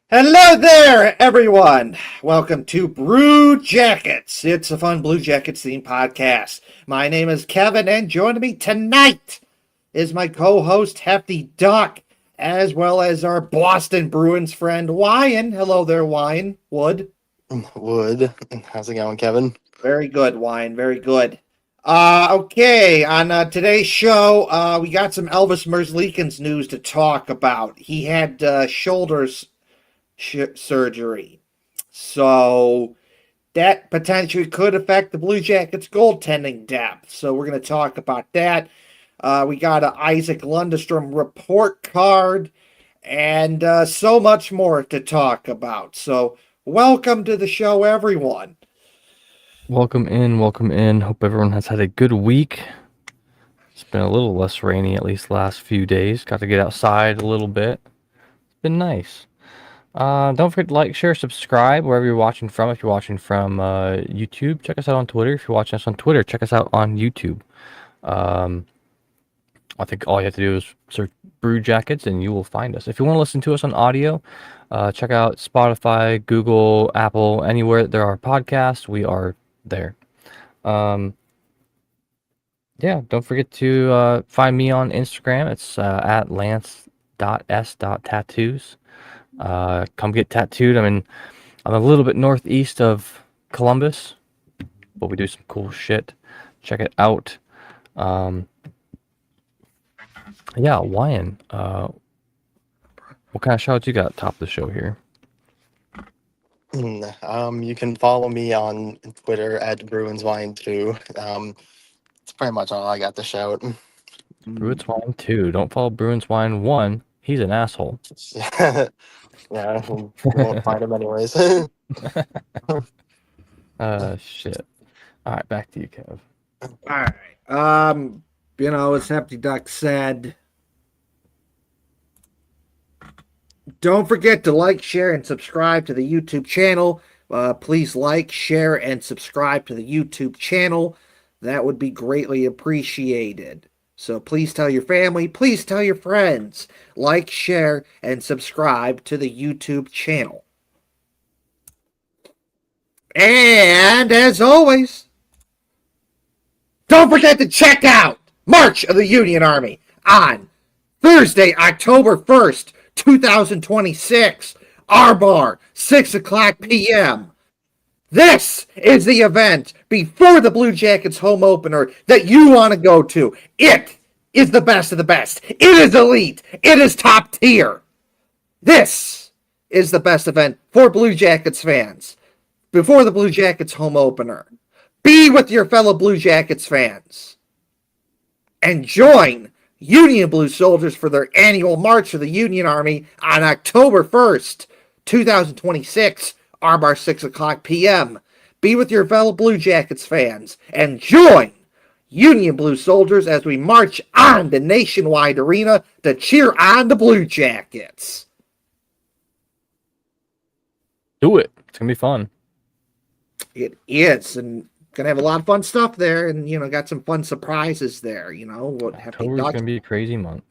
Hello there, everyone. Welcome to Brew Jackets. It's a fun Blue Jackets themed podcast. My name is Kevin, and joining me tonight is my co-host Hefty Duck, as well as our Boston Bruins friend Wyan. Hello there, Wyan. Wood. How's it going, Kevin? Very good, Wyan. Very good. Okay, on today's show, we got some ELVIS MERZLIKINS news to talk about. He had shoulders surgery. So that potentially could affect the Blue Jackets goaltending depth. So we're going to talk about that. We got an Isac Lundestrom report card and so much more to talk about. So welcome to the show, everyone. Welcome in. Hope everyone has had a good week. It's been a little less rainy, at least last few days. Got to get outside a little bit. It's been nice. Don't forget to like, share, subscribe wherever you're watching from. If you're watching from YouTube, check us out on Twitter. If you're watching us on Twitter, check us out on YouTube. I think all you have to do is search Brew Jackets and you will find us. If you want to listen to us on audio, check out Spotify, Google, Apple, anywhere there are podcasts. We are there. Yeah, don't forget to find me on Instagram. It's at lance.s.tattoos. Come get tattooed. I'm a little bit northeast of Columbus, but we do some cool shit. Check it out. Yeah, Wyan, what kind of shout you got top of the show here? You can follow me on Twitter at BruinsWine2. It's pretty much all I got to shout. Bruins Wine 2. Don't follow Bruins Wine 1. He's an asshole. Yeah, you won't find him anyways. Shit. All right, back to you, Kev. All right. As Hefty Duck said, don't forget to like, share, and subscribe to the YouTube channel. Please like, share, and subscribe to the YouTube channel. That would be greatly appreciated. So please tell your family, please tell your friends. Like, share, and subscribe to the YouTube channel. And as always, don't forget to check out March of the Union Army on Thursday, October 1st, 2026, R-Bar, 6 o'clock p.m. This is the event before the Blue Jackets home opener that you want to go to. It is the best of the best. It is elite. It is top tier. This is the best event for Blue Jackets fans before the Blue Jackets home opener. Be with your fellow Blue Jackets fans and join Union Blue Soldiers for their annual March of the Union Army on October 1st, 2026, R-Bar 6 o'clock p.m. Be with your fellow Blue Jackets fans and join Union Blue Soldiers as we march on the Nationwide Arena to cheer on the Blue Jackets. Do it. It's going to be fun. It is, and gonna have a lot of fun stuff there, and got some fun surprises there. What Hefty October's Duck, going to be a crazy month.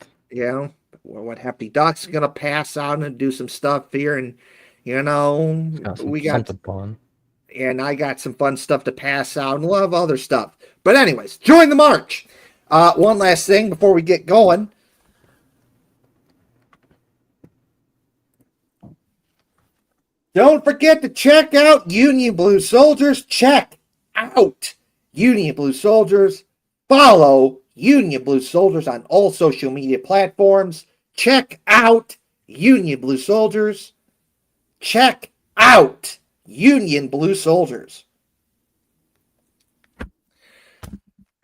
What Hefty Duck's gonna pass out and do some stuff here, and we got something fun. And I got some fun stuff to pass out and a lot of other stuff. But anyways, join the march. One last thing before we get going. Don't forget to check out Union Blue Soldiers. Check out Union Blue Soldiers. Follow Union Blue Soldiers on all social media platforms. Check out Union Blue Soldiers. Check out Union Blue Soldiers.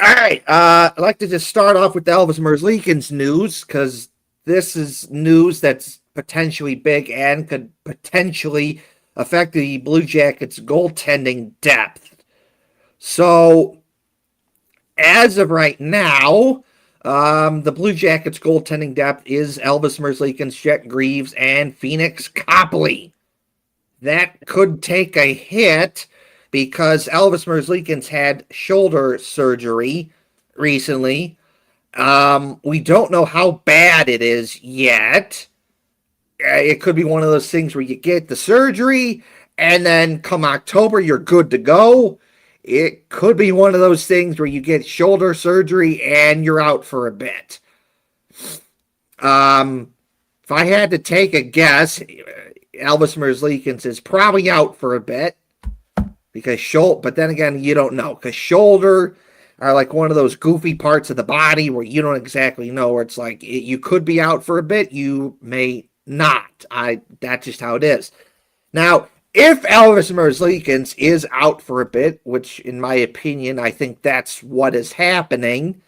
All right, I'd like to just start off with the ELVIS MERZLIKINS news, because this is news that's potentially big and could potentially affect the Blue Jackets' goaltending depth. So, as of right now, the Blue Jackets' goaltending depth is ELVIS MERZLIKINS, Jet Greaves, and Phoenix Copley. That could take a hit because ELVIS MERZLIKINS had shoulder surgery recently. We don't know how bad it is yet. it could be one of those things where you get the surgery and then come October you're good to go. It could be one of those things where you get shoulder surgery and you're out for a bit. If I had to take a guess, Elvis Merzlikins is probably out for a bit because shoulder. But then again, you don't know because shoulder are like one of those goofy parts of the body where you don't exactly know. Where it's like you could be out for a bit, you may not. That's just how it is. Now, if Elvis Merzlikins is out for a bit, which in my opinion, I think that's what is happening,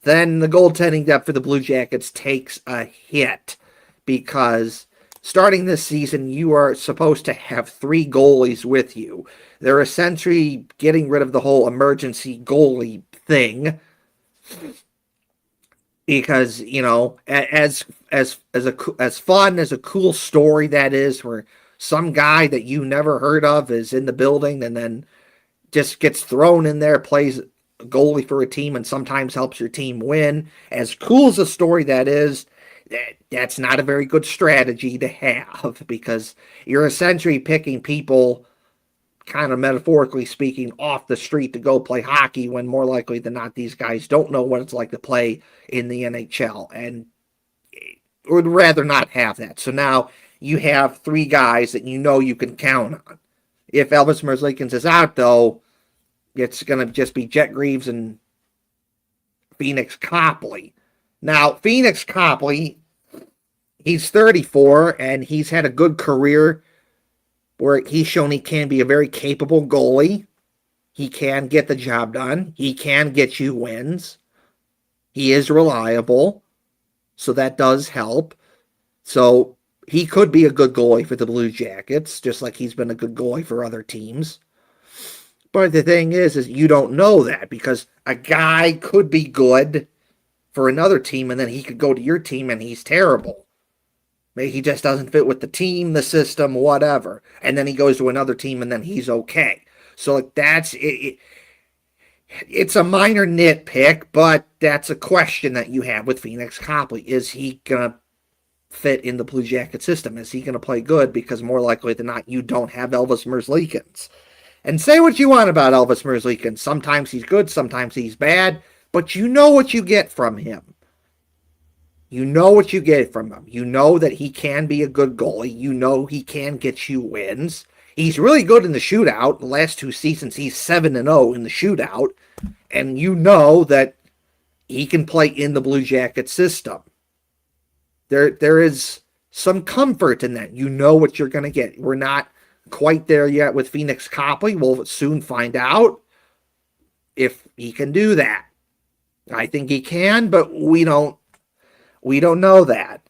then the goaltending depth for the Blue Jackets takes a hit because starting this season, you are supposed to have 3 goalies with you. They're essentially getting rid of the whole emergency goalie thing because, you know, as fun as a cool story that is, where some guy that you never heard of is in the building and then just gets thrown in there, plays goalie for a team and sometimes helps your team win. As cool as a story that is, that's not a very good strategy to have because you're essentially picking people, kind of metaphorically speaking, off the street to go play hockey when more likely than not these guys don't know what it's like to play in the NHL and would rather not have that. So now you have 3 guys that you know you can count on. If Elvis Merzlikins is out, though, it's going to just be Jet Greaves and Phoenix Copley. Now, Phoenix Copley, he's 34, and he's had a good career where he's shown he can be a very capable goalie. He can get the job done. He can get you wins. He is reliable, so that does help. So he could be a good goalie for the Blue Jackets, just like he's been a good goalie for other teams. But the thing is you don't know that because a guy could be good for another team and then he could go to your team and he's terrible. Maybe he just doesn't fit with the team, the system, whatever. And then he goes to another team and then he's okay. So like that's it. It's a minor nitpick, but that's a question that you have with Phoenix Copley. Is he going to fit in the Blue Jacket system? Is he going to play good? Because more likely than not, you don't have Elvis Merzlikins. And say what you want about Elvis Merzlikins. Sometimes he's good, sometimes he's bad, but you know what you get from him. You know what you get from him. You know that he can be a good goalie. You know he can get you wins. He's really good in the shootout. The last 2 seasons, he's 7-0 in the shootout. And you know that he can play in the Blue Jacket system. There is some comfort in that. You know what you're going to get. We're not quite there yet with Phoenix Copley. We'll soon find out if he can do that. I think he can, but we don't know that.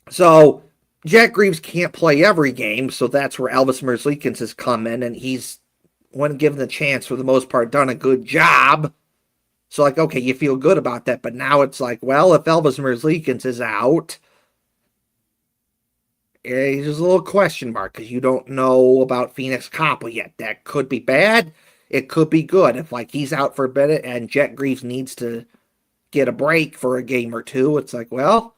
So Jack Greaves can't play every game, so that's where Elvis Merzlikins has come in, and he's, when given the chance, for the most part, done a good job. So, like, okay, you feel good about that, but now it's like, well, if Elvis Merzlikins is out, there's a little question mark because you don't know about Phoenix Copley yet. That could be bad. It could be good. If, like, he's out for a bit and Jet Greaves needs to get a break for a game or 2, it's like, well,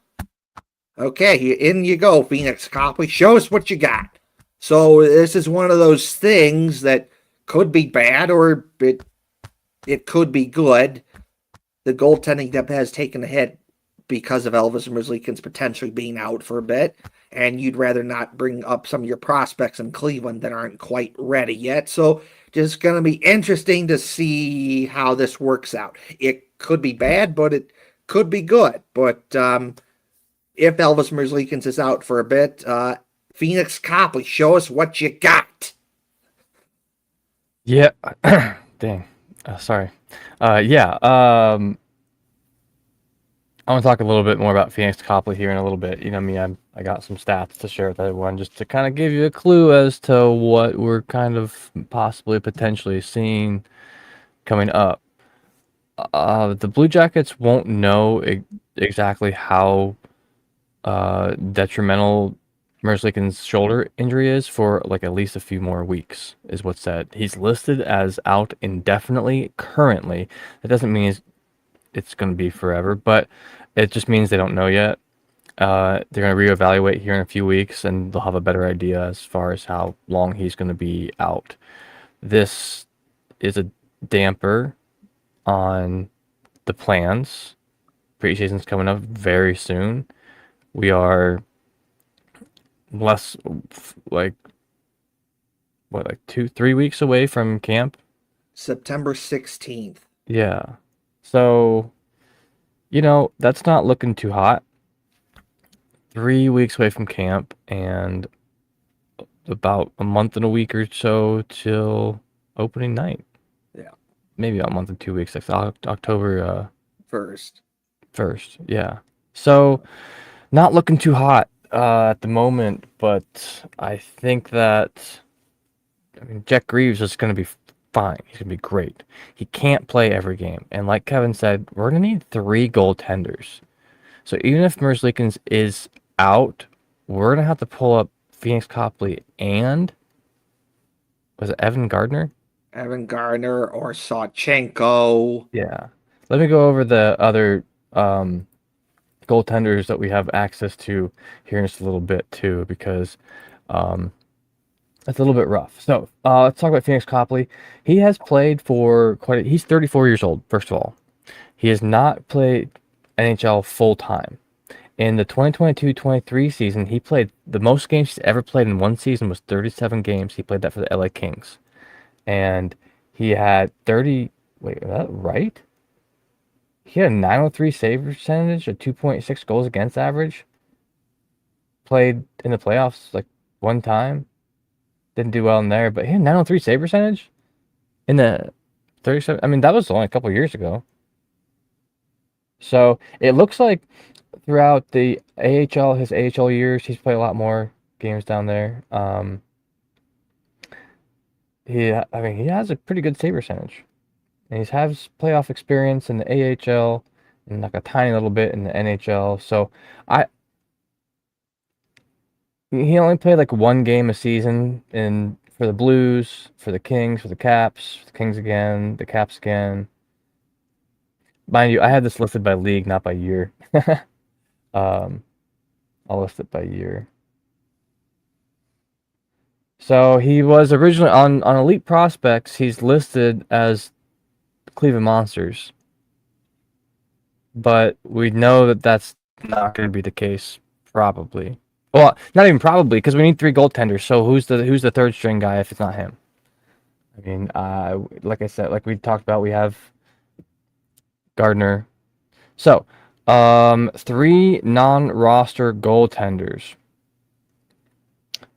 okay, in you go, Phoenix Copley. Show us what you got. So this is one of those things that could be bad or it could be good. The goaltending depth has taken a hit because of Elvis Merzlikins potentially being out for a bit, and you'd rather not bring up some of your prospects in Cleveland that aren't quite ready yet. So just going to be interesting to see how this works out. It could be bad, but it could be good. But if Elvis Merzlikins is out for a bit, Phoenix Copley, show us what you got. Yeah. Dang. Sorry. I want to talk a little bit more about Phoenix Copley here in a little bit. You know me, I got some stats to share with everyone just to kind of give you a clue as to what we're kind of possibly potentially seeing coming up. The Blue Jackets won't know exactly how detrimental Merzlikins' shoulder injury is for like at least a few more weeks, is what's said. He's listed as out indefinitely currently. That doesn't mean it's going to be forever, but it just means they don't know yet. They're going to reevaluate here in a few weeks, and they'll have a better idea as far as how long he's going to be out. This is a damper on the plans. Preseason's coming up very soon. We are less like 2-3 weeks away from camp. September 16th. Yeah. So, that's not looking too hot. 3 weeks away from camp and about a month and a week or so till opening night. Yeah. Maybe about a month and 2 weeks, like October 1st. Yeah. So, not looking too hot at the moment, but I think that Jack Greaves is going to be fine. He's going to be great. He can't play every game. And like Kevin said, we're going to need 3 goaltenders. So even if Merzlikins is out, we're going to have to pull up Phoenix Copley and, was it Evan Gardner? Evan Gardner or Sawchenko. Yeah. Let me go over the other goaltenders that we have access to here in just a little bit too, because that's a little bit rough. So let's talk about Phoenix Copley. He has played for he's 34 years old, first of all. He has not played NHL full time. In the 2022-23 season, he played the most games he's ever played in one season was 37 games. He played that for the LA Kings. And he had 30, wait, is that right? He had a 903 save percentage, a 2.6 goals against average. Played in the playoffs like one time. Didn't do well in there, but he had 903 save percentage in the 37. I mean, that was only a couple years ago. So it looks like throughout the AHL, his AHL years, he's played a lot more games down there. He has a pretty good save percentage, and he has playoff experience in the AHL and like a tiny little bit in the NHL. So he only played like one game a season for the Blues, for the Kings, for the Caps, for the Kings again, the Caps again. Mind you, I had this listed by league, not by year. I'll list it by year. So he was originally on Elite Prospects. He's listed as Cleveland Monsters, but we know that that's not going to be the case. Probably. Well, not even probably, because we need 3 goaltenders. So who's the third string guy if it's not him? I mean, like I said, like we talked about, we have Gardner. So, 3 non-roster goaltenders.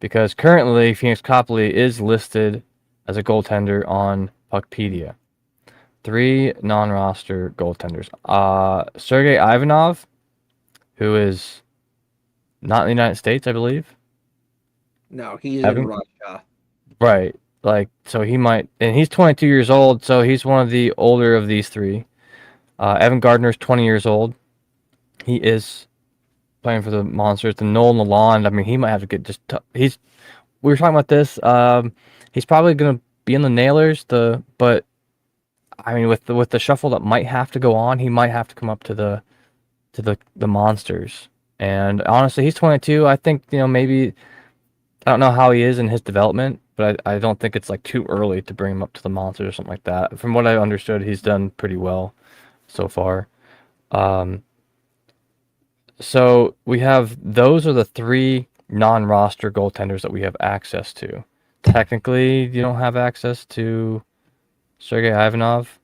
Because currently, Phoenix Copley is listed as a goaltender on Puckpedia. 3 non-roster goaltenders. Sergei Ivanov, who is not in the United States, I believe. No, he's in Russia. Right. Like, so he might, and he's 22 years old, so he's one of the older of these 3. Evan Gardner's 20 years old. He is playing for the Monsters. The Nolan Lalonde, I mean, he might have to get just. We were talking about this. He's probably gonna be in the Nailers. But I mean, with the shuffle that might have to go on, he might have to come up to the Monsters. And honestly, he's 22. I think maybe I don't know how he is in his development, but I don't think it's like too early to bring him up to the Monsters or something like that. From what I understood, he's done pretty well so far. So those are the 3 non-roster goaltenders that we have access to. Technically, you don't have access to Sergei Ivanov,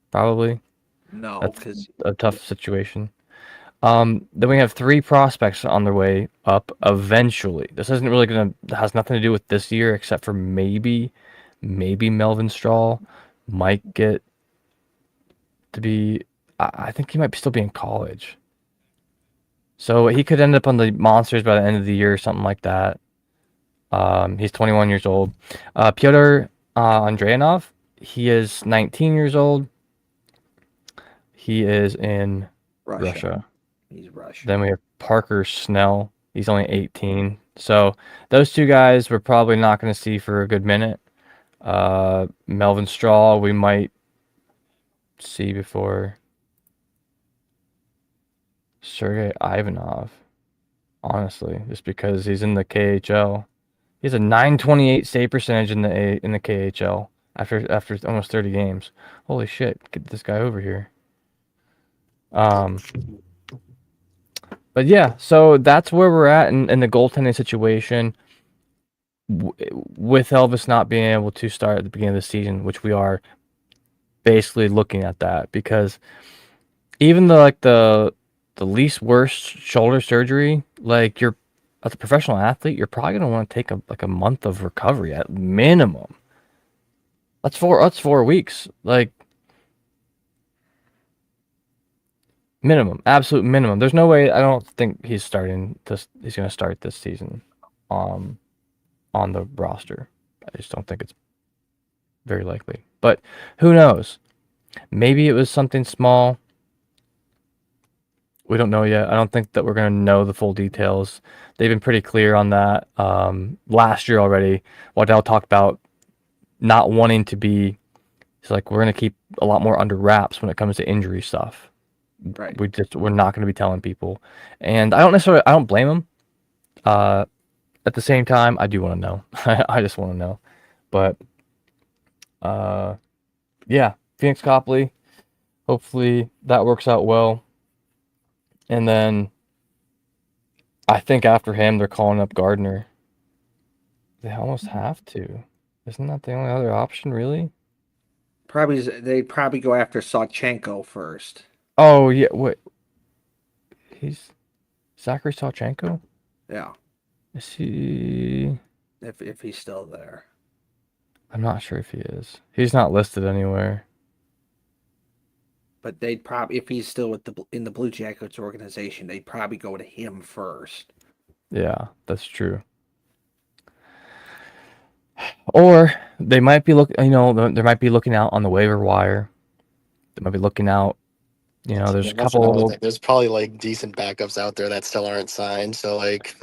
probably. No, That's because a tough situation. Then we have 3 prospects on their way up eventually. This isn't really has nothing to do with this year, except for maybe Melvin Strahl might get to be. I think he might still be in college. So he could end up on the Monsters by the end of the year or something like that. He's 21 years old. Pyotr Andreanov, he is 19 years old. He is in Russia. He's Russian. Then we have Parker Snell. He's only 18. So those 2 guys we're probably not going to see for a good minute. Melvin Strahl, we might see before Sergei Ivanov. honestly, just because he's in the KHL. He has a 928 save percentage in the KHL after almost 30 games. Holy shit! Get this guy over here. But yeah, so that's where we're at in the goaltending situation. With Elvis not being able to start at the beginning of the season, which we are basically looking at that, because even the least worst shoulder surgery, like you're as a professional athlete, you're probably gonna want to take a month of recovery at minimum. That's 4 weeks, like minimum, absolute minimum. There's no way. I don't think he's starting this. He's gonna start this season, on the roster. I just don't think it's very likely. But who knows? Maybe it was something small. We don't know yet. I don't think that we're going to know the full details. They've been pretty clear on that. Last year already, Waddell talked about not wanting to be. He's like, we're going to keep a lot more under wraps when it comes to injury stuff. Right. We're not going to be telling people, and I don't blame him. At the same time, I do want to know. I just want to know, but yeah, Phoenix Copley. Hopefully that works out well. And then I think after him, they're calling up Gardner. They almost have to. Isn't that the only other option, really? They'd probably go after Sawchenko first. Oh, yeah. Wait. He's Zachary Sawchenko? Yeah. Is he? If he's still there. I'm not sure if he is. He's not listed anywhere. But they'd probably, if he's still in the Blue Jackets organization, they'd probably go to him first. Yeah, that's true. Or they might be they might be looking out on the waiver wire. They might be looking out. There's a couple. There's probably like decent backups out there that still aren't signed. So like,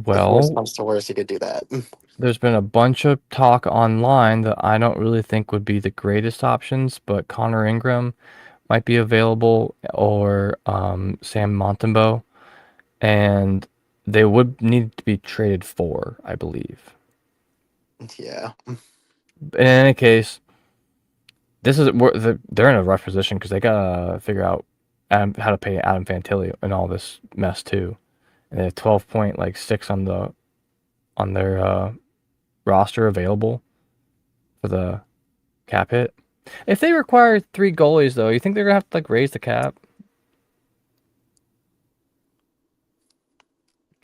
well, if worst comes to worst, you could do that. There's been a bunch of talk online that I don't really think would be the greatest options, but Connor Ingram might be available, or Sam Montembeault, and they would need to be traded for, I believe. Yeah. In any case, they're in a rough position because they gotta figure out how to pay Adam Fantilli and all this mess too. And they have 12.6 on their roster available for the cap hit. If they require 3 goalies, though, you think they're gonna have to raise the cap?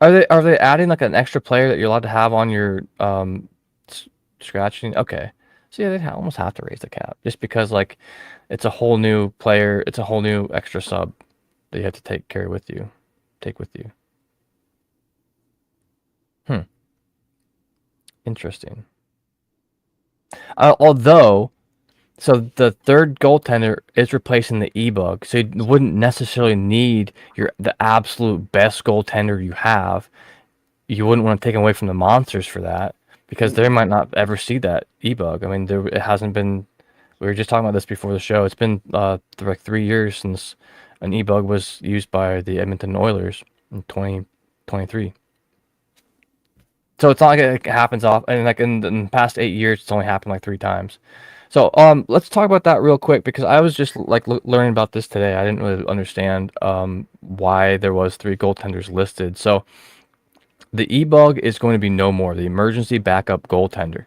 Are they adding an extra player that you're allowed to have on your scratching? Okay, so yeah, they almost have to raise the cap just because it's a whole new player, it's a whole new extra sub that you have to take with you. Interesting. Although, so the third goaltender is replacing the E-Bug, so you wouldn't necessarily need the absolute best goaltender you have. You wouldn't want to take away from the monsters for that, because they might not ever see that E-Bug. I mean, it hasn't been. We were just talking about this before the show. It's been 3 years since an E-Bug was used by the Edmonton Oilers in 2023. So it's not like it happens off, and in the past 8 years, it's only happened 3 times. So let's talk about that real quick, because I was just learning about this today. I didn't really understand why there was 3 goaltenders listed. So the E-Bug is going to be no more, the emergency backup goaltender.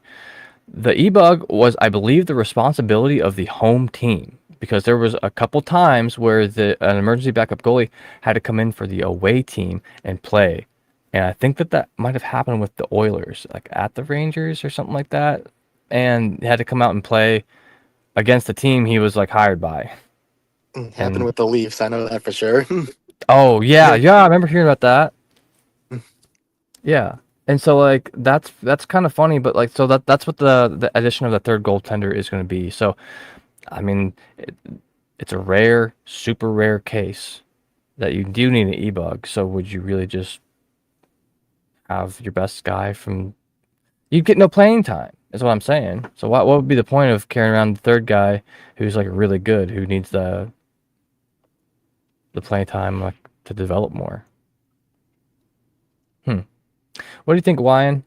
The E-Bug was, I believe, the responsibility of the home team, because there was a couple times where an emergency backup goalie had to come in for the away team and play. And I think that might have happened with the Oilers, at the Rangers or something like that. And had to come out and play against the team he was hired by. Happened with the Leafs, I know that for sure. Oh yeah, I remember hearing about that. Yeah, and so that's kind of funny, but so that's what the addition of the third goaltender is going to be. So, I mean, it's a super rare case that you do need an E-Bug. So would you really just have your best guy from? You'd get no playing time, is what I'm saying. So what would be the point of carrying around the third guy who's really good, who needs the playing time to develop more? What do you think, Wyan?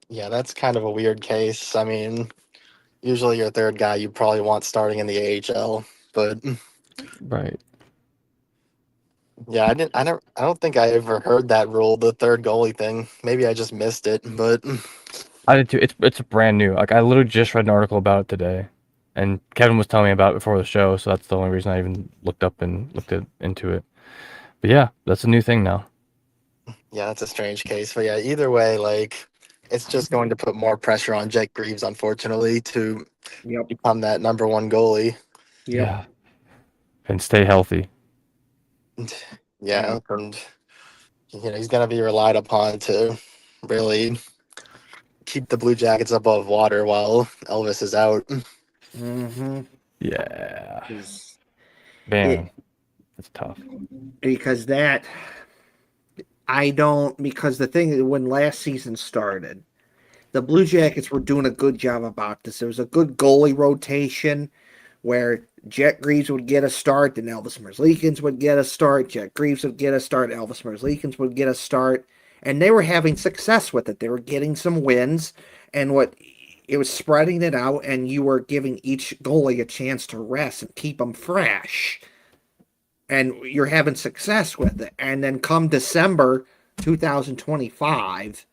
Yeah, that's kind of a weird case. I mean, usually your third guy you probably want starting in the AHL, but Right. yeah, I don't think I ever heard that rule, the third goalie thing. Maybe I just missed it, but I did too. It's brand new. Like I literally just read an article about it today, and Kevin was telling me about it before the show, so that's the only reason I even looked up and into it. But yeah, that's a new thing now. yeah, that's a strange case. But yeah, either way, like it's just going to put more pressure on Jake Greaves, unfortunately, to Yep. become that number one goalie. Yep. Yeah. And stay healthy. Yeah, and he's gonna be relied upon to really keep the Blue Jackets above water while Elvis is out. Mm-hmm. Yeah. Because Man, that's tough. because that I don't because the thing is, when last season started, the Blue Jackets were doing a good job about this. There was a good goalie rotation where Jet Greaves would get a start, then Elvis Merzlikins would get a start, Jet Greaves would get a start, Elvis Merzlikins would get a start, and they were having success with it. They were getting some wins, and what it was spreading it out, and you were giving each goalie a chance to rest and keep them fresh, and you're having success with it. And then come December 2025,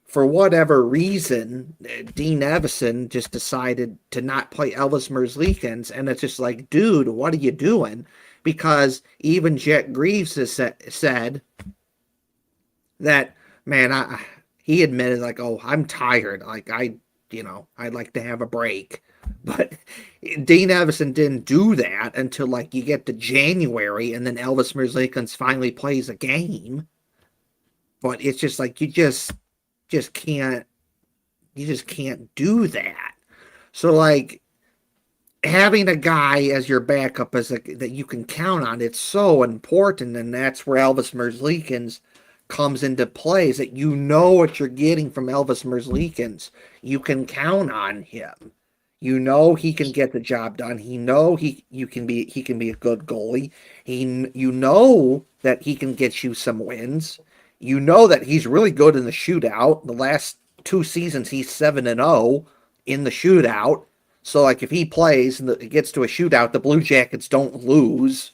for whatever reason, Dean Evison just decided to not play Elvis Merzlikins, and it's just like, dude, what are you doing? Because even Jet Greaves has said that, man, he admitted, like, oh, I'm tired. Like, I'd like to have a break. But Dean Evison didn't do that until, like, you get to January, and then Elvis Merzlikins finally plays a game. But it's just like, just can't do that. So like having a guy as your backup that you can count on, it's so important, and that's where Elvis Merzlikins comes into play. Is that you know what you're getting from Elvis Merzlikins. You can count on him. You know he can get the job done. He can be a good goalie. You know that he can get you some wins. You know that he's really good in the shootout. The last 2 seasons he's 7-0 in the shootout. So like if he plays and it gets to a shootout, the Blue Jackets don't lose.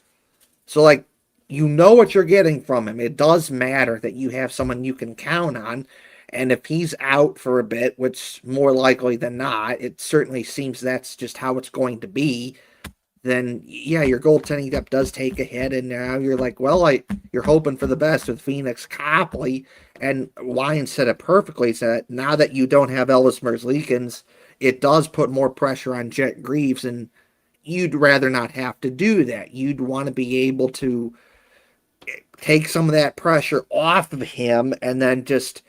So like you know what you're getting from him. It does matter that you have someone you can count on. And if he's out for a bit, which more likely than not, it certainly seems that's just how it's going to be, then yeah, your goaltending depth does take a hit, and now you're like, well, you're hoping for the best with Phoenix Copley, and Wyan said it perfectly. Said now that you don't have Elvis Merzlikins, it does put more pressure on Jet Greaves, and you'd rather not have to do that. You'd want to be able to take some of that pressure off of him, and then just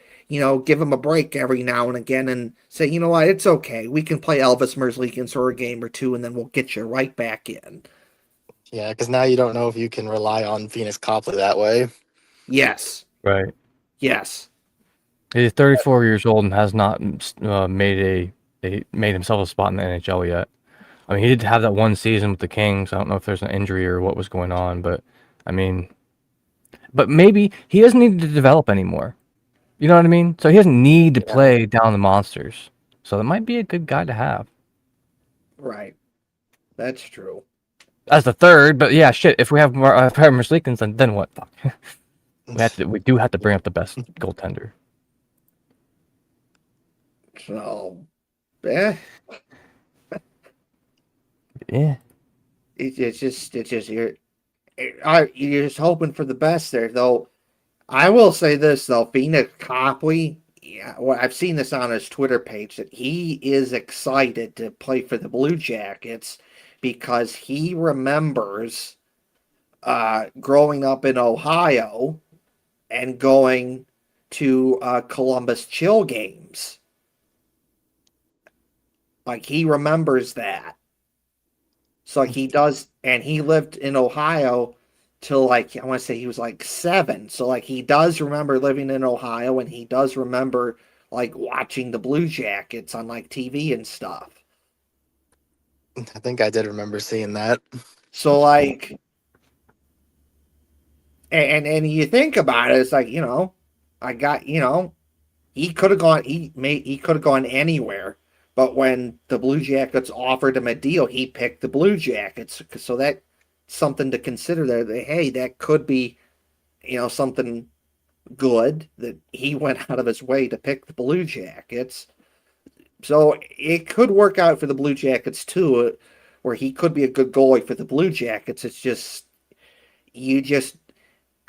give him a break every now and again and say, you know what, it's okay. We can play Elvis Merzlikins for a game or two, and then we'll get you right back in. Yeah, because now you don't know if you can rely on Phoenix Copley that way. Yes. Right. Yes. He's 34 years old and has not made himself a spot in the NHL yet. I mean, he did have that one season with the Kings. I don't know if there's an injury or what was going on, but I mean, but maybe he doesn't need to develop anymore. You know what I mean? So he doesn't need to play down the monsters. So that might be a good guy to have Right. That's true. as the third. But yeah, shit. If we have more Merzlikins, then what? Fuck. We do have to bring up the best goaltender. So, yeah. Yeah. It's just you're just hoping for the best there, though. I will say this though, Phoenix Copley, yeah, well, I've seen this on his Twitter page that he is excited to play for the Blue Jackets because he remembers growing up in Ohio and going to Columbus Chill games. Like he remembers that. So like he does, and he lived in Ohio till like I want to say he was like 7. So like he does remember living in Ohio, and he does remember like watching the Blue Jackets on like TV and stuff. I think I did remember seeing that. So like, and you think about it, it's like I got, he could have gone. He could have gone anywhere. But when the Blue Jackets offered him a deal, he picked the Blue Jackets. So that's something to consider there. That, hey, that could be, something good that he went out of his way to pick the Blue Jackets. So it could work out for the Blue Jackets too, where he could be a good goalie for the Blue Jackets. It's just you just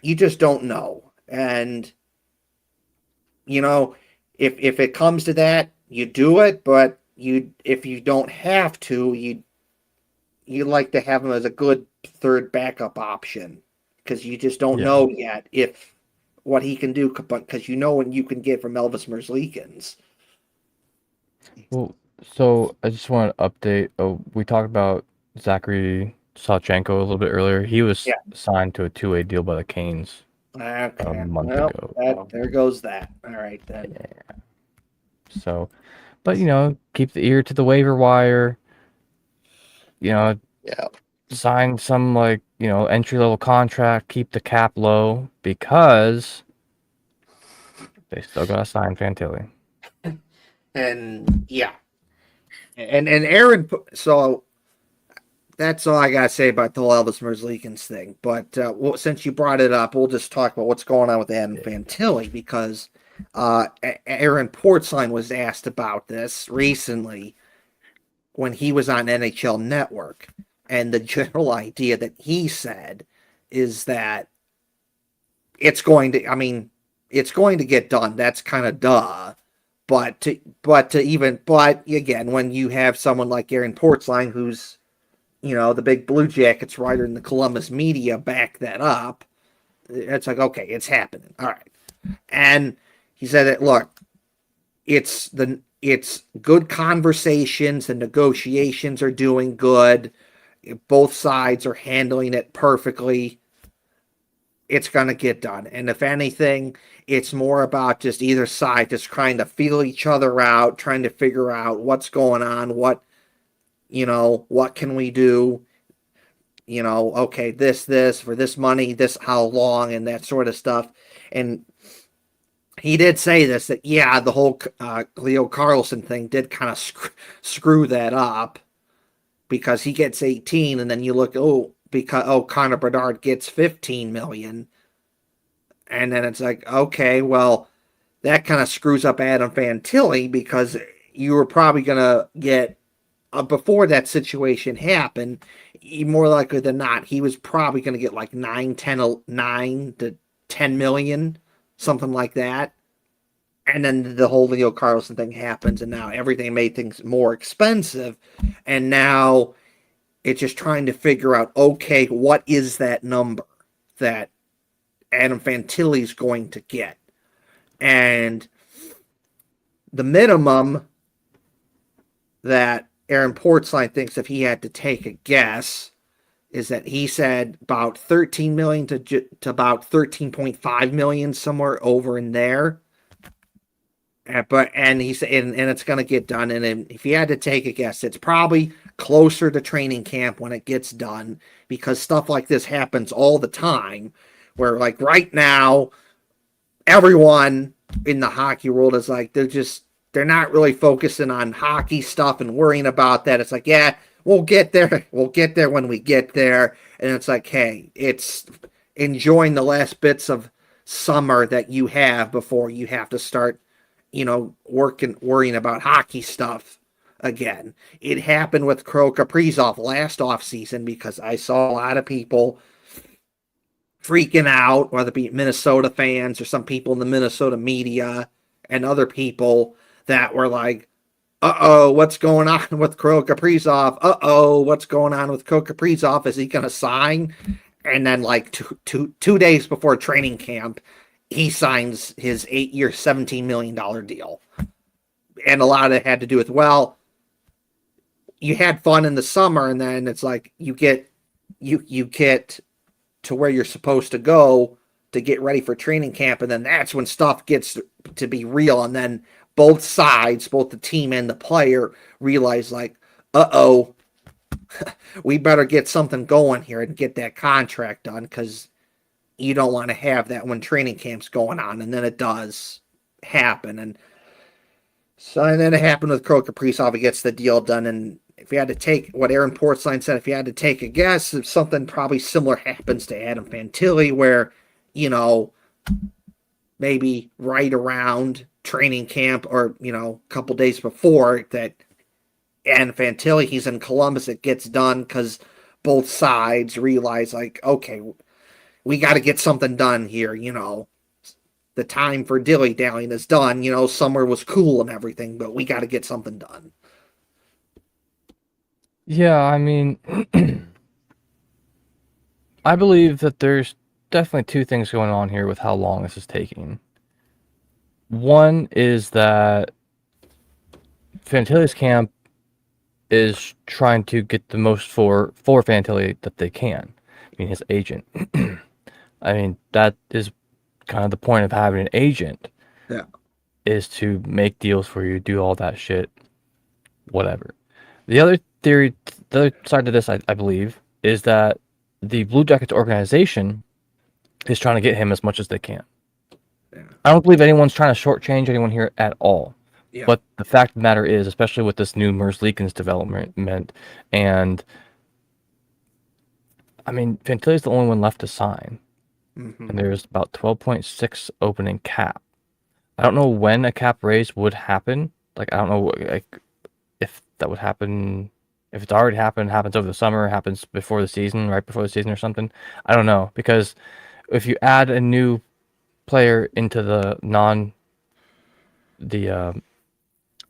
you just don't know. And if it comes to that, you do it, but if you don't have to, you like to have him as a good third backup option because you just don't Yeah. know yet if what he can do, but because what you can get from Elvis Merzlikins. Well, so I just want to update. Oh, we talked about Zachary Sawchenko a little bit earlier. He was Yeah. signed to a two-way deal by the Canes a Okay. month Well, ago. there goes that. All right then. Yeah. So, but keep the ear to the waiver wire. Yeah. Sign some entry level contract. Keep the cap low because they still gotta sign Fantilli. And yeah, and Aaron. So that's all I gotta say about the whole Elvis Merzlikins thing. But since you brought it up, we'll just talk about what's going on with Adam Fantilli because Aaron Portzline was asked about this recently when he was on NHL Network, and the general idea that he said is that it's going to. I mean, it's going to get done. That's kind of duh. But again, when you have someone like Aaron Portzline, who's the big Blue Jackets writer in the Columbus media back that up, it's like, okay, it's happening. All right. And he said that, look, it's good conversations, the negotiations are doing good. Both sides are handling it perfectly. It's going to get done. And if anything, it's more about just either side just trying to feel each other out, trying to figure out what's going on, what can we do? Okay, this for this money, this how long, and that sort of stuff. And he did say this that the whole Leo Carlson thing did kind of screw that up because he gets 18, and then you look Connor Bedard gets 15 million, and then it's like, okay, well, that kind of screws up Adam Fantilli because you were probably gonna get before that situation happened, more likely than not, he was probably going to get like 9 to 10 million, something like that. And then the whole Leo Carlson thing happens, and now everything made things more expensive. And now it's just trying to figure out, okay, what is that number that Adam Fantilli is going to get? And the minimum that Aaron Portzline thinks if he had to take a guess is that he said about 13 million to about 13.5 million, somewhere over in there. And he said, and it's going to get done. And if he had to take a guess, it's probably closer to training camp when it gets done because stuff like this happens all the time. Where like right now, everyone in the hockey world is like they're not really focusing on hockey stuff and worrying about that. It's like, yeah, we'll get there. We'll get there when we get there. And it's like, hey, it's enjoying the last bits of summer that you have before you have to start, worrying about hockey stuff again. It happened with Kirill Kaprizov last offseason because I saw a lot of people freaking out, whether it be Minnesota fans or some people in the Minnesota media and other people that were like, uh-oh, what's going on with Kirill Kaprizov? Uh-oh, what's going on with Kirill Kaprizov? Is he going to sign? And then like two days before training camp, he signs his 8-year, $17 million deal. And a lot of it had to do with, well, you had fun in the summer, and then it's like you get to where you're supposed to go to get ready for training camp, and then that's when stuff gets to be real, and then both sides, both the team and the player, realize like, uh-oh, we better get something going here and get that contract done because you don't want to have that when training camp's going on, and then it does happen. And then it happened with Kirill Kaprizov. He gets the deal done, and if you had to take what Aaron Portzline said, if you had to take a guess, if something probably similar happens to Adam Fantilli, where, maybe right around training camp or, a couple days before that, and Fantilli, he's in Columbus, it gets done because both sides realize, like, okay, we got to get something done here, The time for dilly-dallying is done. Summer was cool and everything, but we got to get something done. Yeah, I mean, I believe that there's definitely two things going on here with how long this is taking. One is that Fantilli's camp is trying to get the most for Fantilli that they can. I mean, his agent. I mean, that is kind of the point of having an agent. Yeah. Is to make deals for you, do all that shit, whatever. The other theory, the other side to this, I believe, is that the Blue Jackets organization is trying to get him as much as they can. Yeah. I don't believe anyone's trying to shortchange anyone here at all. Yeah. But the fact of the matter is, especially with this new Merzlikins development, and I mean, Fantilli's the only one left to sign. Mm-hmm. And there's about 12.6 opening cap. I don't know when a cap raise would happen. Like, I don't know if that would happen, if it's already happened, happens over the summer, happens before the season, right before the season or something. I don't know, because if you add a new player into the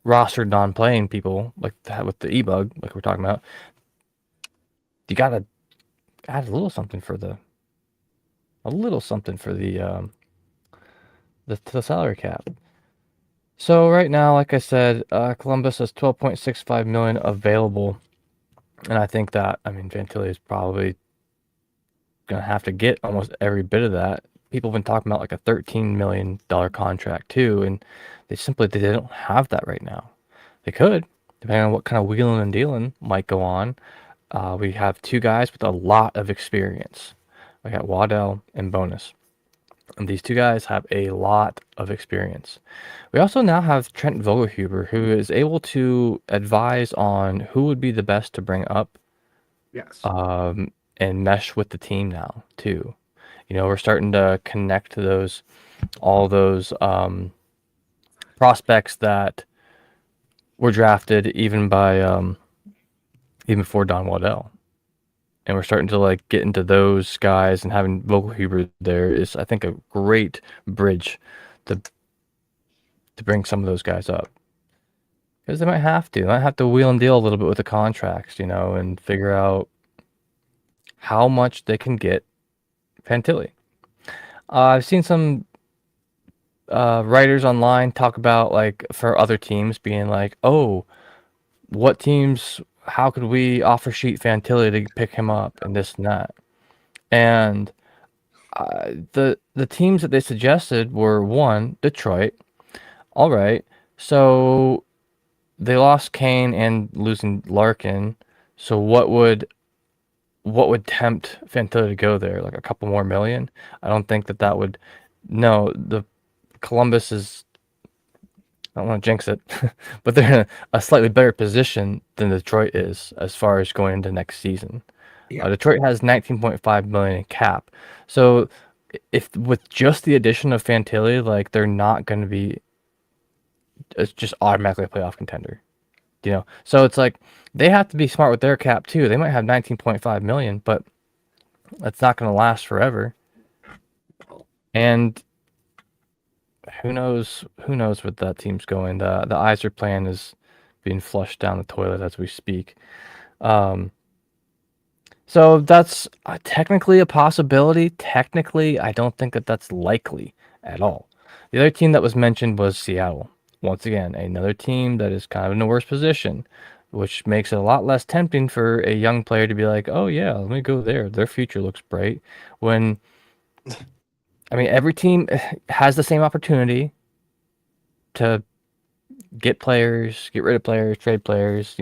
rostered non-playing people, like that with the e-bug, like we're talking about, you gotta add a little something for the salary cap. So right now, like I said, Columbus has $12.65 million available, and I think that, I mean, Fantilli is probably gonna have to get almost every bit of that. People have been talking about like a $13 million contract too, and they don't have that right now. They could, depending on what kind of wheeling and dealing might go on. We have two guys with a lot of experience. We got Waddell and Bonus. And these two guys have a lot of experience. We also now have Trent Vogelhuber, who is able to advise on who would be the best to bring up. Yes. And mesh with the team now, too. We're starting to connect to all those prospects that were drafted even before Don Waddell. And we're starting to like get into those guys, and having Vogelhuber there is, I think, a great bridge to bring some of those guys up, because they might have to wheel and deal a little bit with the contracts, and figure out how much they can get Fantilli. I've seen some writers online talk about, like, for other teams being like, oh, what teams, how could we offer sheet Fantilli to pick him up, and this and that. And the teams that they suggested were, one, Detroit. All right, so they lost Kane and losing Larkin. So what would tempt Fantilli to go there? Like a couple more million? I don't think that would. No, the Columbus is, I don't want to jinx it, but they're in a slightly better position than Detroit is as far as going into next season. Yeah. Detroit has 19.5 million in cap. So if with just the addition of Fantilli, like, they're not going to be, it's just automatically a playoff contender. So it's like they have to be smart with their cap too. They might have 19.5 million, but that's not going to last forever. And who knows where that team's going. The Isac plan is being flushed down the toilet as we speak. So that's technically a possibility. Technically, I don't think that that's likely at all. The other team that was mentioned was Seattle. Once again, another team that is kind of in a worse position, which makes it a lot less tempting for a young player to be like, oh yeah, let me go there. Their future looks bright. When, I mean, every team has the same opportunity to get players, get rid of players, trade players.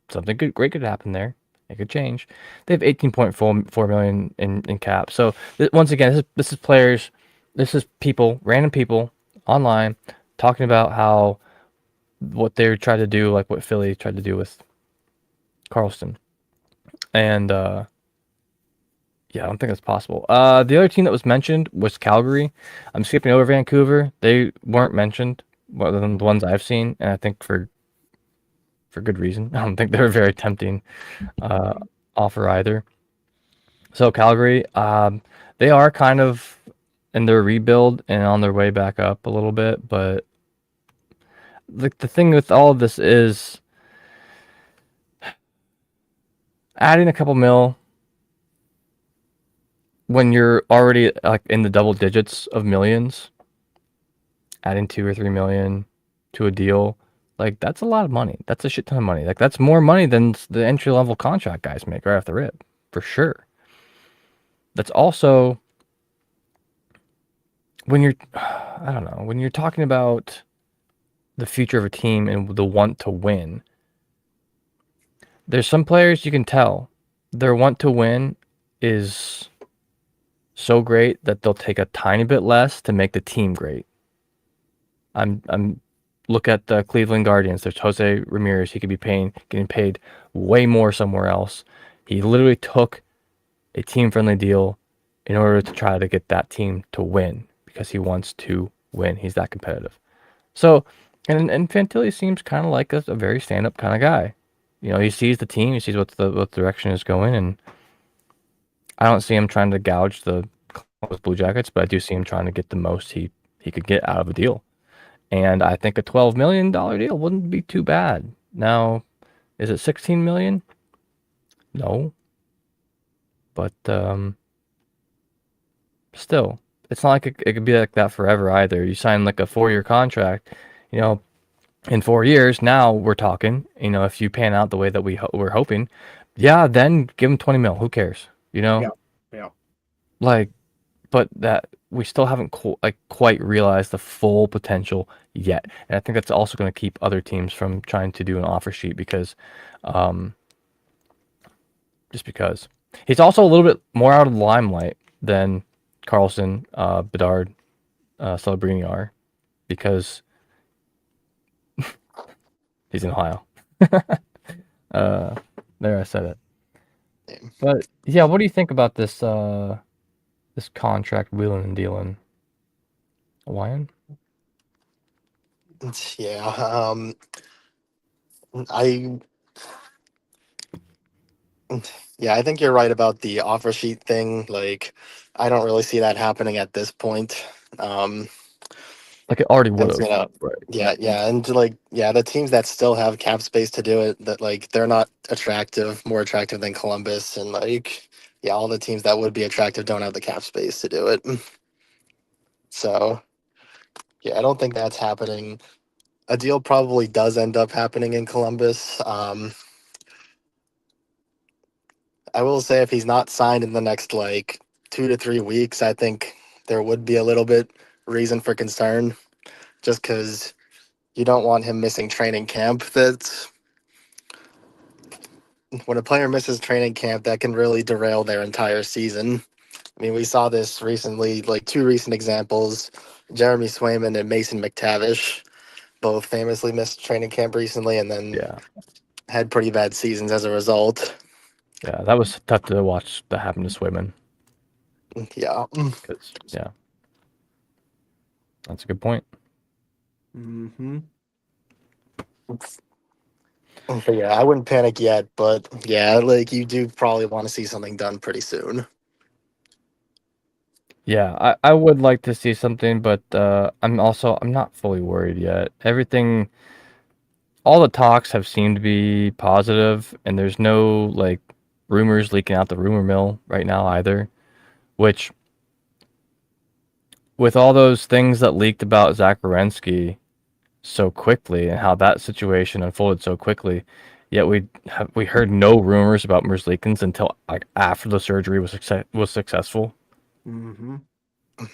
Something great could happen there. It could change. They have 18.4 million in cap. So once again, this is players, this is people, random people online talking about how what they tried to do, like what Philly tried to do with Carlson, and yeah, I don't think that's possible. The other team that was mentioned was Calgary. I'm skipping over Vancouver. They weren't mentioned, other than the ones I've seen, and I think for good reason. I don't think they're a very tempting offer either. So Calgary, they are kind of in their rebuild and on their way back up a little bit, but the thing with all of this is adding a couple mil when you're already like in the double digits of millions, adding 2 or 3 million to a deal, like that's a lot of money. That's a shit ton of money. Like that's more money than the entry level contract guys make right off the rip, for sure. That's also when you're, I don't know, when you're talking about the future of a team and the want to win. There's some players you can tell their want to win is so great that they'll take a tiny bit less to make the team great. I'm look at the Cleveland Guardians. There's Jose Ramirez. He could be getting paid way more somewhere else. He literally took a team-friendly deal in order to try to get that team to win because he wants to win. He's that competitive. So, and Fantilli seems kind of like a very stand-up kind of guy. You know, he sees the team, he sees what the direction is going, and I don't see him trying to gouge the Columbus Blue Jackets, but I do see him trying to get the most he could get out of a deal. And I think a $12 million deal wouldn't be too bad. Now, is it 16 million? No. But still, it's not like it could be like that forever either. You sign like a 4-year contract, you know, in 4 years, now we're talking, you know, if you pan out the way that we're hoping, yeah, then give him 20 mil. Who cares? You know? Yeah. Like, but that we still haven't quite realized the full potential yet. And I think that's also going to keep other teams from trying to do an offer sheet because, just because. He's also a little bit more out of the limelight than Carlson, Bedard, Celebrini are because he's in Ohio. There, I said it. But yeah, what do you think about this this contract wheeling and dealing? Hawaiian? Yeah, I I think you're right about the offer sheet thing. Like, I don't really see that happening at this point. Like it already would Because, have. Right. and like, the teams that still have cap space to do it, that like they're not more attractive than Columbus, and like, all the teams that would be attractive don't have the cap space to do it. So, I don't think that's happening. A deal probably does end up happening in Columbus. I will say if he's not signed in the next like 2 to 3 weeks, I think there would be a little bit reason for concern, just because you don't want him missing training camp. That's when a player misses training camp, that can really derail their entire season. I mean, we saw this recently, like two recent examples: Jeremy Swayman and Mason McTavish, both famously missed training camp recently, and then Yeah. had pretty bad seasons as a result. Yeah, that was tough to watch that happen to Swayman. Yeah. Because, yeah. That's a good point. Mm-hmm. But I wouldn't panic yet, but like you do probably want to see something done pretty soon. Yeah, I would like to see something, but I'm not fully worried yet. Everything, all the talks have seemed to be positive, and there's no like rumors leaking out the rumor mill right now either. Which, with all those things that leaked about Zach Werenski so quickly and how that situation unfolded so quickly, yet we heard no rumors about Merzlikins until like after the surgery was successful. Mm-hmm.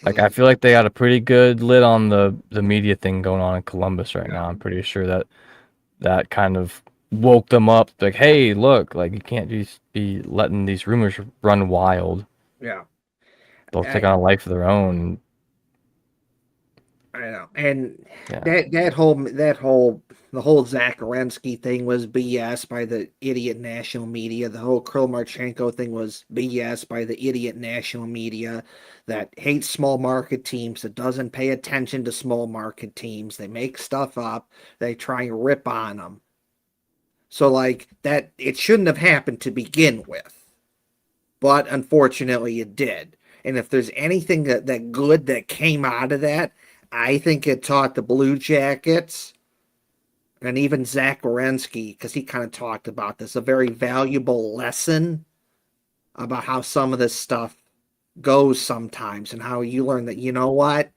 Like I feel like they got a pretty good lid on the media thing going on in Columbus right now. I'm pretty sure that kind of woke them up. Like, hey, look, like you can't just be letting these rumors run wild. Yeah. They'll take I, on a life of their own. I know. And Yeah. the whole Zach Orensky thing was BS by the idiot national media. The whole Kromarchenko thing was BS by the idiot national media that hates small market teams, that doesn't pay attention to small market teams. They make stuff up. They try and rip on them. So like that, it shouldn't have happened to begin with, but unfortunately it did. And if there's anything that good that came out of that, I think it taught the Blue Jackets and even Zach Orensky, because he kind of talked about this, a very valuable lesson about how some of this stuff goes sometimes and how you learn that, you know what,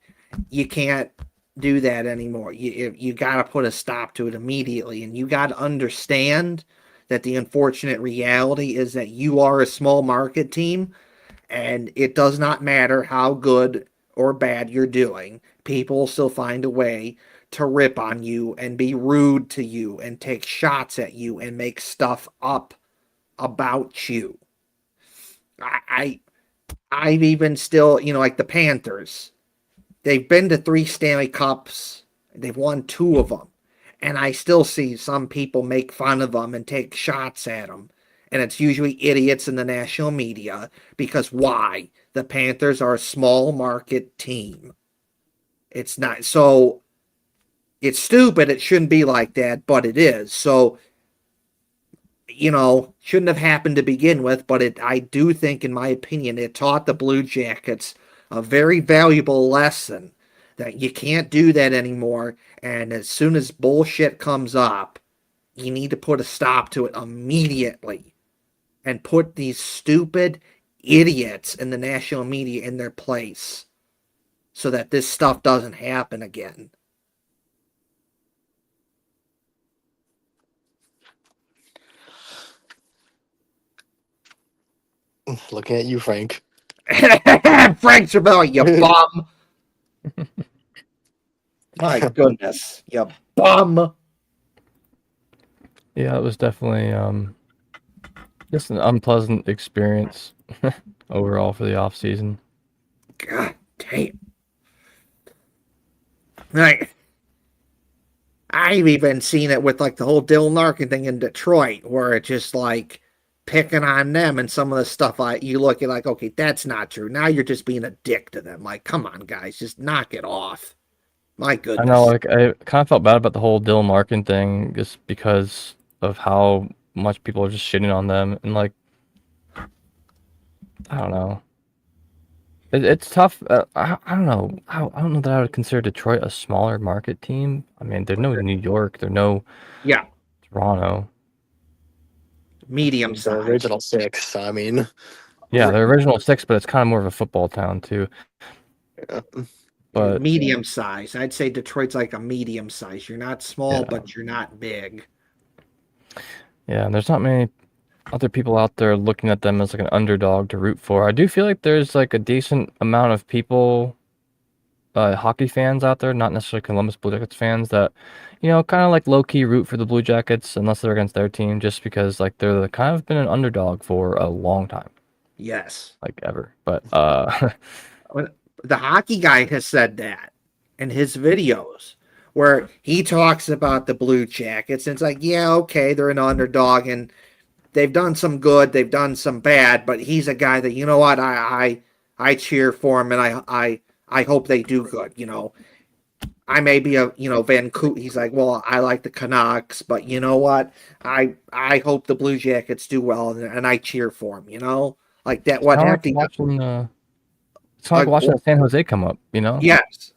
you can't do that anymore. You got to put a stop to it immediately. And you got to understand that the unfortunate reality is that you are a small market team and it does not matter how good or bad you're doing. People will still find a way to rip on you and be rude to you and take shots at you and make stuff up about you. I I've even still, like the Panthers. They've been to 3 Stanley Cups. They've won 2 of them. And I still see some people make fun of them and take shots at them. And it's usually idiots in the national media because why? The Panthers are a small market team. It's not so it's stupid. It shouldn't be like that, but it is. So, shouldn't have happened to begin with, but I do think, in my opinion, it taught the Blue Jackets a very valuable lesson that you can't do that anymore. And as soon as bullshit comes up, you need to put a stop to it immediately and put these stupid idiots in the national media in their place so that this stuff doesn't happen again. Looking at you, Frank. Frank Cervello, you bum. My goodness, you bum. Yeah, it was definitely just an unpleasant experience overall for the off season. God damn. Like, I've even seen it with like the whole Dylan Larkin thing in Detroit, where it's just like picking on them and some of the stuff you look at like, okay, that's not true. Now you're just being a dick to them. Like, come on, guys, just knock it off. My I goodness. know, like I kind of felt bad about the whole Dylan Larkin thing just because of how much people are just shitting on them and like I don't know. It's tough. I don't know. I don't know that I would consider Detroit a smaller market team. I mean, they're no New York. They're no Yeah, Toronto. medium The size. original 6. I mean, Yeah, they're original 6, but it's kind of more of a football town too. yeah. But Medium size. I'd say Detroit's like a medium size. You're not small, yeah, but you're not big. yeah. And there's not many other people out there looking at them as like an underdog to root for. I do feel like there's like a decent amount of people, hockey fans out there, not necessarily Columbus Blue Jackets fans, that kind of like low key root for the Blue Jackets unless they're against their team, just because like they're kind of been an underdog for a long time, Yes. like ever. But The hockey guy has said that in his videos where he talks about the Blue Jackets. And it's like, yeah, okay, they're an underdog and they've done some good, they've done some bad, but he's a guy that, you know what, I cheer for him and I hope they do good. I may be a Vancouver. He's like, well, I like the Canucks, but you know what? I hope the Blue Jackets do well, and I cheer for them. Like that. What kind of Hefty? like watching, it's kind of like watching the San Jose come up. Yes.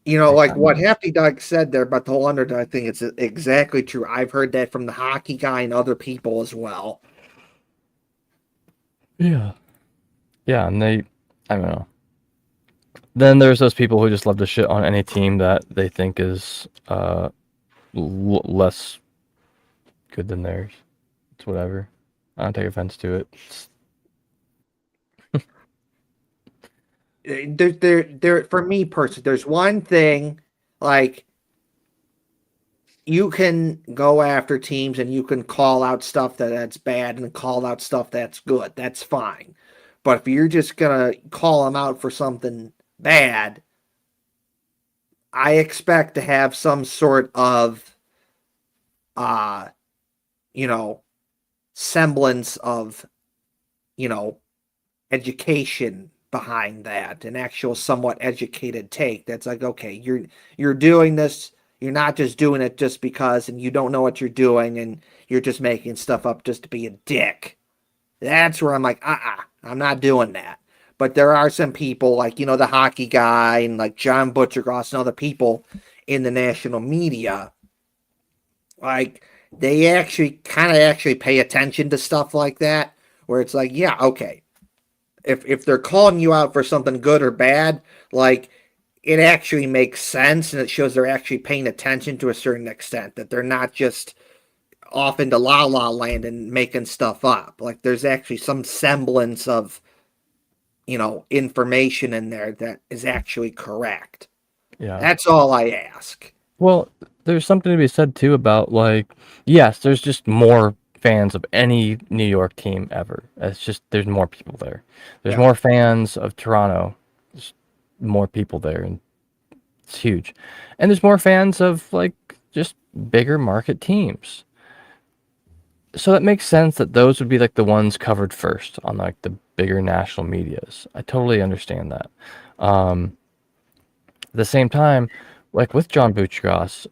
Like, Like what Hefty Doug said there about the whole underdog thing. It's exactly true. I've heard that from the hockey guy and other people as well. yeah, yeah, and I don't know. Then there's those people who just love to shit on any team that they think is less good than theirs. It's whatever. I don't take offense to it. There, for me personally, there's one thing like you can go after teams and you can call out stuff that's bad and call out stuff that's good. That's fine. But if you're just gonna call them out for something bad, I expect to have some sort of uh you know semblance of you know education behind that, an actual somewhat educated take that's like, okay, you're doing this, you're not just doing it just because, and you don't know what you're doing, and you're just making stuff up just to be a dick. That's where I'm like, I'm not doing that. But there are some people like, the hockey guy and like John Butchergross and other people in the national media, like they actually kind of actually pay attention to stuff like that, where it's like, yeah, okay, if they're calling you out for something good or bad, like it actually makes sense and it shows they're actually paying attention to a certain extent, that they're not just off into la la land and making stuff up. Like there's actually some semblance of information in there that is actually correct. Yeah. That's all I ask. Well, there's something to be said too about like, yes, there's just more fans of any New York team ever. It's just there's more people there. There's Yeah. more fans of Toronto. There's more people there, and it's huge. And there's more fans of like just bigger market teams. So that makes sense that those would be like the ones covered first on like the bigger national medias. I totally understand that. At the same time, like with John Buchgross,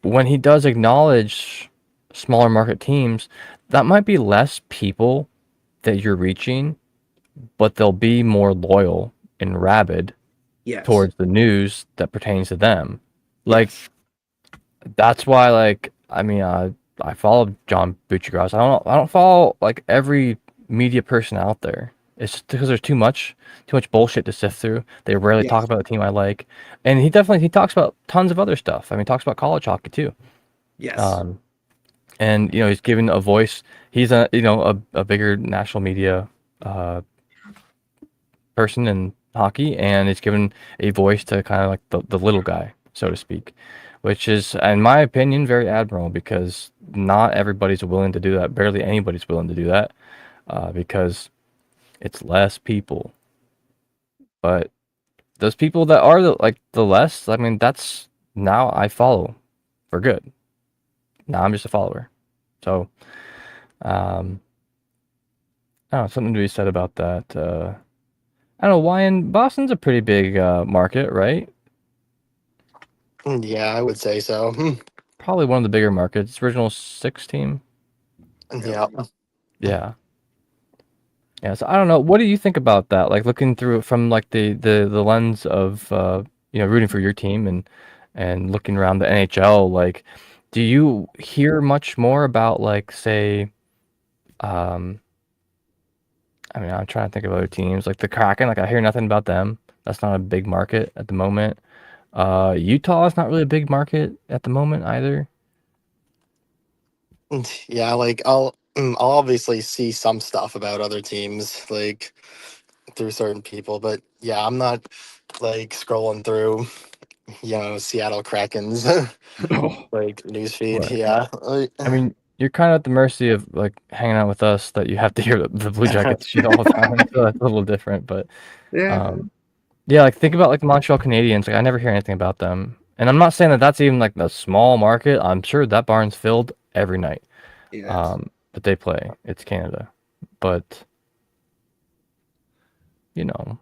when he does acknowledge smaller market teams, that might be less people that you're reaching, but they'll be more loyal and rabid Yes. towards the news that pertains to them. Like that's why, like, I mean, I follow John Buchgross. I don't follow like every media person out there. It's just because there's too much bullshit to sift through. They rarely talk about the team I like, and he talks about tons of other stuff. I mean, he talks about college hockey too. Yes. And he's given a voice. He's a bigger national media person in hockey, and he's given a voice to kind of like the little guy, so to speak, which is, in my opinion, very admirable because not everybody's willing to do that. Barely anybody's willing to do that because it's less people. But those people that are the less, I mean, that's now I follow for good. Now I'm just a follower. So, I don't know, something to be said about that. I don't know, why in Boston's a pretty big market, right? Yeah, I would say so. Probably one of the bigger markets. Original six team. Yeah. Yeah. Yeah. So I don't know. What do you think about that? Like looking through it from like the lens of rooting for your team and looking around the NHL, like do you hear much more about like say I mean I'm trying to think of other teams like the Kraken, like I hear nothing about them. That's not a big market at the moment. Utah is not really a big market at the moment either. Yeah, like I'll obviously see some stuff about other teams like through certain people, but yeah, I'm not like scrolling through Seattle Kraken's Oh, like newsfeed. right. Yeah. I mean, you're kind of at the mercy of like hanging out with us that you have to hear the Blue Jackets shit all the time. So that's a little different, but Yeah. yeah, like think about like the Montreal Canadiens. Like I never hear anything about them, and I'm not saying that that's even like a small market. I'm sure that barn's filled every night. Yes. That they play. It's Canada, but you know,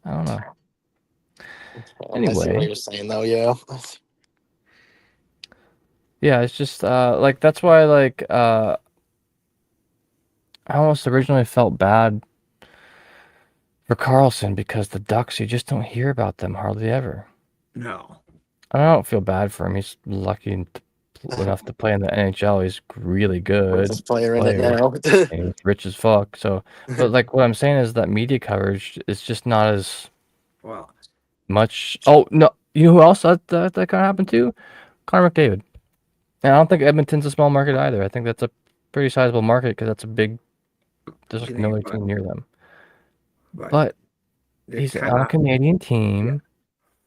I don't know. I see what Anyway, you're saying though. Yeah. yeah, it's just like that's why like I almost originally felt bad for Carlson because the Ducks, you just don't hear about them hardly ever. No. I don't feel bad for him. He's lucky enough to play in the NHL. He's really good Richest player in it player now. and he's rich as fuck. So, but like what I'm saying is that media coverage is just not as Well, much. Oh no, you know who else that kind of happened to? Connor McDavid. And I don't think Edmonton's a small market either. I think that's a pretty sizable market because that's a big. There's like no other team near them. but But they're he's kind on a of Canadian team.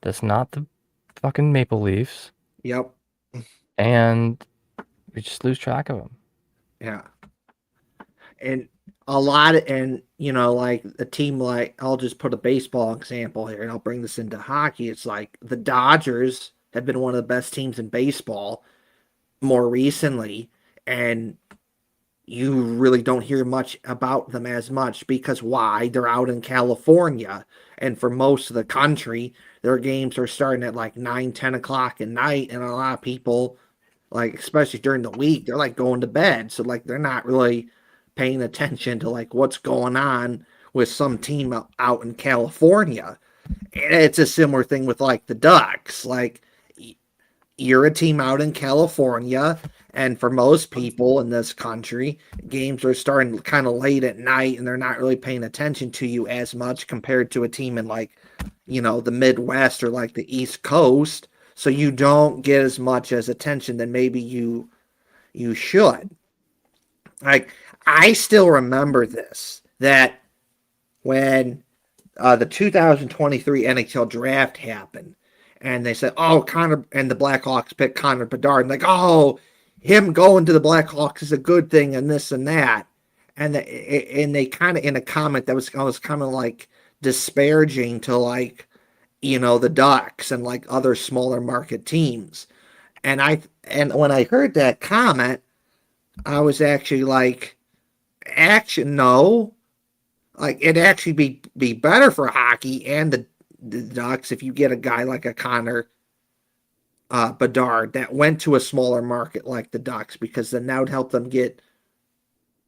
That's not the fucking Maple Leafs, Yep. and we just lose track of them. Yeah. And like a team like, I'll just put a baseball example here and I'll bring this into hockey. It's like the Dodgers have been one of the best teams in baseball more recently, and you really don't hear much about them as much because why? They're out in California, and for most of the country, their games are starting at like 9, 10 o'clock at night, and a lot of people, like especially during the week, they're like going to bed, so like they're not really paying attention to like what's going on with some team out in California. And it's a similar thing with like the Ducks. Like you're a team out in California, and for most people in this country, games are starting kind of late at night, and they're not really paying attention to you as much compared to a team in like, the Midwest or like the East Coast. So you don't get as much as attention than maybe you should. Like I still remember this, that when the 2023 NHL draft happened, and they said, "Oh, Connor," and the Blackhawks picked Connor Bedard, and like, "Oh, him going to the Blackhawks is a good thing," and this and that, and they kind of in a comment that was kind of like disparaging to like, the Ducks and like other smaller market teams, and when I heard that comment, I was actually like, "Actually, no." Like it'd actually be better for hockey and the Ducks if you get a guy like a Connor Bedard that went to a smaller market like the Ducks, because then that would help them get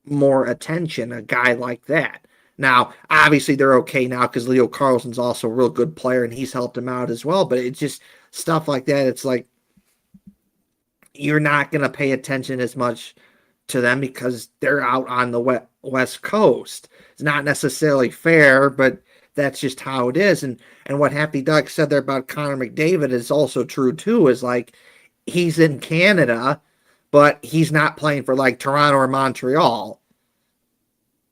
more attention. A guy like that. Now, obviously, they're okay now because Leo Carlson's also a real good player and he's helped them out as well. But it's just stuff like that. It's like you're not going to pay attention as much to them because they're out on the West Coast. It's not necessarily fair, but that's just how it is. And what Happy Duck said there about Connor McDavid is also true too, is like he's in Canada, but he's not playing for like Toronto or Montreal.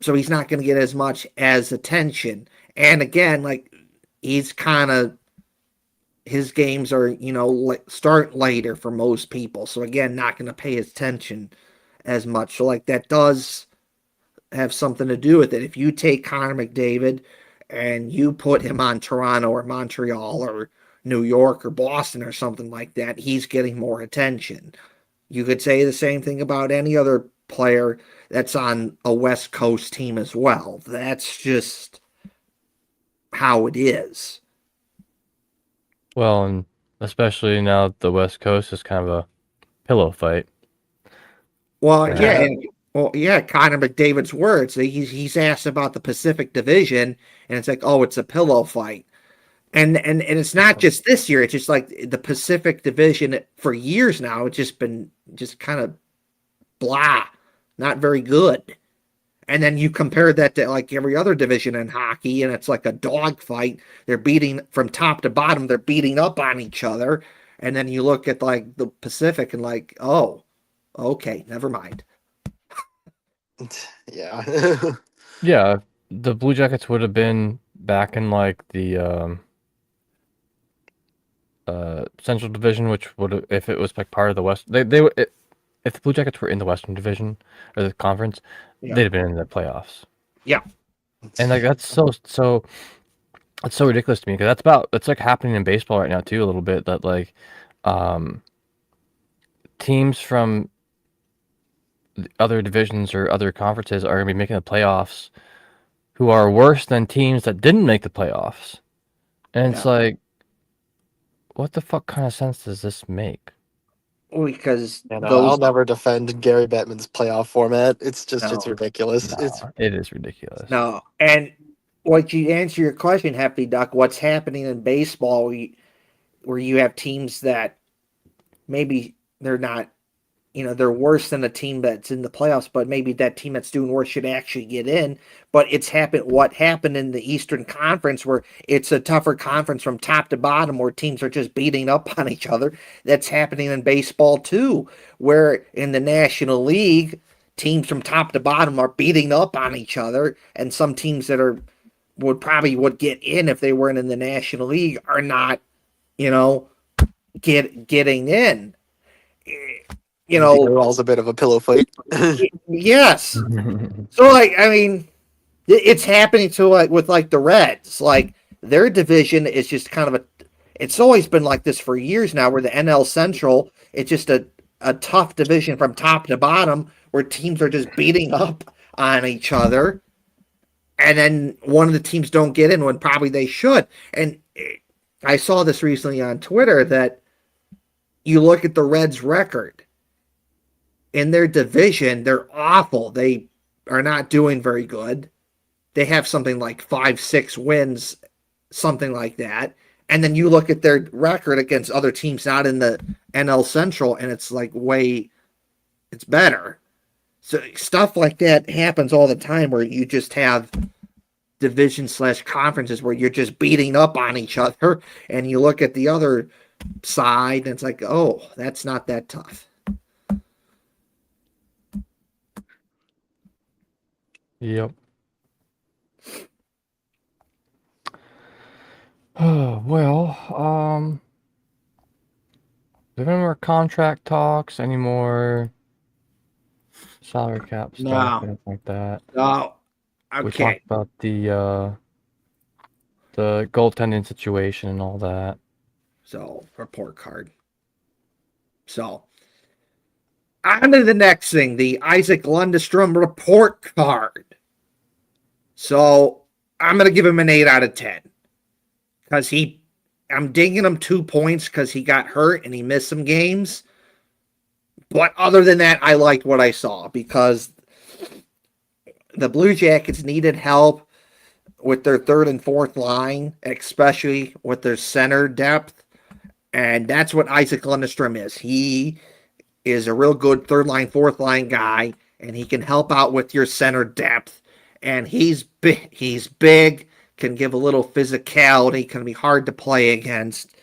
So he's not going to get as much as attention. And again, like he's kind of, his games are, start later for most people. So again, not going to pay attention as much. So like that does have something to do with it. If you take Connor McDavid and you put him on Toronto or Montreal or New York or Boston or something like that, he's getting more attention. You could say the same thing about any other player that's on a West Coast team as well. That's just how it is. Well, and especially now the West Coast is kind of a pillow fight. Well, yeah, Connor McDavid's words. He's asked about the Pacific Division, and it's like, oh, it's a pillow fight. And it's not just this year. It's just like the Pacific Division for years now. It's just been just kind of blah, not very good. And then you compare that to like every other division in hockey, and it's like a dog fight. They're beating from top to bottom. They're beating up on each other. And then you look at like the Pacific and like, oh, okay, never mind. Yeah. Yeah, the Blue Jackets would have been back in like the Central Division, which would have, if it was like part of the West, if the Blue Jackets were in the Western Division or the conference, they'd have been in the playoffs. Yeah. And like that's so it's so ridiculous to me because that's like happening in baseball right now too a little bit, that like teams from the other divisions or other conferences are going to be making the playoffs who are worse than teams that didn't make the playoffs. And it's like, what the fuck kind of sense does this make? Because I'll never defend Gary Bettman's playoff format. It's just it's ridiculous. It is ridiculous. No, and what you answer your question, Hefty Duck, what's happening in baseball where you have teams that maybe they're not, they're worse than a team that's in the playoffs, but maybe that team that's doing worse should actually get in. But what happened in the Eastern Conference, where it's a tougher conference from top to bottom, where teams are just beating up on each other. That's happening in baseball too, where in the National League, teams from top to bottom are beating up on each other, and some teams that would get in if they weren't in the National League are not, getting in. You I think know, it was a bit of a pillow fight. yes. So like, I mean, it's happening to like with like the Reds. Like their division is just kind of a. It's always been like this for years now, where the NL Central, it's just a tough division from top to bottom, where teams are just beating up on each other, and then one of the teams don't get in when probably they should. And I saw this recently on Twitter that you look at the Reds' record in their division, they're awful. They are not doing very good. They have something like 5-6 wins, something like that. And then you look at their record against other teams not in the NL Central, and it's like it's better. So stuff like that happens all the time, where you just have division/conferences where you're just beating up on each other, and you look at the other side, and it's like, oh, that's not that tough. Yep. Oh, well, do we have any more contract talks, any more salary cap stuff, No. anything like that? Oh, We okay. talked about the goaltending situation and all that. So, report card. So, on to the next thing, the Isac Lundestrom report card. So, I'm going to give him an 8 out of 10. Because I'm dinging him 2 points because he got hurt and he missed some games. But other than that, I liked what I saw, because the Blue Jackets needed help with their third and fourth line, especially with their center depth. And that's what Isac Lundestrom is. He is a real good third line, fourth line guy, and he can help out with your center depth. And he's big, can give a little physicality, can be hard to play against.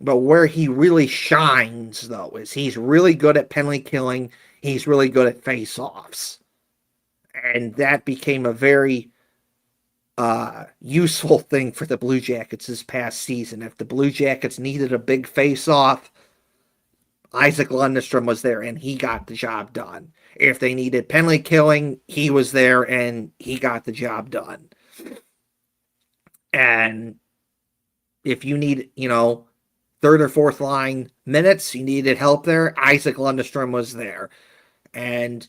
But where he really shines, though, is he's really good at penalty killing. He's really good at face-offs. And that became a very useful thing for the Blue Jackets this past season. If the Blue Jackets needed a big face-off, Isac Lundestrom was there, and he got the job done. If they needed penalty killing, he was there, and he got the job done. And if you need, third or fourth line minutes, you needed help there, Isac Lundestrom was there. And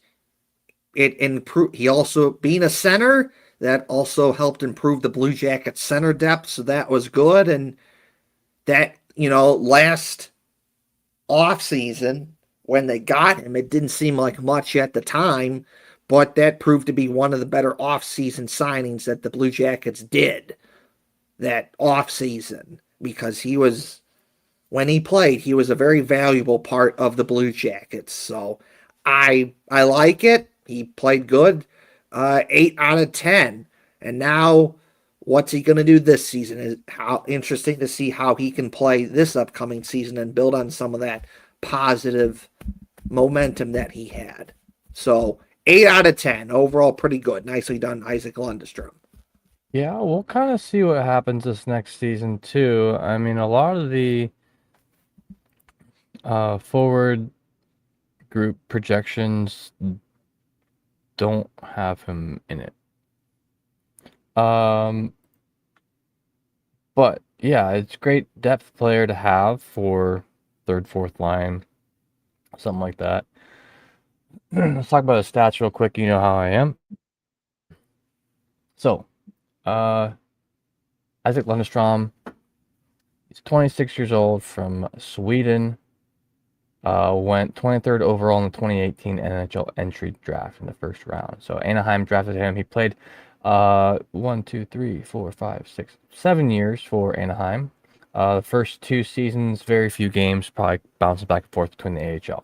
it improved. He also, being a center, that also helped improve the Blue Jackets center depth, so that was good. And that, last offseason, when they got him, it didn't seem like much at the time, but that proved to be one of the better offseason signings that the Blue Jackets did that offseason, because when he played, he was a very valuable part of the Blue Jackets. So I like it. He played good. 8 out of 10. And now, what's he going to do this season? Is how interesting to see how he can play this upcoming season and build on some of that positive momentum that he had. So 8 out of 10. Overall, pretty good. Nicely done, Isac Lundestrom. Yeah, we'll kind of see what happens this next season too. I mean, a lot of the forward group projections don't have him in it. But yeah, it's great depth player to have for third, fourth line, something like that. Let's talk about his stats real quick. You know how I am. So, Isac Lundestrom, he's 26 years old, from Sweden. Went 23rd overall in the 2018 NHL entry draft in the first round. So Anaheim drafted him. He played 7 years for Anaheim. The first 2 seasons, very few games, probably bouncing back and forth between the AHL.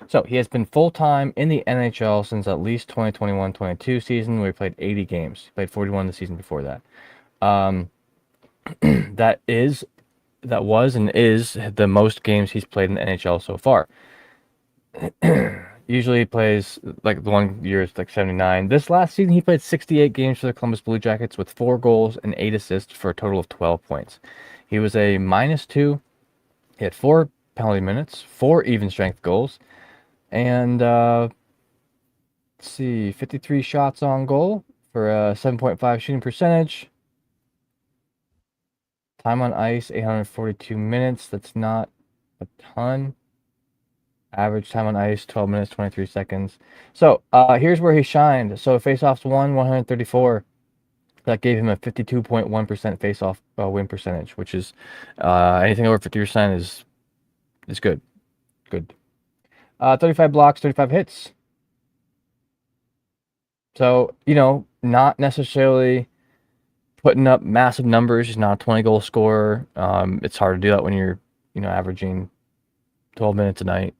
So he has been full-time in the NHL since at least 2021-22 season, where he played 80 games. He played 41 the season before that. That was and is the most games he's played in the NHL so far. Usually he plays, like, the one year is like 79. This last season he played 68 games for the Columbus Blue Jackets with 4 goals and 8 assists for a total of 12 points. He was a -2. He had 4 penalty minutes, 4 even strength goals, and let's see, 53 shots on goal for a 7.5 shooting percentage. Time on ice, 842 minutes. That's not a ton. Average time on ice, 12 minutes, 23 seconds. So here's where he shined. So faceoffs won, 134. That gave him a 52.1% faceoff win percentage, which is anything over 50% is good. Good. 35 blocks, 35 hits. So, not necessarily putting up massive numbers. He's not a 20-goal scorer. It's hard to do that when you're, averaging 12 minutes a night.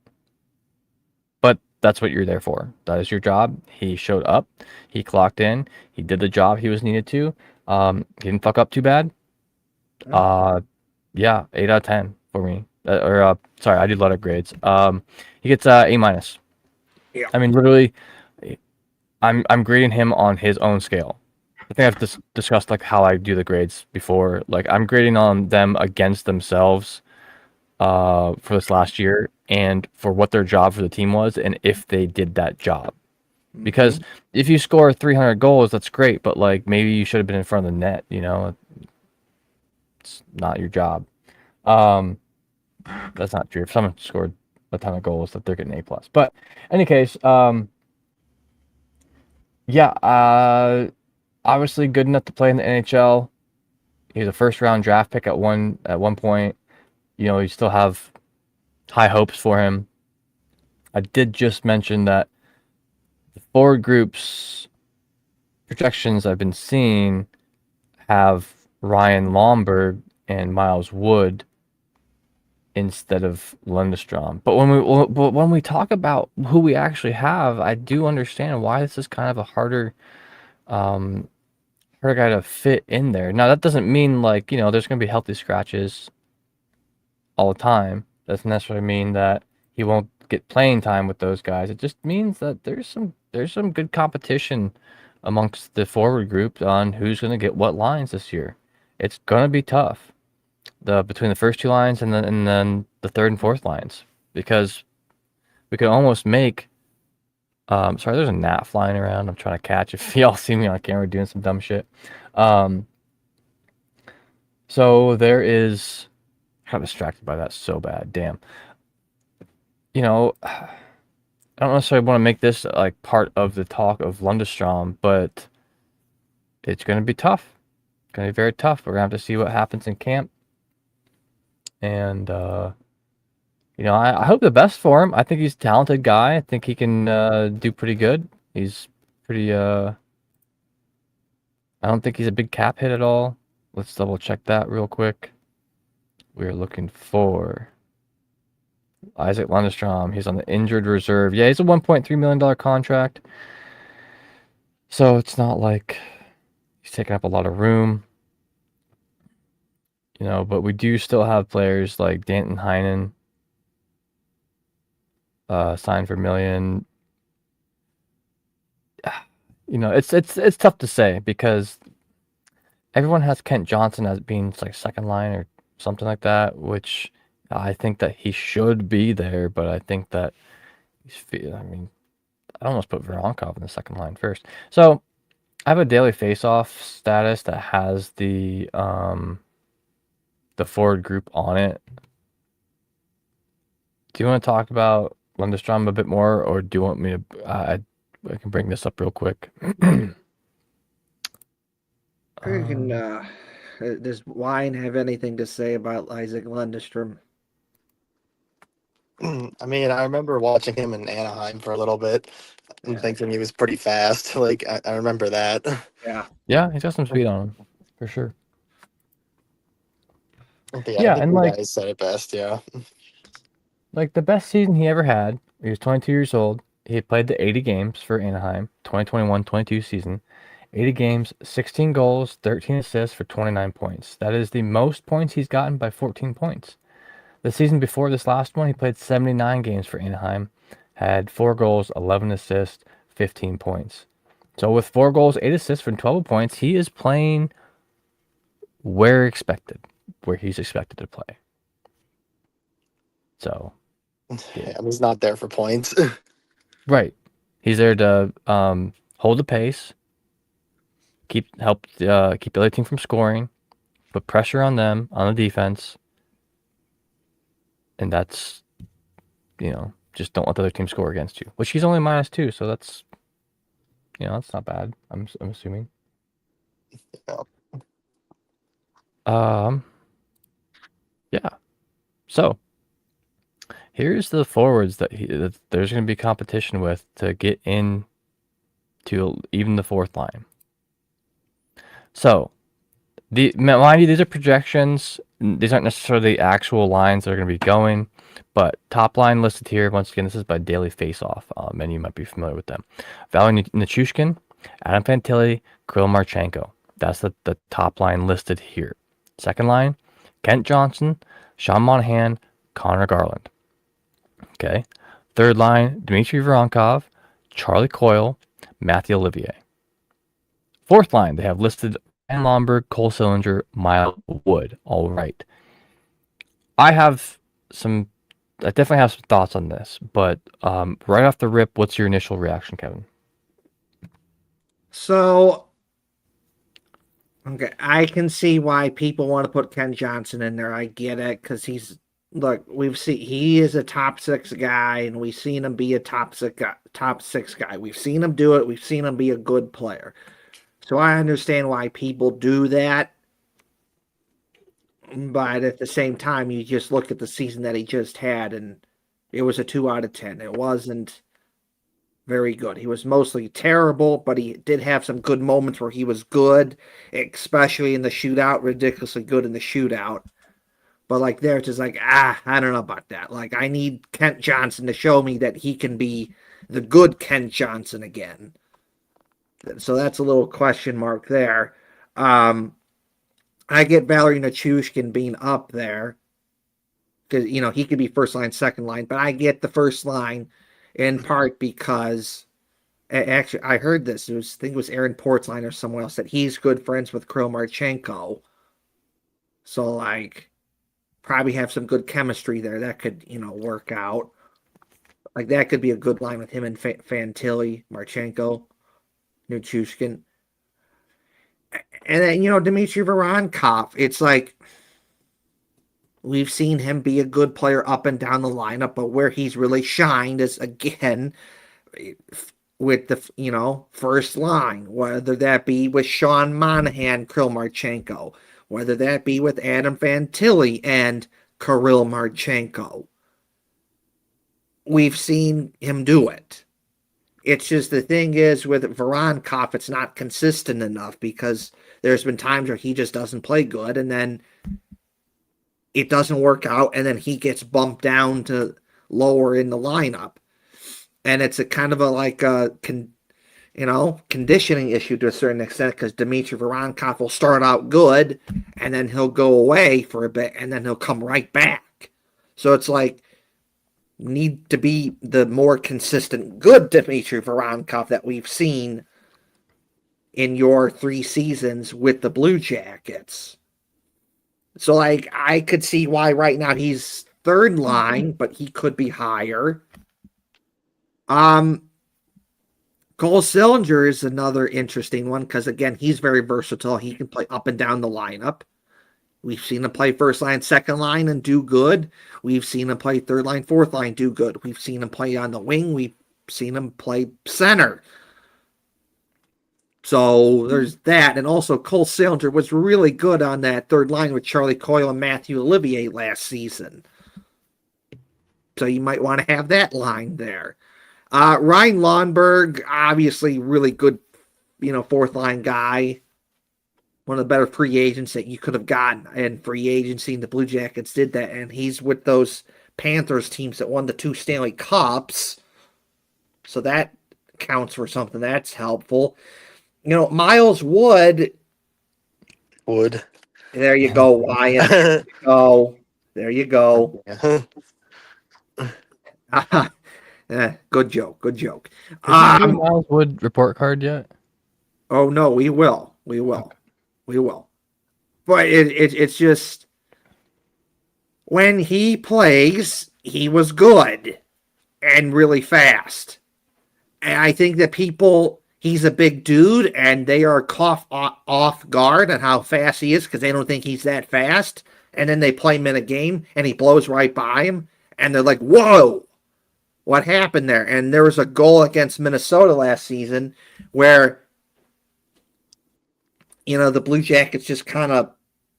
But that's what you're there for. That is your job. He showed up. He clocked in. He did the job he was needed to. He didn't fuck up too bad. Yeah, 8 out of 10 for me. Sorry, I did letter grades. He gets A minus. Yeah. I mean, literally, I'm grading him on his own scale. I think I've discussed like how I do the grades before. Like I'm grading on them against themselves for this last year and for what their job for the team was and if they did that job. Because if you score 300 goals, that's great, but like maybe you should have been in front of the net, It's not your job. That's not true. If someone scored a ton of goals, that they're getting A+. But in any case, yeah, obviously good enough to play in the NHL. He's a first-round draft pick at one point. You still have high hopes for him. I did just mention that the forward group's projections I've been seeing have Ryan Lomberg and Miles Wood instead of Lundestrom. But when we talk about who we actually have, I do understand why this is kind of a harder guy to fit in there. Now that doesn't mean like, there's going to be healthy scratches all the time. Doesn't necessarily mean that he won't get playing time with those guys. It just means that there's some good competition amongst the forward group on who's going to get what lines this year. It's going to be tough. Between the first two lines and then the third and fourth lines, because we could almost make sorry, there's a gnat flying around I'm trying to catch if y'all see me on camera doing some dumb shit. So there is, I got distracted by that so bad, damn. I don't necessarily want to make this like part of the talk of Lundestrom, but it's going to be tough. It's going to be very tough. We're going to have to see what happens in camp. And, I hope the best for him. I think he's a talented guy. I think he can do pretty good. He's pretty, I don't think he's a big cap hit at all. Let's double check that real quick. We're looking for Isac Lundestrom. He's on the injured reserve. Yeah, he's a $1.3 million contract. So it's not like he's taking up a lot of room. But we do still have players like Danton Heinen signed for $1 million. It's tough to say because everyone has Kent Johnson as being like second line or something like that, which I think that he should be there, but I think that I'd almost put Voronkov in the second line first. So I have a daily face-off status that has the forward group on it. Do you want to talk about Lundestrom a bit more, or do you want me to? I can bring this up real quick. Does Wine have anything to say about Isac Lundestrom? I mean, I remember watching him in Anaheim for a little bit and thinking he was pretty fast. Like, I remember that. Yeah, he's got some speed on him, for sure. But Yeah, I think and you like, guys said it best, yeah. like the best season he ever had, he was 22 years old. He played the 80 games for Anaheim, 2021-22 season. 80 games, 16 goals, 13 assists for 29 points. That is the most points he's gotten by 14 points. The season before this last one, he played 79 games for Anaheim, had 4 goals, 11 assists, 15 points. So with 4 goals, 8 assists for 12 points, he is playing where he's expected to play. So, Yeah, he's not there for points. right. He's there to hold the pace, keep the other team from scoring, put pressure on them on the defense, and that's just don't let the other team score against you. Which he's only -2, so that's that's not bad. I'm assuming. Yeah. Yeah. So here's the forwards that there's going to be competition with to get in to even the fourth line. So mind you, these are projections. These aren't necessarily the actual lines that are going to be going, but top line listed here. Once again, this is by Daily Faceoff. Many of you might be familiar with them. Valery Nichushkin, Adam Fantilli, Kirill Marchenko. That's the top line listed here. Second line, Kent Johnson, Sean Monahan, Connor Garland. Okay. Third line, Dmitry Voronkov, Charlie Coyle, Matthew Olivier. Fourth line, they have listed Ryan Lomberg, Cole Sillinger, Miles Wood. All right. I definitely have some thoughts on this, but right off the rip, what's your initial reaction, Kevin? So, okay, I can see why people want to put Ken Johnson in there. I get it, because he is a top 6 guy, and we've seen him be a top 6 guy. We've seen him do it. We've seen him be a good player. So I understand why people do that. But at the same time, you just look at the season that he just had, and it was a 2 out of 10. It wasn't very good. He was mostly terrible, but he did have some good moments where he was good, especially in the shootout, ridiculously good in the shootout. But like there, it's just like, I don't know about that. Like, I need Kent Johnson to show me that he can be the good Kent Johnson again. So that's a little question mark there. I get Valery Nichushkin being up there because, he could be first line, second line, but I get the first line in part because actually I heard this. I think it was Aaron Portzline or someone else that he's good friends with Kirill Marchenko. So like probably have some good chemistry there. That could, work out. Like that could be a good line with him and Fantilli, Marchenko, Nichushkin. And then, Dmitry Voronkov, it's like we've seen him be a good player up and down the lineup, but where he's really shined is, again, with the, first line, whether that be with Sean Monahan, Kirill Marchenko, whether that be with Adam Fantilli and Kirill Marchenko. We've seen him do it. It's just the thing is with Voronkov, it's not consistent enough because there's been times where he just doesn't play good and then it doesn't work out and then he gets bumped down to lower in the lineup. And it's a kind of a conditioning issue to a certain extent because Dmitry Voronkov will start out good and then he'll go away for a bit and then he'll come right back. So it's like, need to be the more consistent good Dmitry Voronkov that we've seen in your 3 seasons with the Blue Jackets. So, like, I could see why right now he's third line, but he could be higher. Cole Sillinger is another interesting one because, again, he's very versatile. He can play up and down the lineup. We've seen him play first line, second line, and do good. We've seen him play third line, fourth line, do good. We've seen him play on the wing. We've seen him play center. So there's that. And also, Cole Sillinger was really good on that third line with Charlie Coyle and Matthew Olivier last season. So you might want to have that line there. Ryan Lomberg, obviously really good, fourth line guy. One of the better free agents that you could have gotten. And free agency, and the Blue Jackets did that. And he's with those Panthers teams that won the 2 Stanley Cups. So that counts for something. That's helpful. Miles Wood. There you go, Wyatt. There you go. Good joke. Good joke. Did you do Miles Wood report card yet? Oh, no, we will. We will. We will. But it's just when he plays, he was good and really fast. And I think that he's a big dude, and they are caught off guard on how fast he is because they don't think he's that fast. And then they play him in a game, and he blows right by him, and they're like, whoa, what happened there? And there was a goal against Minnesota last season where, the Blue Jackets just kind of,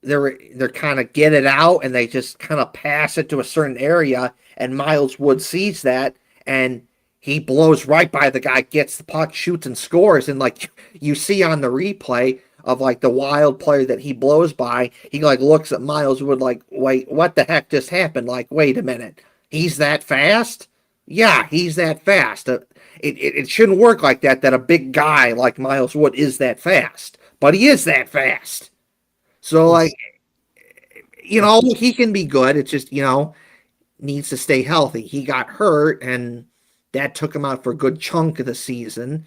they're kind of get it out, and they just kind of pass it to a certain area, and Miles Wood sees that, and he blows right by the guy, gets the puck, shoots, and scores. And like you see on the replay of like the Wild player that he blows by, he like looks at Miles Wood like, wait, what the heck just happened? Like, wait a minute, he's that fast? Yeah, he's that fast. It shouldn't work like that. That a big guy like Miles Wood is that fast, but he is that fast. So like, he can be good. It's just needs to stay healthy. He got hurt, and that took him out for a good chunk of the season.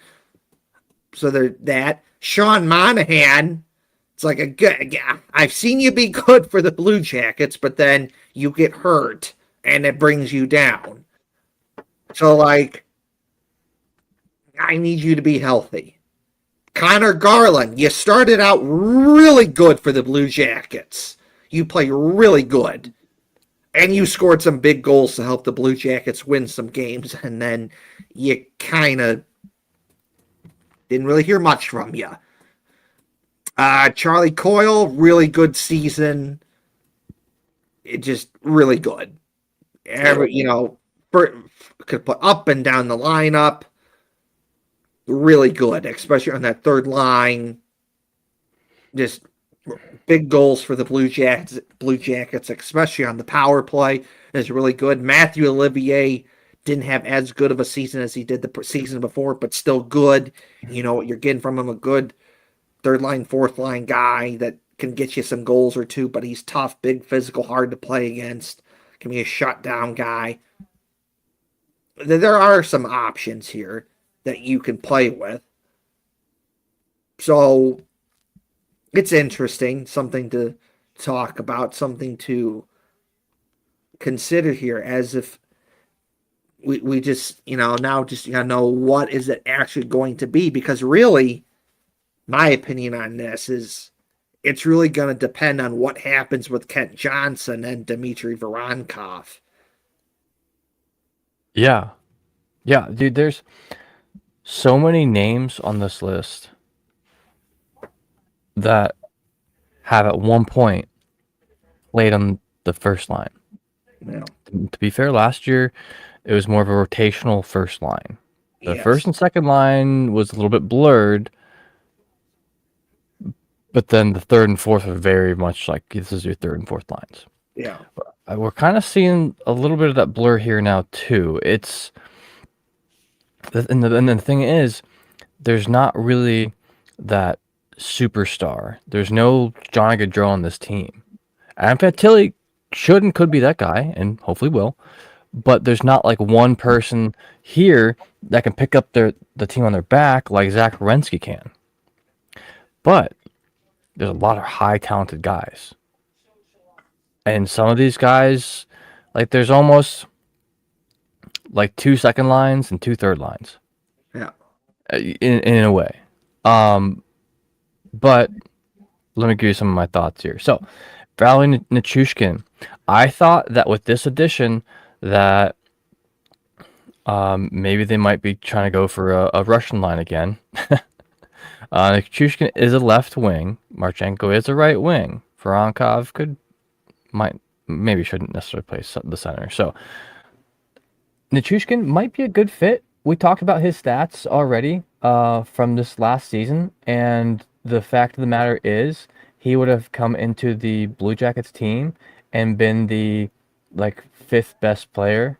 So there's that. Sean Monahan, it's like I've seen you be good for the Blue Jackets, but then you get hurt, and it brings you down. So, like, I need you to be healthy. Connor Garland, you started out really good for the Blue Jackets. You play really good. And you scored some big goals to help the Blue Jackets win some games, and then you kind of didn't really hear much from you. Charlie Coyle, really good season. It just really good. Could put up and down the lineup. Really good, especially on that third line. Just big goals for the Blue Jackets, especially on the power play, is really good. Matthew Olivier didn't have as good of a season as he did the season before, but still good. What you're getting from him, a good third line, fourth line guy that can get you some goals or two, but he's tough, big, physical, hard to play against. Can be a shutdown guy. There are some options here that you can play with. So it's interesting, something to talk about, something to consider here, as if we just, now just know what is it actually going to be, because really, my opinion on this is it's really going to depend on what happens with Kent Johnson and Dmitry Voronkov. Yeah, dude, there's so many names on this list that have at one point played on the first line. Yeah. To be fair, last year it was more of a rotational first line. The Yes. first and second line was a little bit blurred, but then the third and fourth are very much like this is your third and fourth lines. Yeah. We're kind of seeing a little bit of that blur here now too. And the thing is, there's not really that superstar. There's no Johnny Gaudreau on this team. Adam Fantilli could be that guy, and hopefully will. But there's not like one person here that can pick up the team on their back like Zach Werenski can. But there's a lot of high talented guys. And some of these guys, like there's almost like 2 second lines and 2 third lines. Yeah. In a way. But let me give you some of my thoughts here. So, Valery Nichushkin, I thought that with this addition that maybe they might be trying to go for a Russian line again. Nichushkin is a left wing. Marchenko is a right wing. Voronkov maybe shouldn't necessarily play the center. So, Nichushkin might be a good fit. We talked about his stats already from this last season, and the fact of the matter is he would have come into the Blue Jackets team and been the fifth best player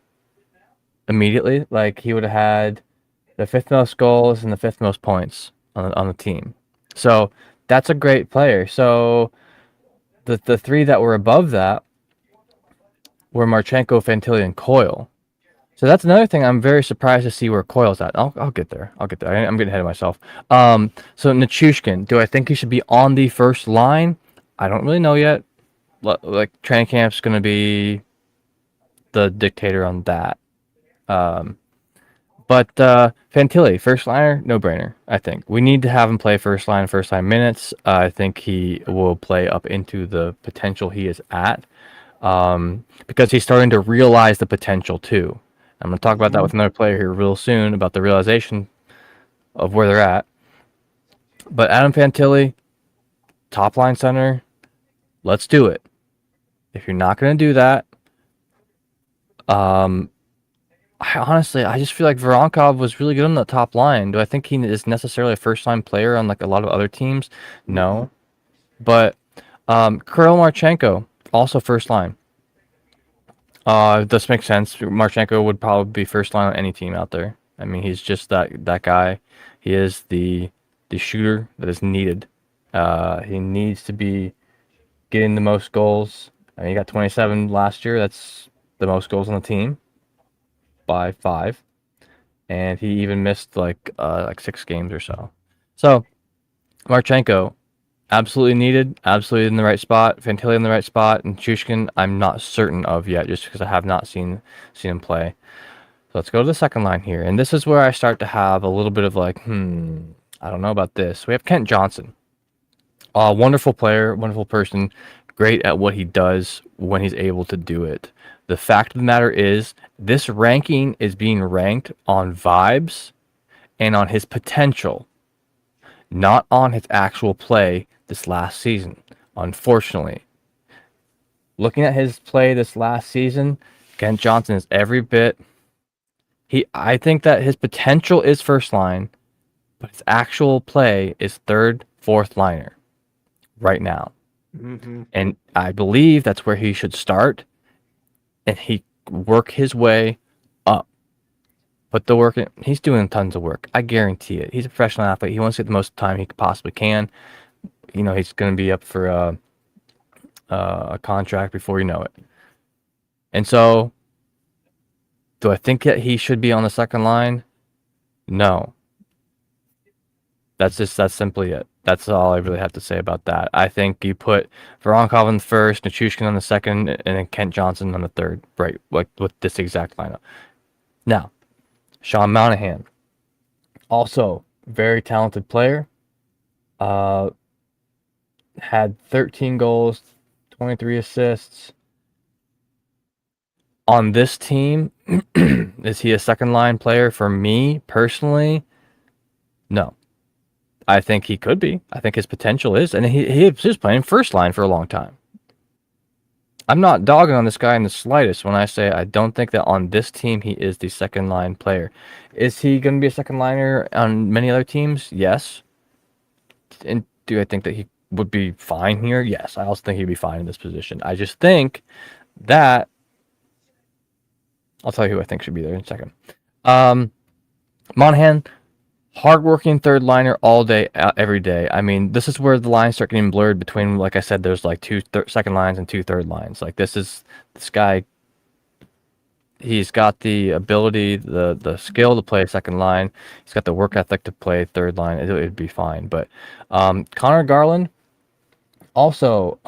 immediately. Like he would have had the fifth most goals and the fifth most points on the team. So that's a great player. So the three that were above that were Marchenko, Fantilli, and Coyle. So that's another thing I'm very surprised to see where Coyle's at. I'll get there. I'm getting ahead of myself. So Nichushkin, do I think he should be on the first line? I don't really know yet. Like training camp's going to be the dictator on that. But Fantilli, first liner, no brainer. I think we need to have him play first line minutes. I think he will play up into the potential he is at, because he's starting to realize the potential too. I'm going to talk about that with another player here real soon about the realization of where they're at. But Adam Fantilli, top line center, let's do it. If you're not going to do that, I just feel like Voronkov was really good on the top line. Do I think he is necessarily a first-line player on like a lot of other teams? No. But Kirill Marchenko, also first line. This makes sense. Marchenko would probably be first line on any team out there. I mean, he's just that guy. He is the shooter that is needed. He needs to be getting the most goals. I mean, he got 27 last year. That's the most goals on the team by 5, and he even missed like 6 games or so. So Marchenko, absolutely needed, absolutely in the right spot. Fantilli in the right spot, and Chushkin I'm not certain of yet, just because I have not seen him play. So let's go to the second line here, and this is where I start to have a little bit of like, I don't know about this. We have Kent Johnson, a wonderful player, wonderful person, great at what he does when he's able to do it. The fact of the matter is, this ranking is being ranked on vibes and on his potential, not on his actual play this last season, unfortunately. Looking at his play this last season, Kent Johnson is every bit... I think that his potential is first line, but his actual play is third, fourth liner right now. Mm-hmm. And I believe that's where he should start, and he work his way up. Put the work in. He's doing tons of work. I guarantee it. He's a professional athlete. He wants to get the most time he possibly can. You know, he's going to be up for a contract before you know it. And so, do I think that he should be on the second line? No. That's simply it. That's all I really have to say about that. I think you put Voronkov on the first, Nichushkin on the second, and then Kent Johnson on the third, right? Like with this exact lineup. Now, Sean Monahan, also very talented player. Had 13 goals, 23 assists. On this team, is he a second line player for me personally? No. I think he could be. I think his potential is, and he was playing first line for a long time. I'm not dogging on this guy in the slightest when I say I don't think that on this team he is the second line player. Is he going to be a second liner on many other teams? Yes. And do I think that he would be fine here? Yes. I also think he'd be fine in this position. I just think that I'll tell you who I think should be there in a second. Monahan, hardworking third liner all day, every day. I mean, this is where the lines start getting blurred between, like I said, there's like 2 second lines and 2 third lines. Like this guy, he's got the ability, the skill to play second line. He's got the work ethic to play third line. It'd be fine. But Connor Garland, also,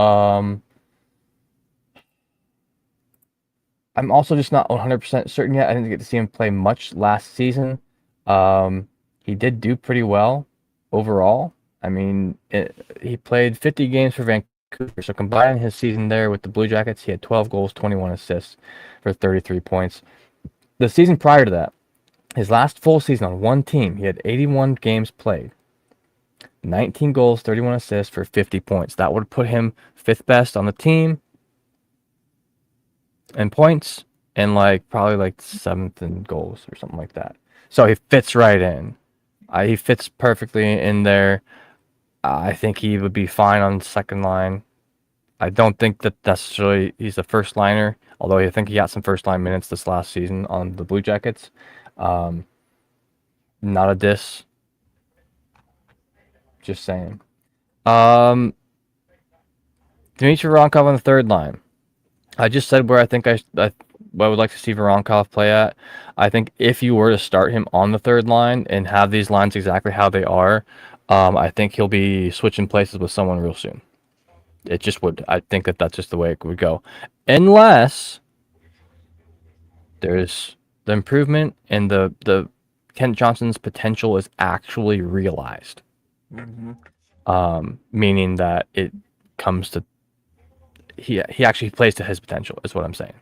I'm also just not 100% certain yet. I didn't get to see him play much last season. He did do pretty well overall. I mean, he played 50 games for Vancouver. So combining his season there with the Blue Jackets, he had 12 goals, 21 assists for 33 points. The season prior to that, his last full season on one team, he had 81 games played, 19 goals, 31 assists for 50 points. That would put him 5th best on the team in points, and probably 7th in goals or something like that. So he fits right in. He fits perfectly in there. I think he would be fine on the second line. I don't think that necessarily he's the first liner, although I think he got some first line minutes this last season on the Blue Jackets. Not a diss. Just saying. Dmitry Voronkov on the third line. I just said where I think I would like to see Voronkov play at. I think if you were to start him on the third line and have these lines exactly how they are, I think he'll be switching places with someone real soon. It just would. I think that that's just the way it would go. Unless There's the improvement and the Kent Johnson's potential is actually realized. Meaning that it comes to he actually plays to his potential is what I'm saying.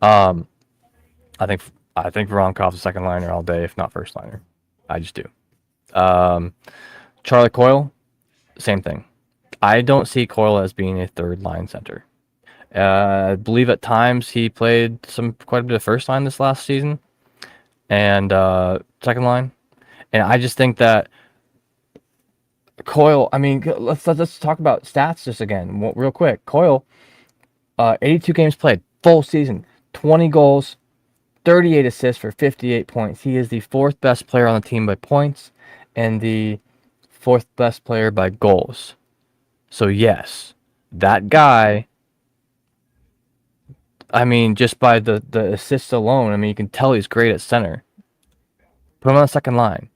I think Veronkov's a second liner all day, if not first liner. I just do. Charlie Coyle, same thing. I don't see Coyle as being a third line center. I believe at times he played quite a bit of first line this last season and second line. And I just think that Coyle, I mean, let's talk about stats just again, real quick. Coyle, 82 games played, full season, 20 goals, 38 assists for 58 points. He is the fourth best player on the team by points and the fourth best player by goals. So yes, that guy, I mean, just by the assists alone, I mean, you can tell he's great at center. Put him on the second line.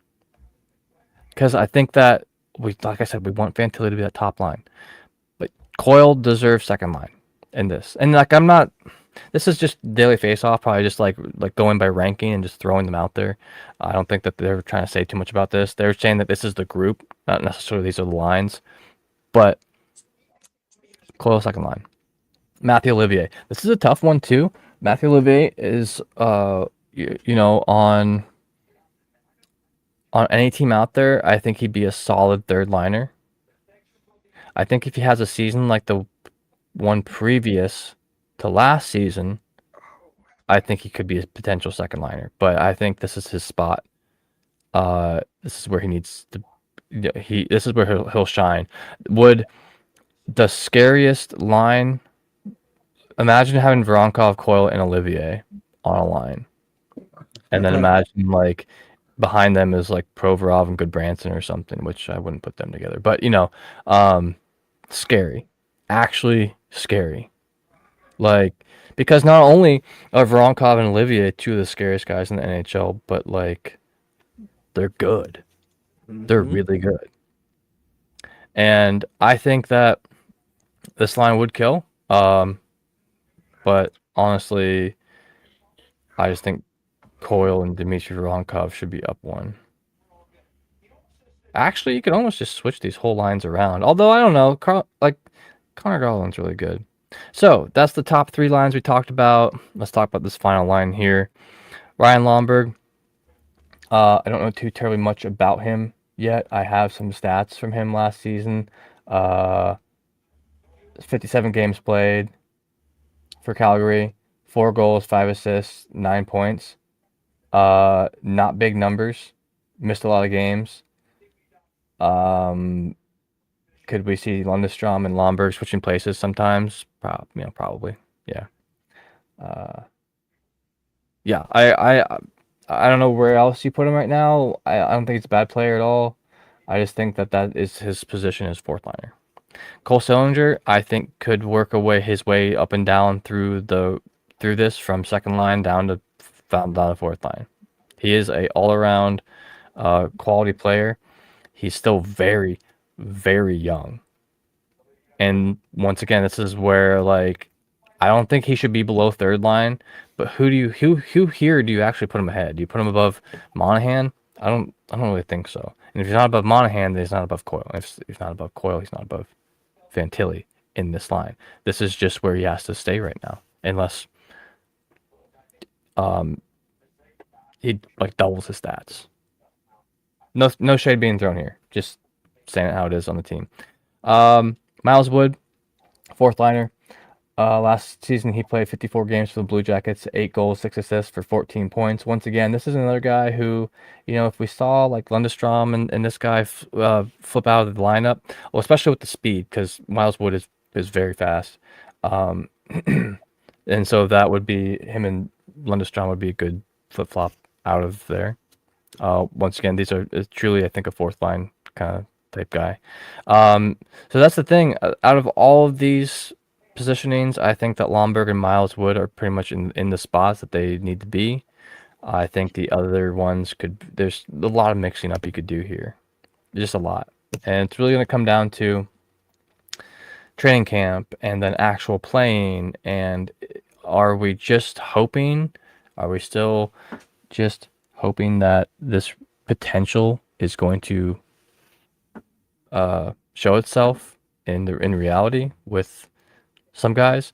Because I think that, like I said, we want Fantilli to be that top line. But Coyle deserves second line in this. And like, this is just daily face-off, probably just like going by ranking and just throwing them out there. I don't think that they're trying to say too much about this. They're saying that this is the group, not necessarily these are the lines. But Coyle second line. Matthew Olivier. This is a tough one too. Matthew Olivier is on any team out there, I think he'd be a solid third liner. I think if he has a season like the one previous to last season, I think he could be a potential second liner. But I think this is his spot. This is where he needs to. This is where he'll shine. Would the scariest line? Imagine having Voronkov, Coyle, and Olivier on a line, and then imagine like behind them is like Provorov and Goodbranson or something, which I wouldn't put them together. But scary, actually scary. Like, because not only are Voronkov and Olivier two of the scariest guys in the NHL, but like they're good. They're really good. And I think that this line would kill. But honestly, I just think Coyle and Dmitry Voronkov should be up one. Actually, you could almost just switch these whole lines around. Although, I don't know. Connor Garland's really good. So, that's the top three lines we talked about. Let's talk about this final line here. Ryan Lomberg. I don't know too terribly much about him yet. I have some stats from him last season. 57 games played for Calgary. 4 goals, 5 assists, 9 points. Not big numbers. Missed a lot of games. Could we see Lundestrom and Lomberg switching places sometimes? Probably. Yeah. Yeah. I don't know where else you put him right now. I don't think it's a bad player at all. I just think that is his position as fourth liner. Cole Sillinger, I think, could work his way up and down through this from second line down to fourth line. He is a all-around quality player. He's still very, very young. And once again, this is where like I don't think he should be below third line. But who here do you actually put him ahead? Do you put him above Monahan? I don't really think so. And if he's not above Monahan, then he's not above Coyle. If he's not above Coyle, he's not above Fantilli in this line. This is just where he has to stay right now, unless he like doubles his stats. No shade being thrown here. Just saying it how it is on the team. Miles Wood, fourth liner. Last season he played 54 games for the Blue Jackets, 8 goals, 6 assists for 14 points. Once again, this is another guy who, if we saw like Lundestrom and this guy flip out of the lineup, well, especially with the speed, because Miles Wood is very fast. And so that would be him and Lundestrom would be a good flip-flop out of there. Once again, these are truly, I think, a fourth line kind of type guy. So that's the thing. Out of all of these positionings, I think that Lomberg and Miles Wood are pretty much in the spots that they need to be. I think the other ones there's a lot of mixing up you could do here. Just a lot. And it's really going to come down to training camp and then actual playing. And are we just hoping Are we still just hoping that this potential is going to show itself in reality with some guys?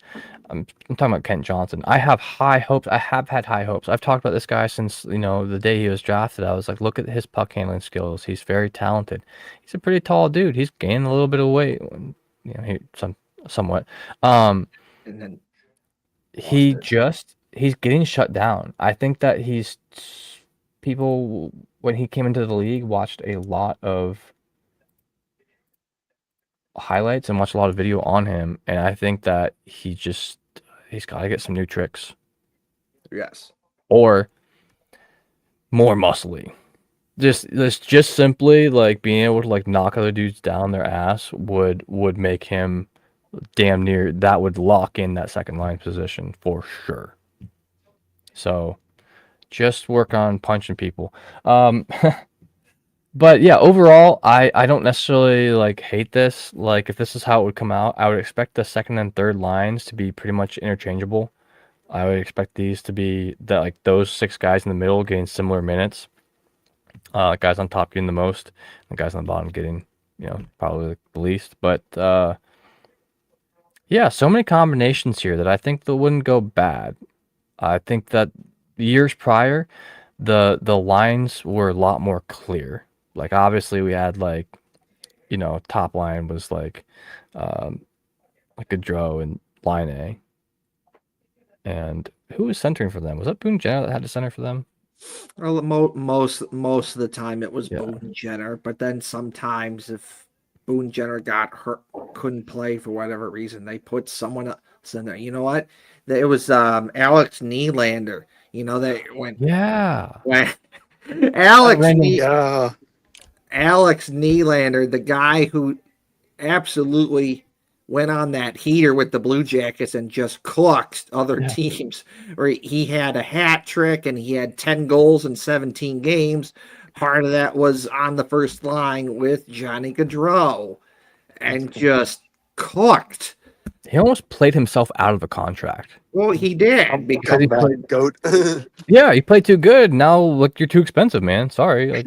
I'm talking about Kent Johnson. I have high hopes. I have had high hopes. I've talked about this guy since, the day he was drafted. I was like, look at his puck handling skills. He's very talented. He's a pretty tall dude. He's gained a little bit of weight, somewhat. And then He's getting shut down. I think that people, when he came into the league, watched a lot of highlights and watched a lot of video on him, and I think that he's got to get some new tricks yes. or more muscly. Just simply like being able to like knock other dudes down their ass would make him damn near, that would lock in that second line position for sure. So just work on punching people. But yeah, overall, I don't necessarily like hate this. Like if this is how it would come out, I would expect the second and third lines to be pretty much interchangeable. I would expect these to be that like those 6 guys in the middle getting similar minutes. Guys on top getting the most, and guys on the bottom getting, probably the least. But yeah, so many combinations here that I think that wouldn't go bad. I think that years prior, the lines were a lot more clear. Like obviously we had like, top line was like Gaudreau and line A. And who was centering for them? Was that Boone Jenner that had to center for them? Well, most of the time it was Yeah. Boone Jenner, but then sometimes if Boone Jenner got hurt, couldn't play for whatever reason, they put someone else in there. You know what? It was Alex Nylander. Yeah. When Alex Yeah. Alex Nylander, the guy who absolutely went on that heater with the Blue Jackets and just cooked other teams, where he had a hat trick and he had 10 goals in 17 games. Part of that was on the first line with Johnny Gaudreau and just cooked. He almost played himself out of a contract. Well, he did because he played GOAT. Yeah, he played too good. Now, look, you're too expensive, man. Sorry.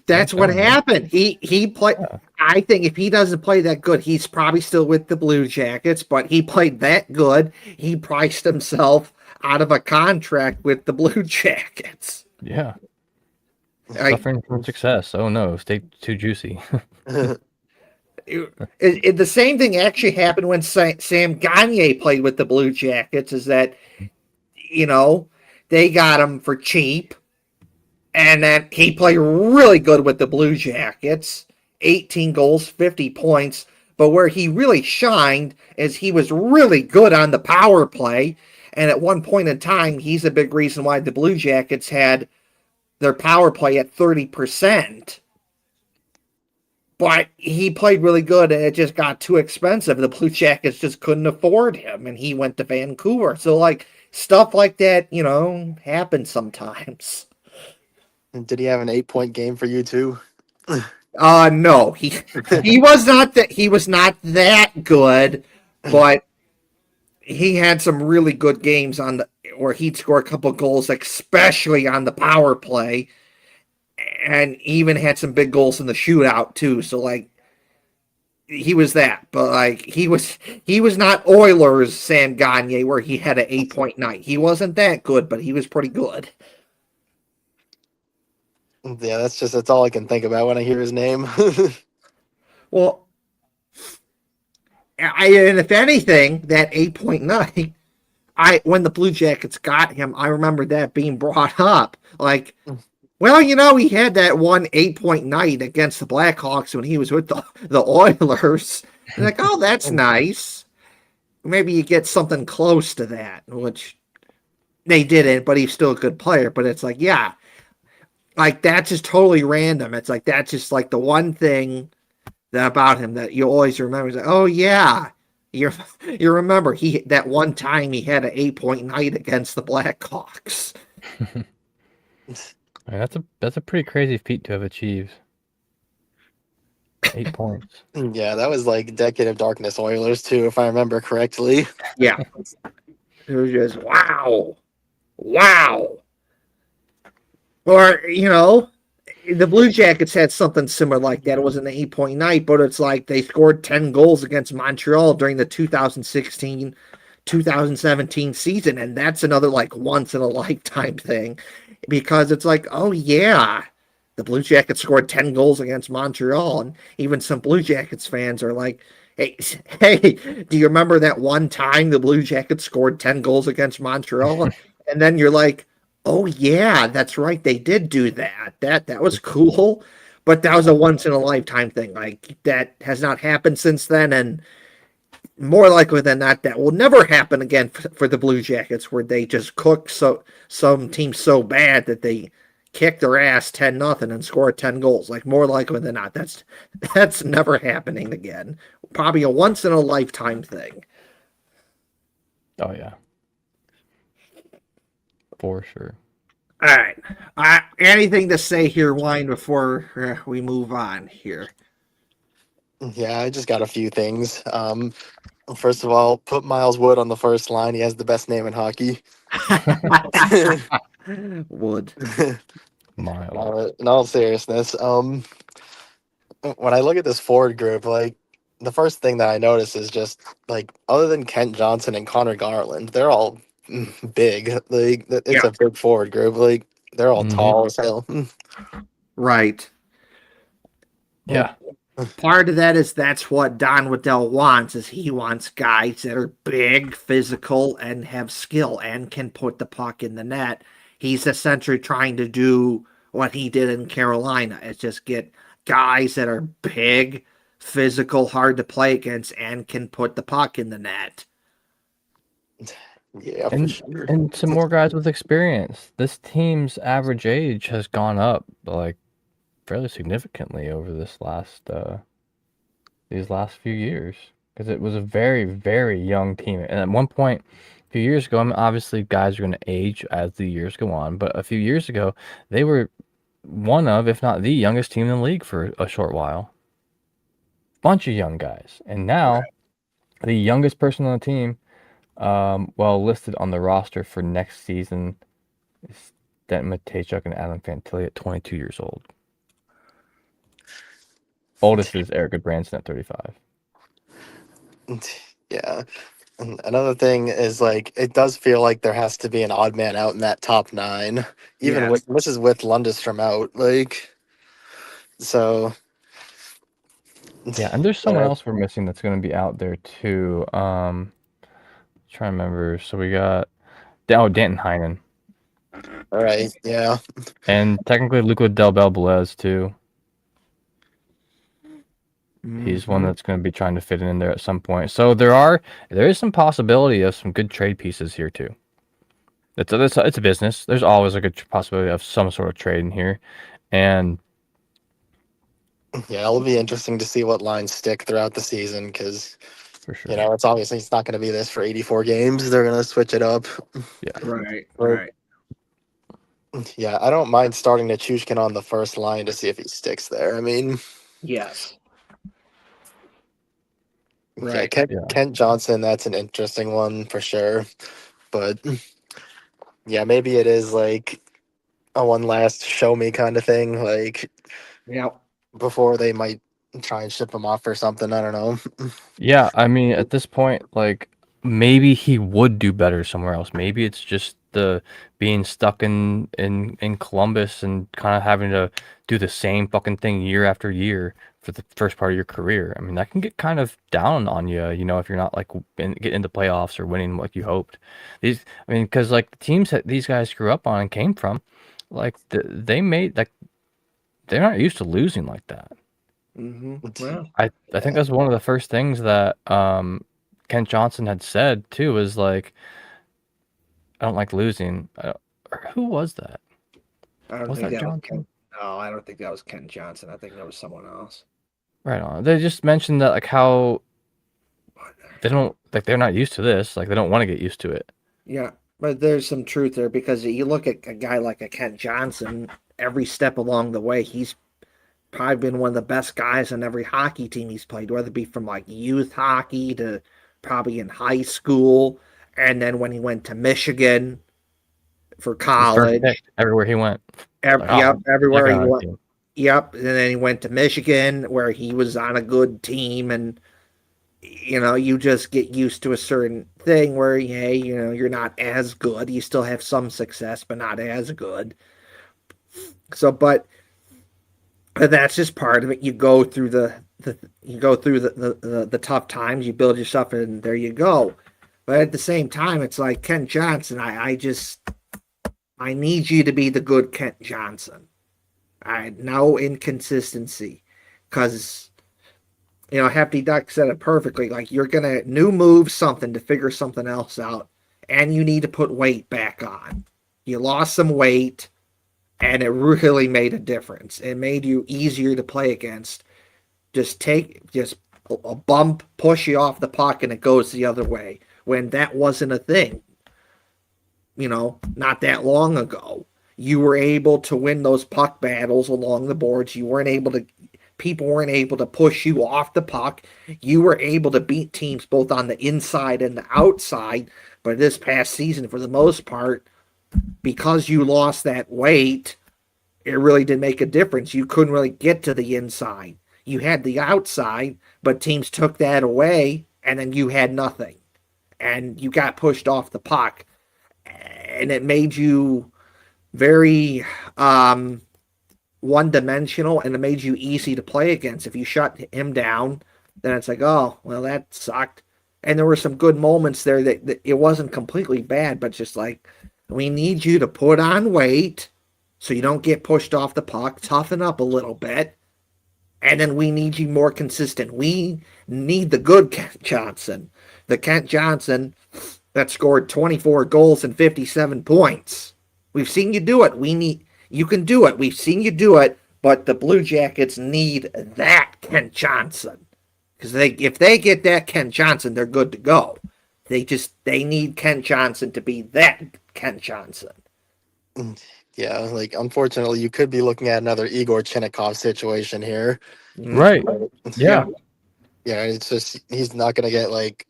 That's what happened. He played. Yeah. I think if he doesn't play that good, he's probably still with the Blue Jackets. But he played that good. He priced himself out of a contract with the Blue Jackets. Yeah, suffering from success. Oh no, stay too juicy. The same thing actually happened when Sam Gagner played with the Blue Jackets. Is that they got him for cheap. And then he played really good with the Blue Jackets, 18 goals, 50 points. But where he really shined is he was really good on the power play. And at one point in time, he's a big reason why the Blue Jackets had their power play at 30%. But he played really good, and it just got too expensive. The Blue Jackets just couldn't afford him, and he went to Vancouver. So, stuff like that, happens sometimes. Did he have an 8-point game for you too? No, he was not that. He was not that good, but he had some really good games where he'd score a couple goals, especially on the power play, and even had some big goals in the shootout too. So he was that, but he was not Oilers Sam Gagner where he had an 8-point night. He wasn't that good, but he was pretty good. Yeah, that's all I can think about when I hear his name. Well, and if anything, that 8-point night, when the Blue Jackets got him, I remember that being brought up. He had that one 8-point night against the Blackhawks when he was with the Oilers. Oh, that's nice. Maybe you get something close to that, which they didn't, but he's still a good player. But it's yeah. That's just totally random. It's that's just the one thing about him that you always remember. Oh yeah, you remember that one time he had an 8-point night against the Blackhawks. That's a pretty crazy feat to have achieved. 8 points. Yeah, that was Decade of Darkness Oilers too, if I remember correctly. Yeah, it was just wow. Wow. Or, the Blue Jackets had something similar like that. It was an 8-point night, but it's like they scored 10 goals against Montreal during the 2016-2017 season. And that's another like once in a lifetime thing because it's like, oh, yeah, the Blue Jackets scored 10 goals against Montreal. And even some Blue Jackets fans are like, hey, hey, do you remember that one time the Blue Jackets scored 10 goals against Montreal? And then you're like, oh yeah, that's right. They did do that. That was cool, but that was a once in a lifetime thing. Like that has not happened since then, and more likely than not, that will never happen again for the Blue Jackets, where they just cook some teams so bad that they kick their ass 10-0 and score 10 goals. Like more likely than not, that's never happening again. Probably a once in a lifetime thing. Oh yeah, for sure. All right. Anything to say here, Wine, before we move on here? Yeah, I just got a few things. First of all, put Miles Wood on the first line. He has the best name in hockey. Wood. Miles. In all seriousness, when I look at this forward group, like the first thing that I notice is just like other than Kent Johnson and Connor Garland, they're all big. Like it's Yeah. a big forward group. Like they're all Mhm. tall as hell. Right. Yeah. Part of that is that's what Don Waddell wants, is he wants guys that are big, physical, and have skill and can put the puck in the net. He's essentially trying to do what he did in Carolina, is just get guys that are big, physical, hard to play against, and can put the puck in the net. Yeah, for And sure. and some more guys with experience. This team's average age has gone up like fairly significantly over these last few years, because it was a very, very young team. And at one point, a few years ago, I mean, obviously guys are going to age as the years go on, but a few years ago, they were one of, if not the youngest team in the league for a short while. Bunch of young guys. And now, the youngest person on the team, well, listed on the roster for next season is Denton Matejchuk and Adam Fantilli at 22 years old. Oldest is Erica Branson at 35. Yeah. And another thing is like it does feel like there has to be an odd man out in that top nine, even Yes. with this is with Lundestrom out. Like so. Yeah, and there's someone uh, else we're missing that's going to be out there too. Trying to remember. So we got Danton Heinen, all right. Yeah. and technically Luca Del Bel Belez too. He's one that's going to be trying to fit in there at some point. So there is some possibility of some good trade pieces here too. It's a business. There's always a good possibility of some sort of trade in here, and Yeah, it'll be interesting to see what lines stick throughout the season because for sure, it's not going to be this for 84 games. They're going to switch it up. yeah, Right. But, Right. yeah, I don't mind starting Nichushkin on the first line to see if he sticks there. I mean, Yes. yeah, Right. Kent Johnson, that's an interesting one for sure. But yeah, maybe it is like a one last show me kind of thing, like Yeah. before they might try and ship him off or something. I don't know. yeah. I mean, at this point, like maybe he would do better somewhere else. Maybe it's just the being stuck in Columbus and kind of having to do the same fucking thing year after year for the first part of your career. I mean, that can get kind of down on you, if you're not like get into playoffs or winning like you hoped. Because like the teams that these guys grew up on and came from, like they made like they're not used to losing like that. Well, I think that's one of the first things that Kent Johnson had said too, was like, I don't like losing. Or who was that? I don't Was think that that was Johnson? Ken. No, I don't think that was Ken Johnson. I think that was someone else. Right on. They just mentioned that like how they don't like they're not used to this. Like they don't want to get used to it. Yeah, but there's some truth there because you look at a guy like a Ken Johnson, every step along the way, he's probably been one of the best guys on every hockey team he's played, whether it be from like youth hockey to probably in high school. And then when he went to Michigan, for His first college. pick everywhere he went. Like, oh, Yep, everywhere check he out our went. team. Yep, and then he went to Michigan, where he was on a good team, and you just get used to a certain thing where, you're not as good. You still have some success, but not as good. So, but that's just part of it. You go through the tough times. You build yourself, and there you go. But at the same time, it's like Kent Johnson. I need you to be the good Kent Johnson. No inconsistency, because Hefty Duck said it perfectly. Like, you're gonna new move something to figure something else out, and you need to put weight back on. You lost some weight, and it really made a difference. It made you easier to play against. Just a bump, push you off the puck, and it goes the other way. When that wasn't a thing, not that long ago. You were able to win those puck battles along the boards. People weren't able to push you off the puck. You were able to beat teams both on the inside and the outside. But this past season, for the most part, because you lost that weight, it really did make a difference. You couldn't really get to the inside. You had the outside, but teams took that away, and then you had nothing. And you got pushed off the puck. And it made you very one-dimensional, and it made you easy to play against. If you shut him down, then it's like, oh, well, that sucked. And there were some good moments there that it wasn't completely bad, but just like, we need you to put on weight so you don't get pushed off the puck, toughen up a little bit, and then we need you more consistent. We need the good Kent Johnson. The Kent Johnson that scored 24 goals and 57 points. We've seen you do it. You can do it. We've seen you do it, but the Blue Jackets need that Kent Johnson. Because if they get that Kent Johnson, they're good to go. They need Kent Johnson to be that Kent Johnson. Yeah, like, unfortunately, you could be looking at another Igor Chinnikov situation here. Right. Yeah. Yeah, it's just, he's not going to get, like,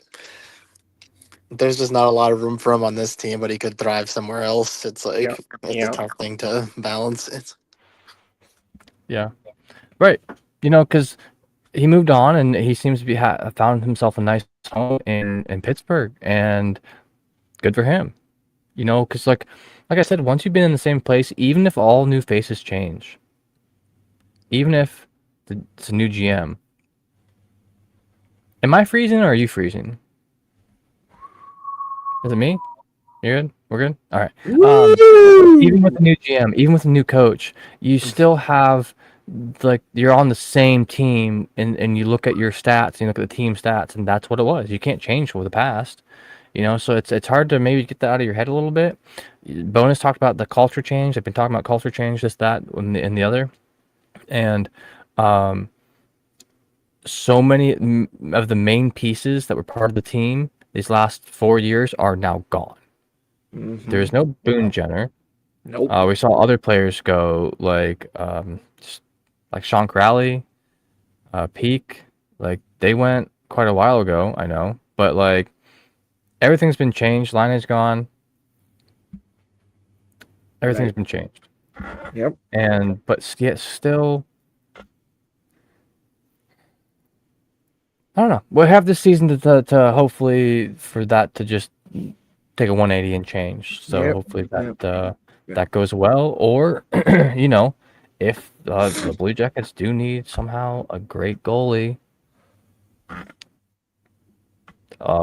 there's just not a lot of room for him on this team, but he could thrive somewhere else. It's like, it's a tough thing to balance. Yeah. Right. Because he moved on, and he seems to be found himself a nice home in Pittsburgh, and good for him. Because like I said, once you've been in the same place, even if all new faces change, even if it's a new GM, am I freezing or are you freezing? Is it me? You're good? We're good? All right. Even with the new GM, even with the new coach, you still have, like, you're on the same team, and you look at your stats, and you look at the team stats, and that's what it was. You can't change for the past. So it's hard to maybe get that out of your head a little bit. Bonus talked about the culture change. I've been talking about culture change, this, that, and the other. And so many of the main pieces that were part of the team these last 4 years are now gone. Mm-hmm. There's no Boone Jenner. Nope. We saw other players go, like Sean Crowley, Peak. Like, they went quite a while ago, I know. But, like, everything's been changed. Line is gone. Everything's been changed. Yep. But yet still, I don't know. We'll have this season to hopefully for that to just take a 180 and change. So hopefully that goes well. Or if the Blue Jackets do need somehow a great goalie,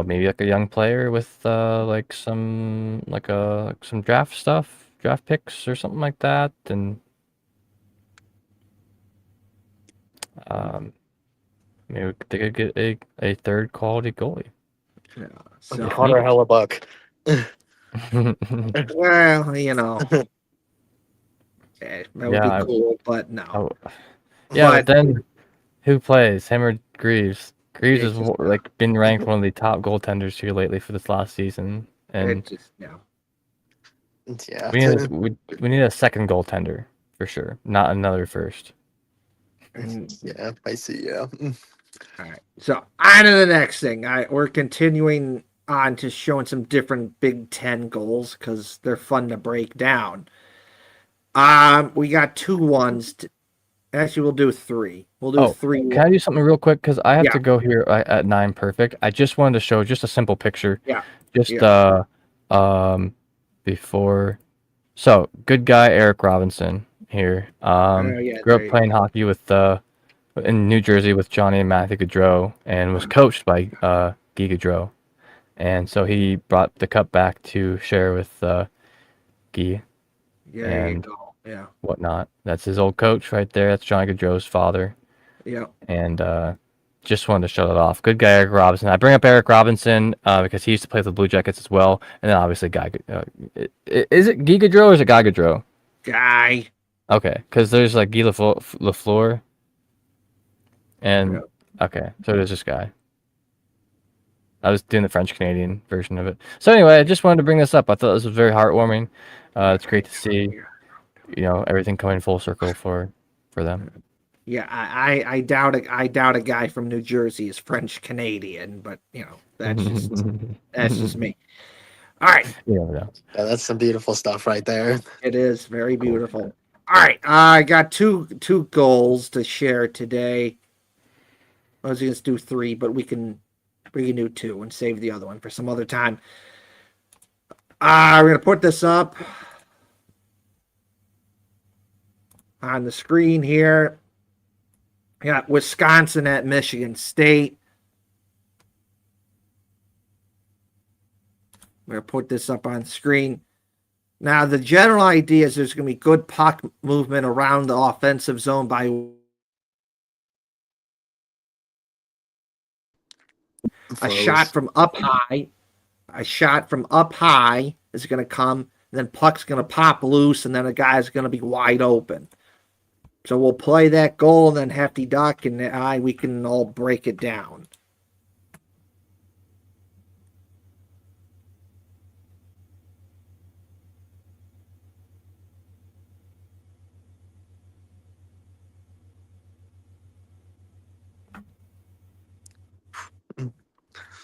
maybe like a young player with some draft picks or something like that, and maybe they could get a third quality goalie. Yeah. So, Connor Hellebuck. well, that would be cool, but no. But then who plays, him or Greaves? Greaves has like been ranked one of the top goaltenders here lately for this last season, and we need a second goaltender for sure, not another first. Yeah, I see. Yeah. All right. So on to the next thing. We're continuing on to showing some different Big Ten goals because they're fun to break down. We got 2-1s. Actually, we'll do 3. We'll do 3. Can I do something real quick? Because I have Yeah. to go here at 9 perfect. I just wanted to show just a simple picture. Yeah. Just Yeah. before. So good guy Eric Robinson here. Yeah, Grew there up you playing hockey with in New Jersey with Johnny and Matthew Gaudreau, and was coached by Guy Gaudreau. And so he brought the cup back to share with Guy Yeah, there you and go. Yeah. whatnot. That's his old coach right there. That's Johnny Gaudreau's father. Yeah. And just wanted to shut it off. Good guy Eric Robinson. I bring up Eric Robinson because he used to play for the Blue Jackets as well. And then obviously Guy. Is it Guy Gaudreau or is it Guy Gaudreau? Guy. Okay, because there's like Guy Lafleur. And Yeah. okay, so there's this guy. I was doing the French Canadian version of it. So anyway, I just wanted to bring this up. I thought this was very heartwarming. It's great to see, everything coming full circle for them. Yeah, I doubt it. I doubt a guy from New Jersey is French Canadian, but that's just me. All right. Yeah, that's some beautiful stuff right there. It is very beautiful. All right, I got two goals to share today. I was going to do 3, but we can do 2 and save the other one for some other time. We're going to put this up on the screen here. We got Wisconsin at Michigan State. I'm going to put this up on screen. Now, the general idea is there's going to be good puck movement around the offensive zone by a shot from up high. A shot from up high is going to come, then puck's going to pop loose, and then a guy's going to be wide open. So we'll play that goal, and then Hefty Duck and we can all break it down.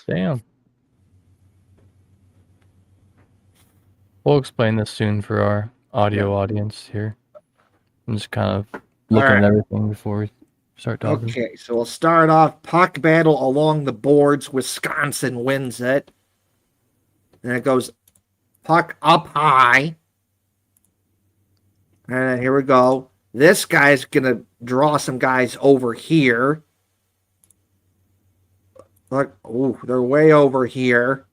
Damn. We'll explain this soon for our audio audience here. I'm just kind of looking at everything before we start talking. Okay, so we'll start off puck battle along the boards. Wisconsin wins it. And it goes puck up high. And here we go. This guy's going to draw some guys over here. Look, they're way over here.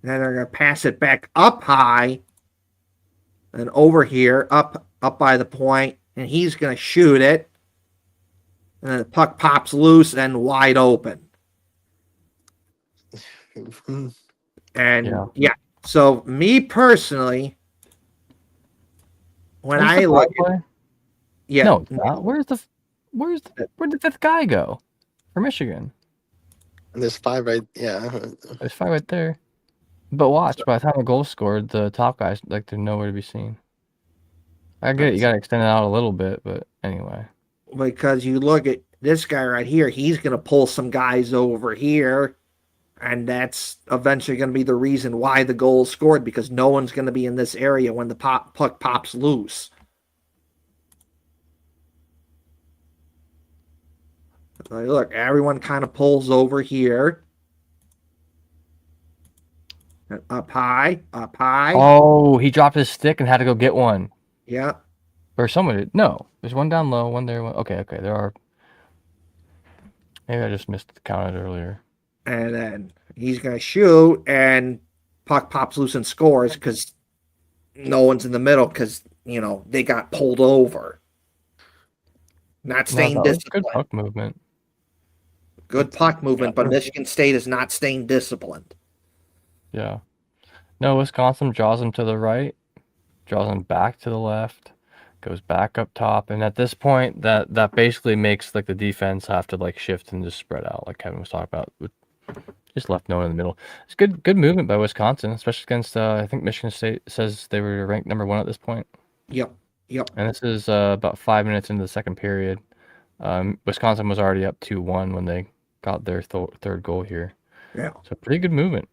Then they're going to pass it back up high. And over here, up by the point, and he's going to shoot it. And then the puck pops loose and wide open. And so me personally, when I look at, no, it's not. Where'd the 5th guy go for Michigan? And there's 5 right. Yeah, there's 5 right there. But watch, by the time a goal scored, the top guys they're nowhere to be seen. I get it, you gotta extend it out a little bit, but anyway. Because you look at this guy right here, he's gonna pull some guys over here, and that's eventually gonna be the reason why the goal is scored, because no one's gonna be in this area when the puck pops loose. Look, everyone kind of pulls over here. Up high. Oh, he dropped his stick and had to go get one. Yeah. Or someone did. No, there's one down low, one there. One. Okay, there are. Maybe I just missed the count earlier. And then he's going to shoot, and puck pops loose and scores because no one's in the middle because, they got pulled over. Not staying disciplined. Good puck movement. Good puck movement, but Michigan State is not staying disciplined. Yeah. No, Wisconsin draws him to the right, draws him back to the left, goes back up top, and at this point, that basically makes like the defense have to like shift and just spread out, like Kevin was talking about, with just left no one in the middle. It's good movement by Wisconsin, especially against I think Michigan State says they were ranked number 1 at this point. Yep. And this is about 5 minutes into the second period. Wisconsin was already up 2-1 when they got their third goal here. Yeah. So pretty good movement.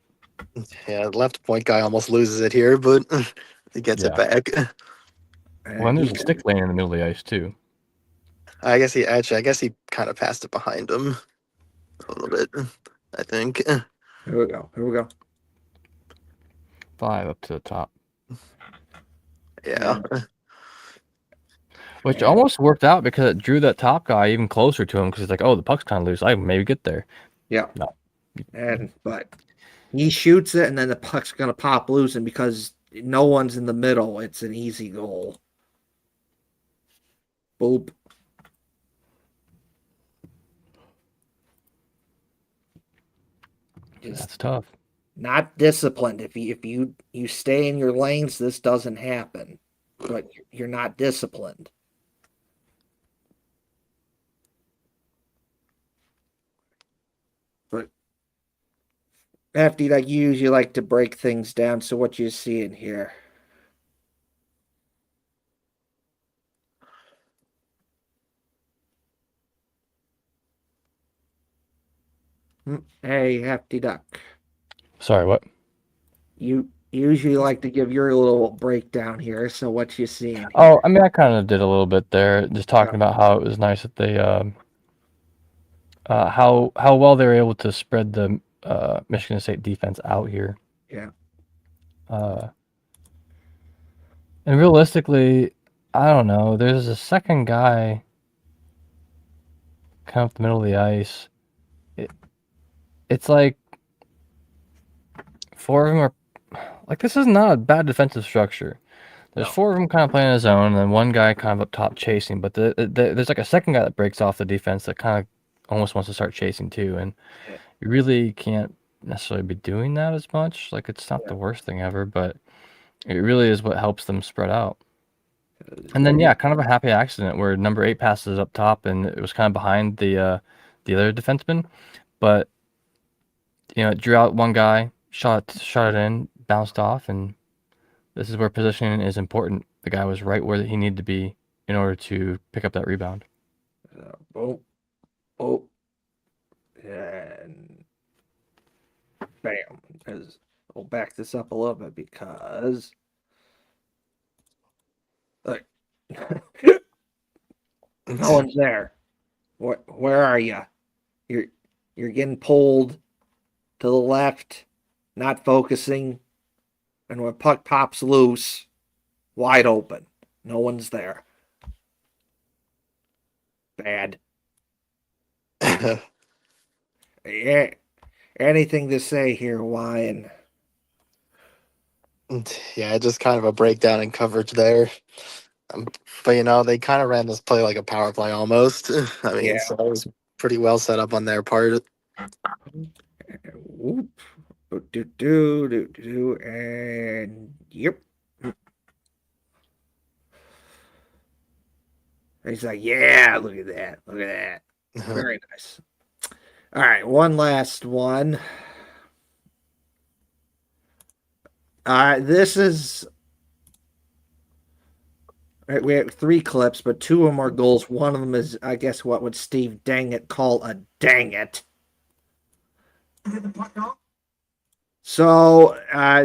Yeah, the left point guy almost loses it here, but he gets it Yeah. back. Well, and there's a stick lane in the middle of the ice too. I guess he kind of passed it behind him a little bit. I think. Here we go. Here we go. 5 up to the top. Yeah. Which almost worked out because it drew that top guy even closer to him because he's like, oh, the puck's kind of loose. I can maybe get there. Yeah. No. But he shoots it, and then the puck's gonna pop loose, and because no one's in the middle, it's an easy goal. Boop. That's tough. Not disciplined. If you stay in your lanes, this doesn't happen. But you're not disciplined. But Hefty, like you usually like to break things down. So what you see in here? Hey, Hefty Duck. Sorry, what? You usually like to give your little breakdown here. So what you seeing here? Oh, I mean, I kind of did a little bit there, just talking about how it was nice that they, how well they were able to spread the Michigan State defense out here. Yeah. And realistically, I don't know. There's a second guy kind of up the middle of the ice. It's like 4 of them are like, this is not a bad defensive structure. There's 4 of them kind of playing his own, and then one guy kind of up top chasing. But there's like a second guy that breaks off the defense that kind of almost wants to start chasing too. And you really can't necessarily be doing that as much. Like, it's not the worst thing ever, but it really is what helps them spread out. And then, yeah, kind of a happy accident where number 8 passes up top, and it was kind of behind the other defenseman. But, you know, it drew out one guy, shot it in, bounced off, and this is where positioning is important. The guy was right where he needed to be in order to pick up that rebound. And bam. Because we'll back this up a little bit because look, no one's there. Where are you? You're getting pulled to the left, not focusing, and when puck pops loose, wide open. No one's there. Bad. Yeah. Anything to say here, Wyan? Yeah, just kind of a breakdown in coverage there. But you know, they kind of ran this play like a power play almost. I mean, so it was pretty well set up on their part. Whoop. And yep. He's like, yeah, look at that. Look at that. Very nice. All right, one last one. This is. We have 3 clips, but 2 of them are goals. One of them is, I guess, what would Steve Dang It call a dang it. So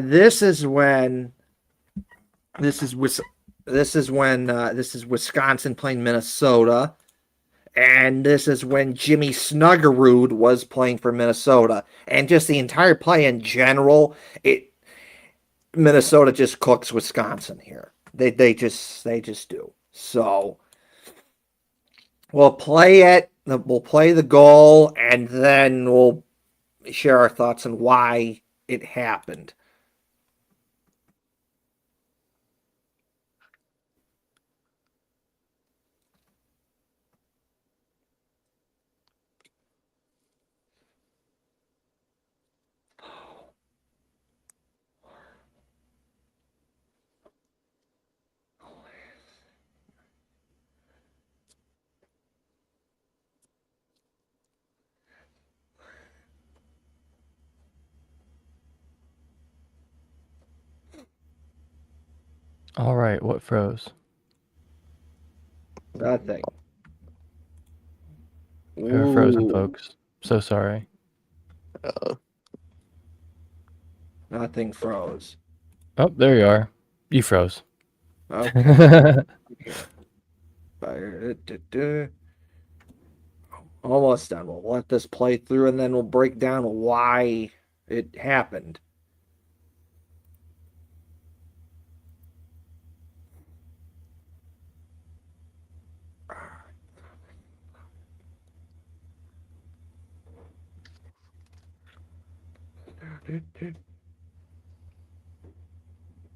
this is when Wisconsin playing Minnesota, and this is when Jimmy Snuggerud was playing for Minnesota, and just the entire play in general, Minnesota just cooks Wisconsin here. They just do. So we'll play it. We'll play the goal, and then we'll share our thoughts on why it happened. All right, what froze? Nothing. We're frozen, folks. So sorry. Nothing froze. Oh, there you are. You froze. Okay. Almost done. We'll let this play through and then we'll break down why it happened.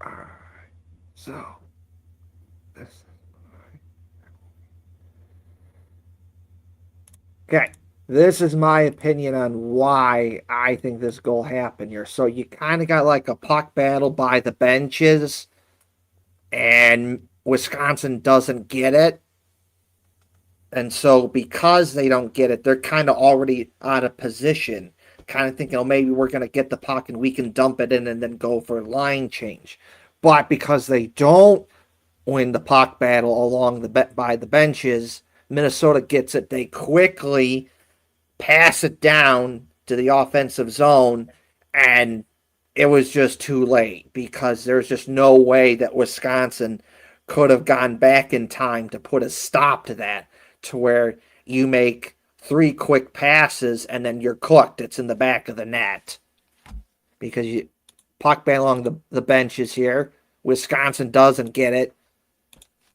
Alright. So this. Okay. This is my opinion on why I think this goal happened here. So you kind of got like a puck battle by the benches, and Wisconsin doesn't get it. And so because they don't get it, they're kind of already out of position, kind of thinking, oh, maybe we're going to get the puck and we can dump it in and then go for a line change. But because they don't win the puck battle along by the benches, Minnesota gets it. They quickly pass it down to the offensive zone, and it was just too late because there's just no way that Wisconsin could have gone back in time to put a stop to that, to where you make 3 quick passes and then you're cooked. It's in the back of the net because you puck back along the benches here. Wisconsin doesn't get it.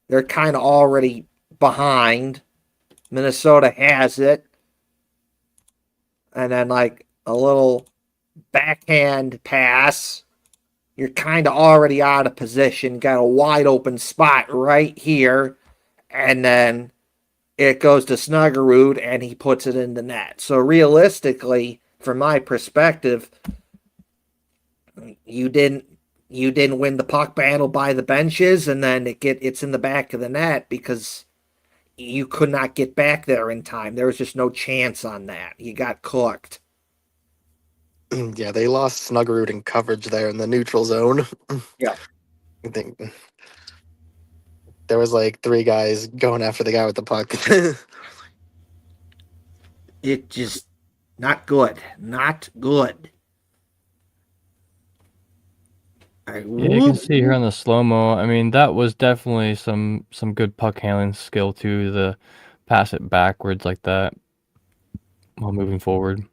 They're kind of already behind. Minnesota has it. And then like a little backhand pass. You're kind of already out of position. Got a wide open spot right here. And then it goes to Snuggerud and he puts it in the net. So realistically, from my perspective, you didn't win the puck battle by the benches, and then it's in the back of the net because you could not get back there in time. There was just no chance on that. You got cooked. Yeah, they lost Snuggerud in coverage there in the neutral zone. Yeah. I think there was like 3 guys going after the guy with the puck. It just not good. Not good. Yeah, you can see here on the slow-mo, I mean, that was definitely some good puck handling skill too, to pass it backwards like that while moving forward.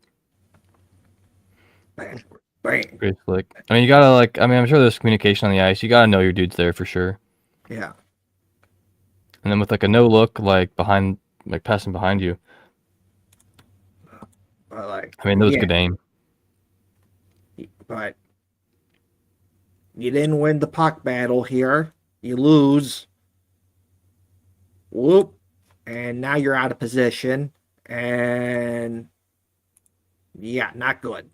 Bang. Pretty slick. I mean, you gotta like, I mean, I'm sure there's communication on the ice. You gotta know your dude's there for sure. Yeah. And then with like a no look, like behind, like passing behind you. But I mean, that was good aim. But you didn't win the puck battle here. You lose. Whoop. And now you're out of position. And yeah, not good.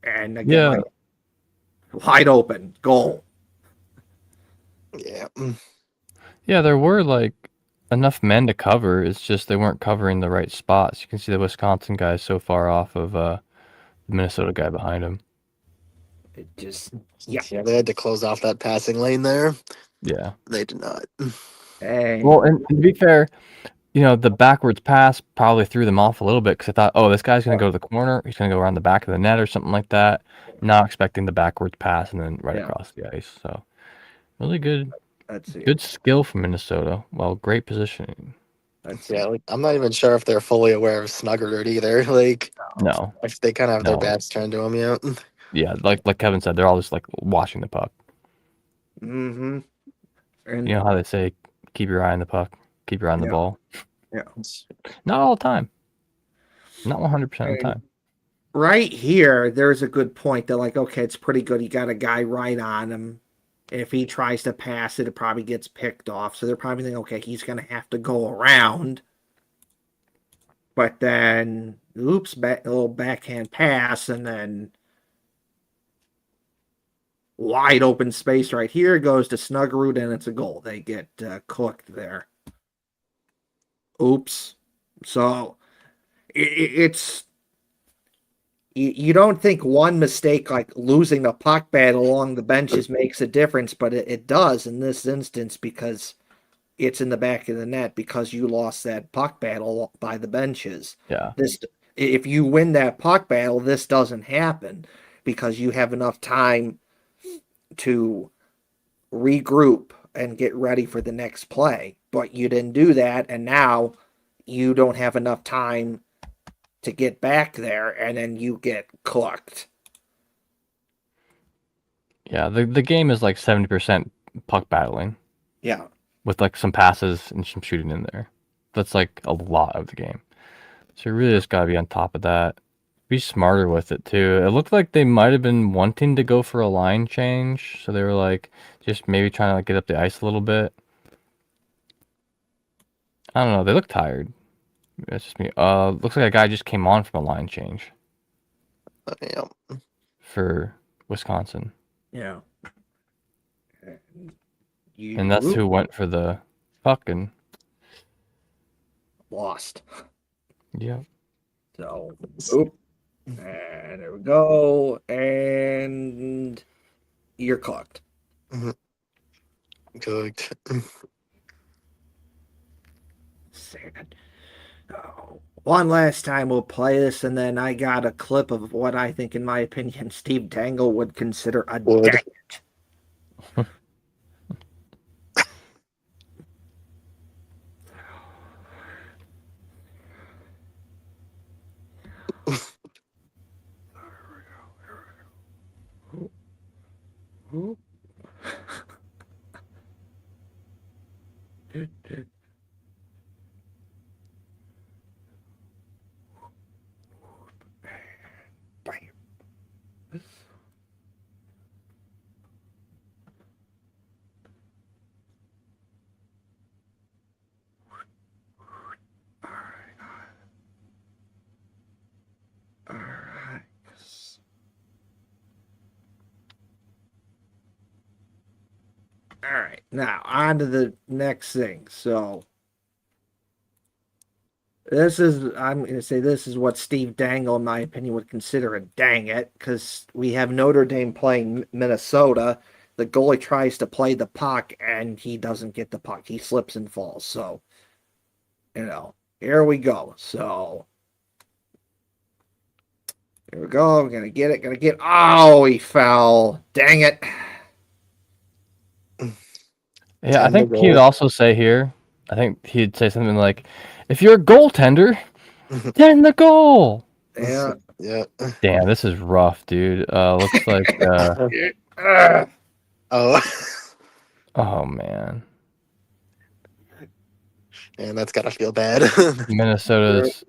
And again, wide open goal. Yeah. Yeah, there were like enough men to cover. It's just they weren't covering the right spots. You can see the Wisconsin guy so far off of the Minnesota guy behind him. It just Yeah, they had to close off that passing lane there. Yeah. They did not. Well, and to be fair, you know, the backwards pass probably threw them off a little bit because I thought, oh, this guy's going to go to the corner. He's going to go around the back of the net or something like that. Not expecting the backwards pass and then right across the ice. So really good. Good skill from Minnesota. Well, great positioning. Yeah, like, I'm not even sure if they're fully aware of Snuggerud either. Like, no, they kind of have their backs turned to him. Yeah. Yeah, like Kevin said, they're all just like watching the puck. Mm-hmm. And you know how they say, keep your eye on the puck, keep your eye on the ball. Yeah. Not all the time. Not 100% of the time. Right here, there's a good point. They're like, okay, it's pretty good. You got a guy right on him. If he tries to pass it, it probably gets picked off. So they're probably thinking, okay, he's going to have to go around. But then, oops, a little backhand pass, and then wide open space right here goes to Snuggerud, and it's a goal. They get cooked there. Oops. So it's you don't think one mistake like losing the puck battle along the benches makes a difference, but it does in this instance because it's in the back of the net because you lost that puck battle by the benches. Yeah. If you win that puck battle, this doesn't happen because you have enough time to regroup and get ready for the next play. But you didn't do that, and now you don't have enough time to get back there, and then you get cooked. Yeah, the game is like 70% puck battling Yeah. with like some passes and some shooting in there. That's like a lot of the game. So you really just gotta be on top of that. Be smarter with it too. It looked like they might have been wanting to go for a line change, so they were like just maybe trying to like get up the ice a little bit. I don't know. They look tired. That's just me. Looks like a guy just came on from a line change Yeah. for Wisconsin, Yeah. and that's who went for the fucking. Lost. Yeah. So, oop. And there we go. And you're cooked. Cooked. Sad. Oh. One last time we'll play this, and then I got a clip of what I think, in my opinion, Steve Dangle would consider a Would. dang it. All right. All right. Now, on to the next thing. So, I'm going to say this is what Steve Dangle, in my opinion, would consider a dang it, because we have Notre Dame playing Minnesota. The goalie tries to play the puck, and he doesn't get the puck. He slips and falls. So, here we go. So, here we go. I'm going to get it. Oh, he fell. Dang it. Yeah, I And the think he would goal. also say here. I think he'd say something like, "If you're a goaltender, then the goal." Yeah. Yeah. Damn, this is rough, dude. Looks like Oh. oh man, And that's gotta feel bad. Minnesota's.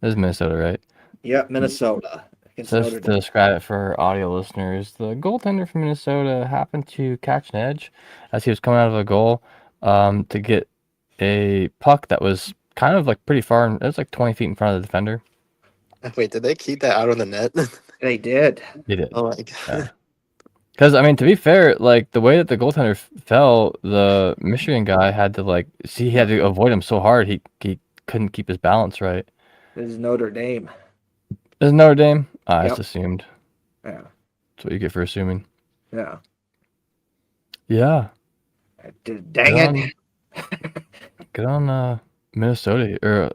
This is Minnesota, right? Yep, Minnesota. Against So Notre just to Dame. describe it for audio listeners, the goaltender from Minnesota happened to catch an edge as he was coming out of a goal to get a puck that was kind of like pretty far. It was like 20 feet in front of the defender. Wait, did they keep that out of the net? They did. He did. Oh my god. Yeah. Because, I mean, to be fair, like, the way that the goaltender fell, the Michigan guy had to, like, see, he had to avoid him so hard, he couldn't keep his balance right. This is Notre Dame. Is Notre Dame? I Yep. just assumed. Yeah. That's what you get for assuming. Yeah. Yeah. Dang it. Good on Minnesota, or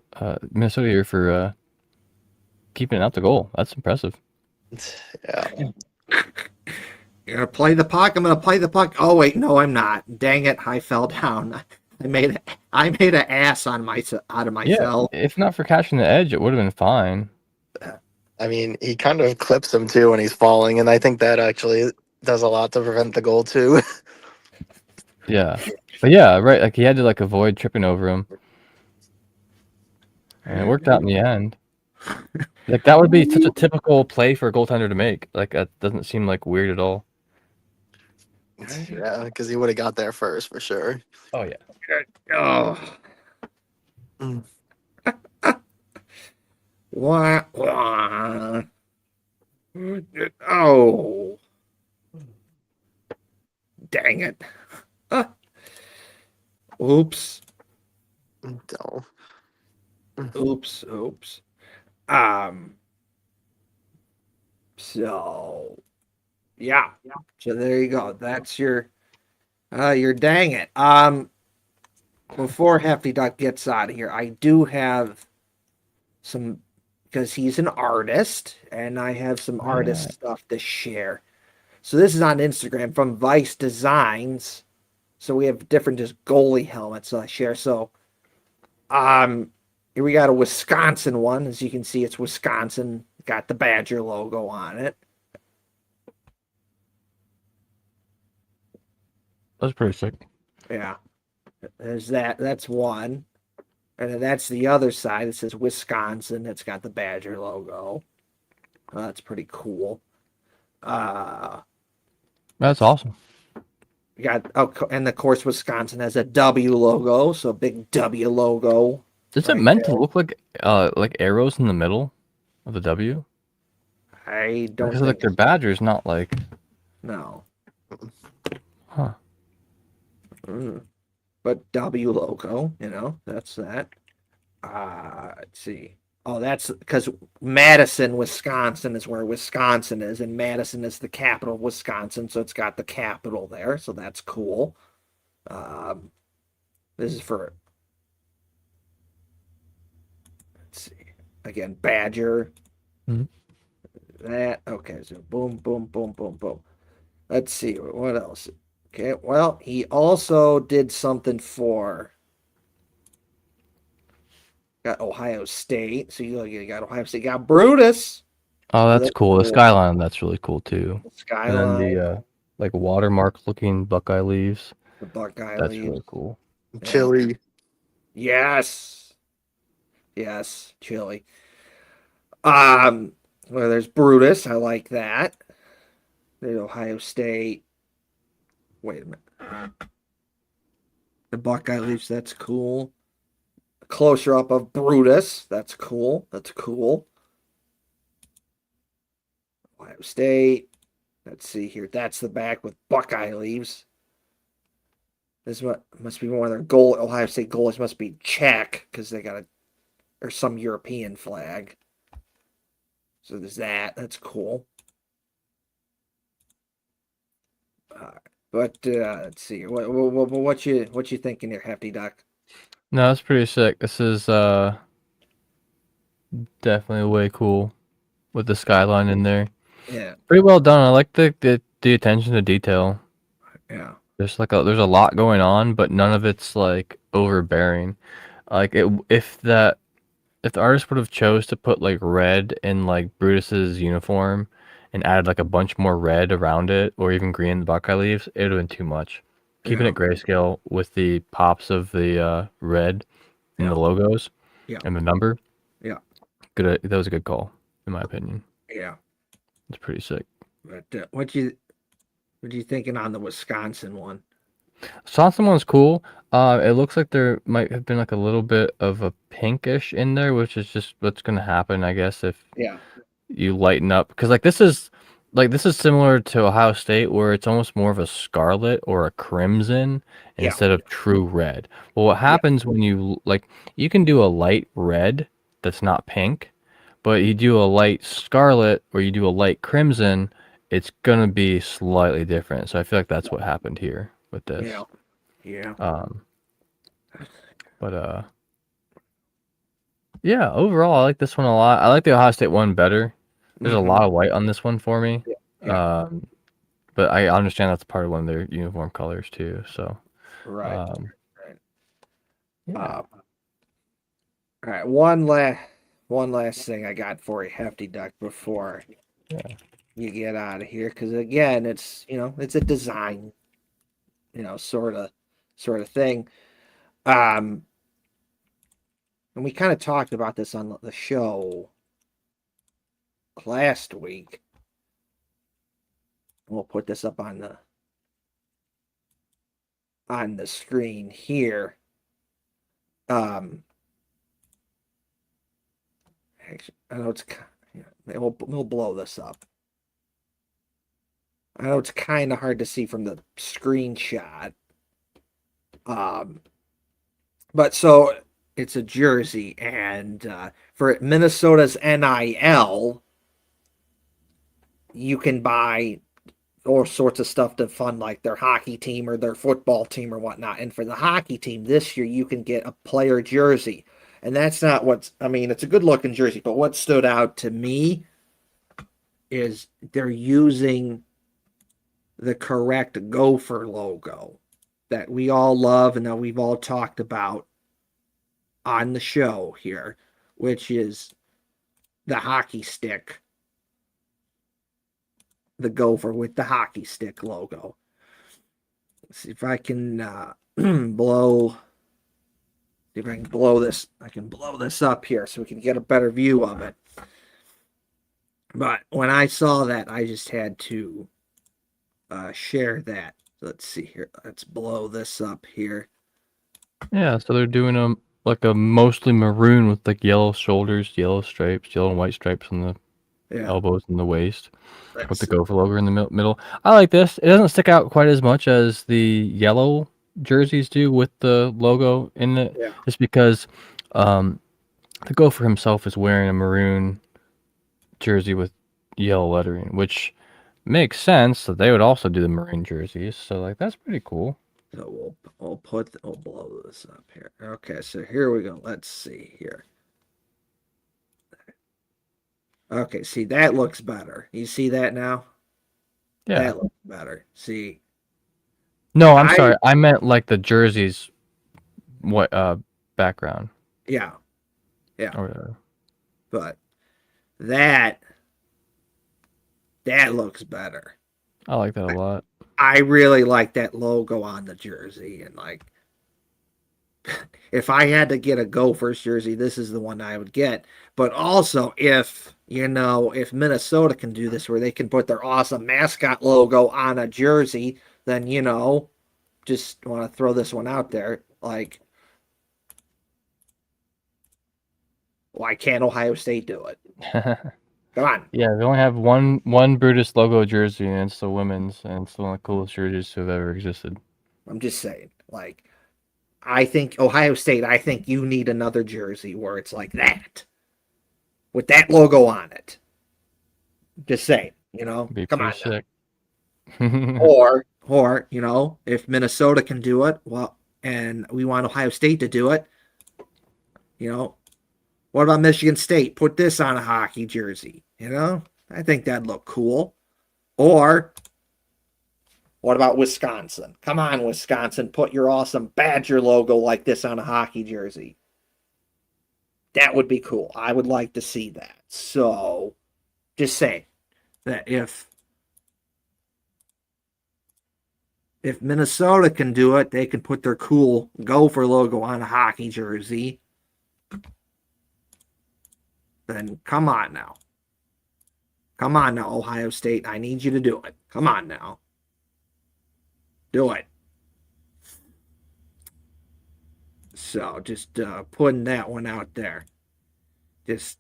Minnesota here for keeping out the goal. That's impressive. Yeah. You're gonna play the puck. I'm gonna play the puck. Oh wait, no, I'm not. Dang it! I fell down. I made an ass out of myself. Yeah, if not for catching the edge, it would have been fine. I mean, he kind of clips him too when he's falling, and I think that actually does a lot to prevent the goal too. Yeah, but yeah, right. Like he had to like avoid tripping over him, and it worked out in the end. Like that would be such a typical play for a goaltender to make. Like that doesn't seem like weird at all. Yeah, because he would have got there first for sure. Oh yeah. Oh. Mm. Wah, wah. Oh. Dang it. Oops. No. Oops. So yeah. So there you go. That's your dang it. before Hefty Duck gets out of here, I do have some, because he's an artist, and I have some artist Right. stuff to share. So this is on Instagram from Vice Designs. So we have different just goalie helmets I share. So here we got a Wisconsin one. As you can see, it's Wisconsin. Got the Badger logo on it. That's pretty sick. Yeah. There's that. That's one. And then that's the other side. It says Wisconsin. It's got the Badger logo. That's pretty cool. That's awesome. We got, oh, and of course Wisconsin has a W logo, so a big W logo. Is it right meant there. to look like arrows in the middle of the W? I don't Because think like their badger's not like, no. huh? But W logo, that's that. Let's see. Oh, that's because Madison, Wisconsin is where Wisconsin is, and Madison is the capital of Wisconsin, so it's got the capital there, so that's cool. This is for, let's see, again, Badger. Mhm. That, okay, so boom, boom, boom, boom, boom. Let's see, what else? Okay, well, he also did something for, got Ohio State, so you got Ohio State, you got Brutus. Oh, So that's that's cool. The cool. skyline, that's really cool too. And then Skyline, the like watermark looking Buckeye leaves. the Buckeye That's leaves. really cool. Chili. Yes. Yes, chili. Well, there's Brutus. I like that. There's Ohio State. Wait a minute. The Buckeye leaves. That's cool. Closer up of Brutus. That's cool. That's cool. Ohio State. Let's see here. That's the back with Buckeye leaves. This must be one of their Ohio State goalies must be Czech because they got or some European flag. So there's that. That's cool. But let's see. What you thinking here, Hefty Duck? No, that's pretty sick. This is definitely way cool with the skyline in there. Yeah, Pretty well done. I like the attention to detail. yeah, There's there's a lot going on, but none of it's like overbearing. Like if the artist would have chose to put like red in like Brutus's uniform and added like a bunch more red around it, or even green in the Buckeye leaves, it would have been too much. Keeping yeah, it grayscale with the pops of the red in yeah, the logos yeah, and the number, yeah, that was a good call, in my opinion. yeah. It's pretty sick. But what you thinking on the Wisconsin one? Sansa one's cool. It looks like there might have been like a little bit of a pinkish in there, which is just what's gonna happen, I guess, if Yeah, you lighten up. Because this is similar to Ohio State, where it's almost more of a scarlet or a crimson yeah, instead of true red. Well, what yeah, happens when you can do a light red that's not pink, but you do a light scarlet or you do a light crimson, it's gonna be slightly different. So I feel like that's what happened here with yeah, this. yeah. Um, but yeah, overall, I like this one a lot. I like the Ohio State one better. There's a lot of white on this one for me. Yeah. But I understand that's part of one of their uniform colors too. So, Right. um, Right. yeah. All right. One last thing I got for you, Hefty Duck, before Yeah. you get out of here, because again, it's it's a design, sort of thing. And we kind of talked about this on the show last week. We'll put this up on the screen here. Actually, I know we'll blow this up. I know it's kind of hard to see from the screenshot. But so it's a jersey, and for Minnesota's NIL, you can buy all sorts of stuff to fund like their hockey team or their football team or whatnot. And for the hockey team this year, you can get a player jersey. And that's not what's, I mean, it's a good looking jersey, but what stood out to me is they're using the correct Gopher logo that we all love and that we've all talked about on the show here, which is the hockey stick, the Gopher with the hockey stick logo. Let's see if I can blow. See if I can blow this. I can blow this up here so we can get a better view of it. But when I saw that, I just had to share that. Let's see here. Let's blow this up here. Yeah, so they're doing a mostly maroon with like yellow shoulders, yellow stripes, yellow and white stripes on the elbows and the waist, with the Gopher logo in the middle. I like this. It doesn't stick out quite as much as the yellow jerseys do with the logo in it. Yeah. Just because the Gopher himself is wearing a maroon jersey with yellow lettering, which makes sense that they would also do the maroon jerseys. So like that's pretty cool. So we'll blow this up here. Okay, so here we go. Let's see here. Okay, see that looks better. You see that now? Yeah. That looks better. See. No, I'm sorry. I meant like the jerseys background. Yeah. Yeah. Or whatever. But that looks better. I like that a lot. I really like that logo on the jersey, and like if I had to get a Gophers jersey, this is the one I would get. But also if Minnesota can do this where they can put their awesome mascot logo on a jersey, then just want to throw this one out there. Like, why can't Ohio State do it? Come on. Yeah, they only have one Brutus logo jersey, and it's the women's, and it's one of the coolest jerseys to have ever existed. I'm just saying, like, I think Ohio State, I think you need another jersey where it's like that, with that logo on it. Just saying, come on. Sick. Or if Minnesota can do it, well, and we want Ohio State to do it, what about Michigan State? Put this on a hockey jersey, I think that'd look cool. Or what about Wisconsin? Come on, Wisconsin, put your awesome Badger logo like this on a hockey jersey. That would be cool. I would like to see that. So, just saying that if Minnesota can do it, they can put their cool Gopher logo on a hockey jersey. Then come on now. Come on now, Ohio State. I need you to do it. Come on now. Do it. So just putting that one out there. Just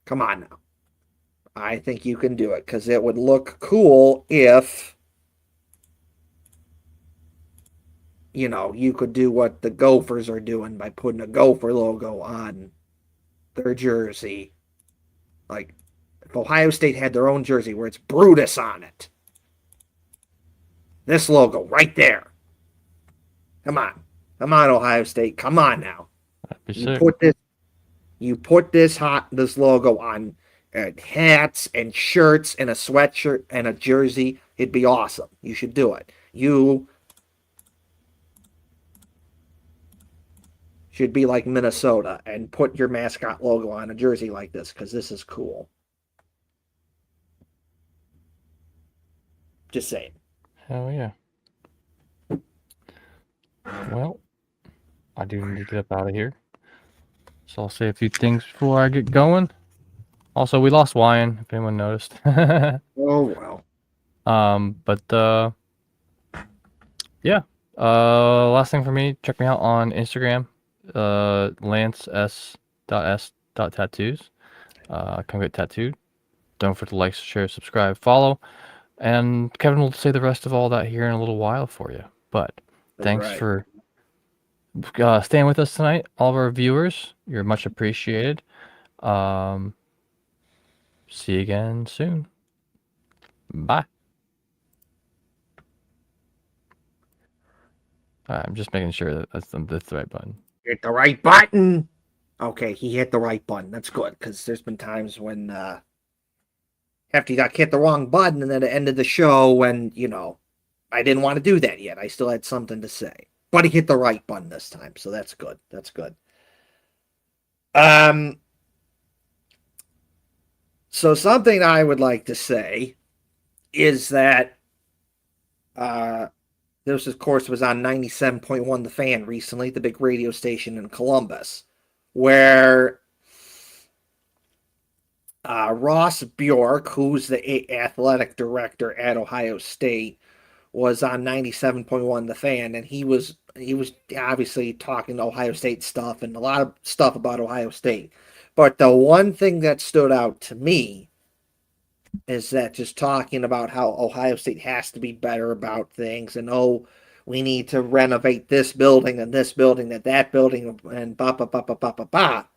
come on now. I think you can do it because it would look cool if you could do what the Gophers are doing by putting a Gopher logo on their jersey. Like, if Ohio State had their own jersey where it's Brutus on it. This logo right there. Come on. Come on, Ohio State. Come on now. You put this logo on hats and shirts and a sweatshirt and a jersey. It'd be awesome. You should do it. You should be like Minnesota and put your mascot logo on a jersey like this because this is cool. Just saying. Hell yeah. Well, I do need to get up out of here. So I'll say a few things before I get going. Also, we lost Wyan, if anyone noticed. Oh, well. Yeah. Last thing for me, check me out on Instagram. lance.s.tattoos. Come get tattooed. Don't forget to like, share, subscribe, follow. And Kevin will say the rest of all that here in a little while for you. But thanks for staying with us tonight, all of our viewers. You're much appreciated. See you again soon. Bye. I'm just making sure that that's the right button. Hit the right button. Okay, he hit the right button. That's good, because there's been times when Hefty got hit the wrong button, and then it ended the show when, I didn't want to do that yet. I still had something to say. But he hit the right button this time, so that's good. That's good. So something I would like to say is that this, of course, was on 97.1 The Fan recently, the big radio station in Columbus, where Ross Bjork, who's the athletic director at Ohio State, was on 97.1 The Fan, and he was obviously talking Ohio State stuff and a lot of stuff about Ohio State. But the one thing that stood out to me is that just talking about how Ohio State has to be better about things, and we need to renovate this building and that building and ba ba ba ba ba ba ba.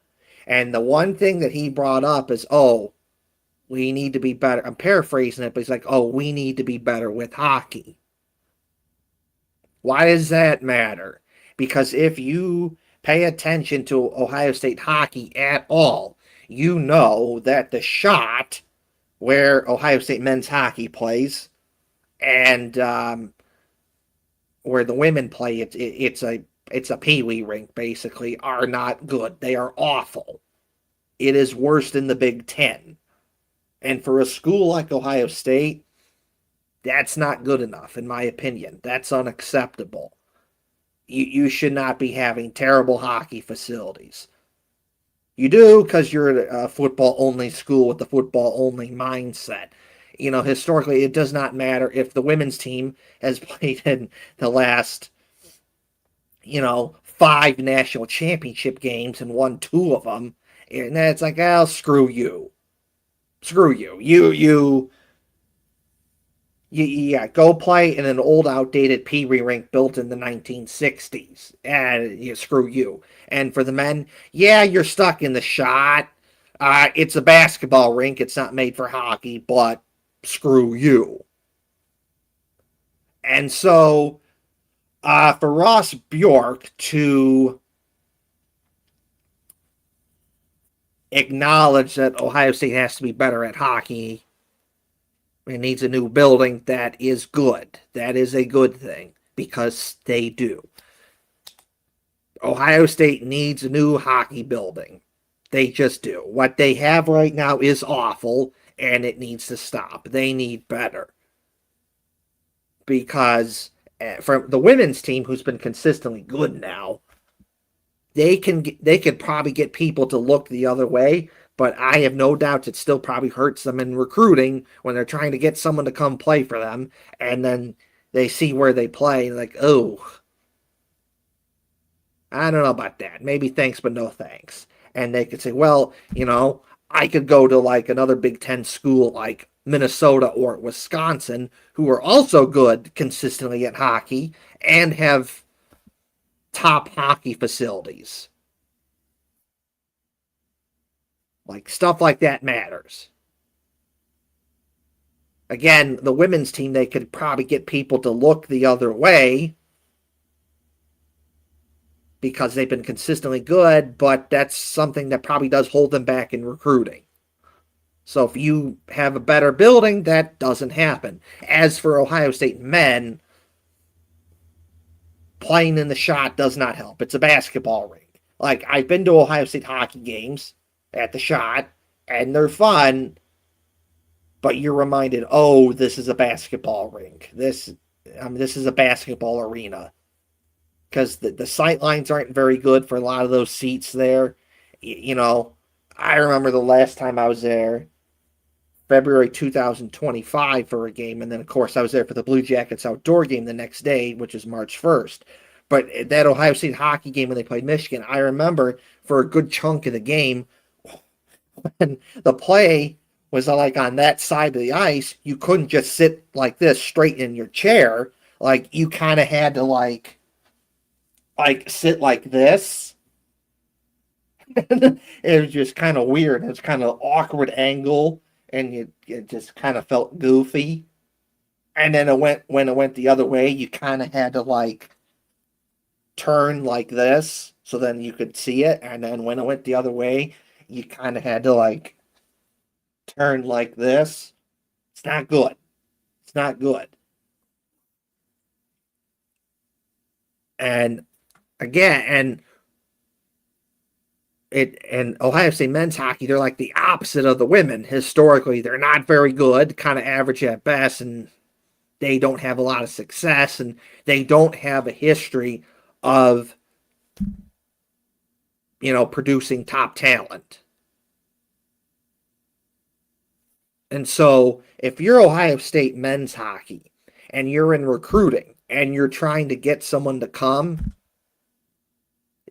And the one thing that he brought up is, we need to be better. I'm paraphrasing it, but he's like, we need to be better with hockey. Why does that matter? Because if you pay attention to Ohio State hockey at all, you know that the shot where Ohio State men's hockey plays and where the women play, it's a pee-wee rink, basically, are not good. They are awful. It is worse than the Big Ten. And for a school like Ohio State, that's not good enough, in my opinion. That's unacceptable. You should not be having terrible hockey facilities. You do because you're a football-only school with a football-only mindset. Historically, it does not matter if the women's team has played in the last, 5 national championship games and won 2 of them. And it's like, screw you. Screw you. Go play in an old, outdated pee-wee rink built in the 1960s. And screw you. And for the men, you're stuck in the shot. It's a basketball rink. It's not made for hockey, but screw you. And so, for Ross Bjork to acknowledge that Ohio State has to be better at hockey, it needs a new building, that is good. That is a good thing, because they do. Ohio State needs a new hockey building. They just do. What they have right now is awful, and it needs to stop. They need better. Because for the women's team, who's been consistently good now, they could probably get people to look the other way, but I have no doubt it still probably hurts them in recruiting when they're trying to get someone to come play for them, and then they see where they play, and like, I don't know about that. Maybe thanks, but no thanks. And they could say, well, I could go to like another Big Ten school like Minnesota or Wisconsin, who are also good consistently at hockey and have top hockey facilities. Like, stuff like that matters. Again, the women's team, they could probably get people to look the other way because they've been consistently good, but that's something that probably does hold them back in recruiting. So if you have a better building, that doesn't happen. As for Ohio State men, playing in the shot does not help. It's a basketball rink. Like, I've been to Ohio State hockey games at the shot, and they're fun, but you're reminded, this is a basketball rink. This is a basketball arena. Because the sight lines aren't very good for a lot of those seats there. I remember the last time I was there, February 2025 for a game, and then, of course, I was there for the Blue Jackets outdoor game the next day, which is March 1st. But that Ohio State hockey game when they played Michigan, I remember for a good chunk of the game, when the play was like on that side of the ice, you couldn't just sit like this straight in your chair. Like, you kind of had to like sit like this. It was just kind of weird. It was kind of awkward angle, and it just kind of felt goofy. And then when it went the other way, you kind of had to like turn like this, so then you could see it, and then when it went the other way, you kind of had to like turn like this. It's not good. It's not good. And again, and Ohio State men's hockey, they're like the opposite of the women. Historically, they're not very good, kind of average at best, and they don't have a lot of success, and they don't have a history of, producing top talent. And so, if you're Ohio State men's hockey and you're in recruiting and you're trying to get someone to come,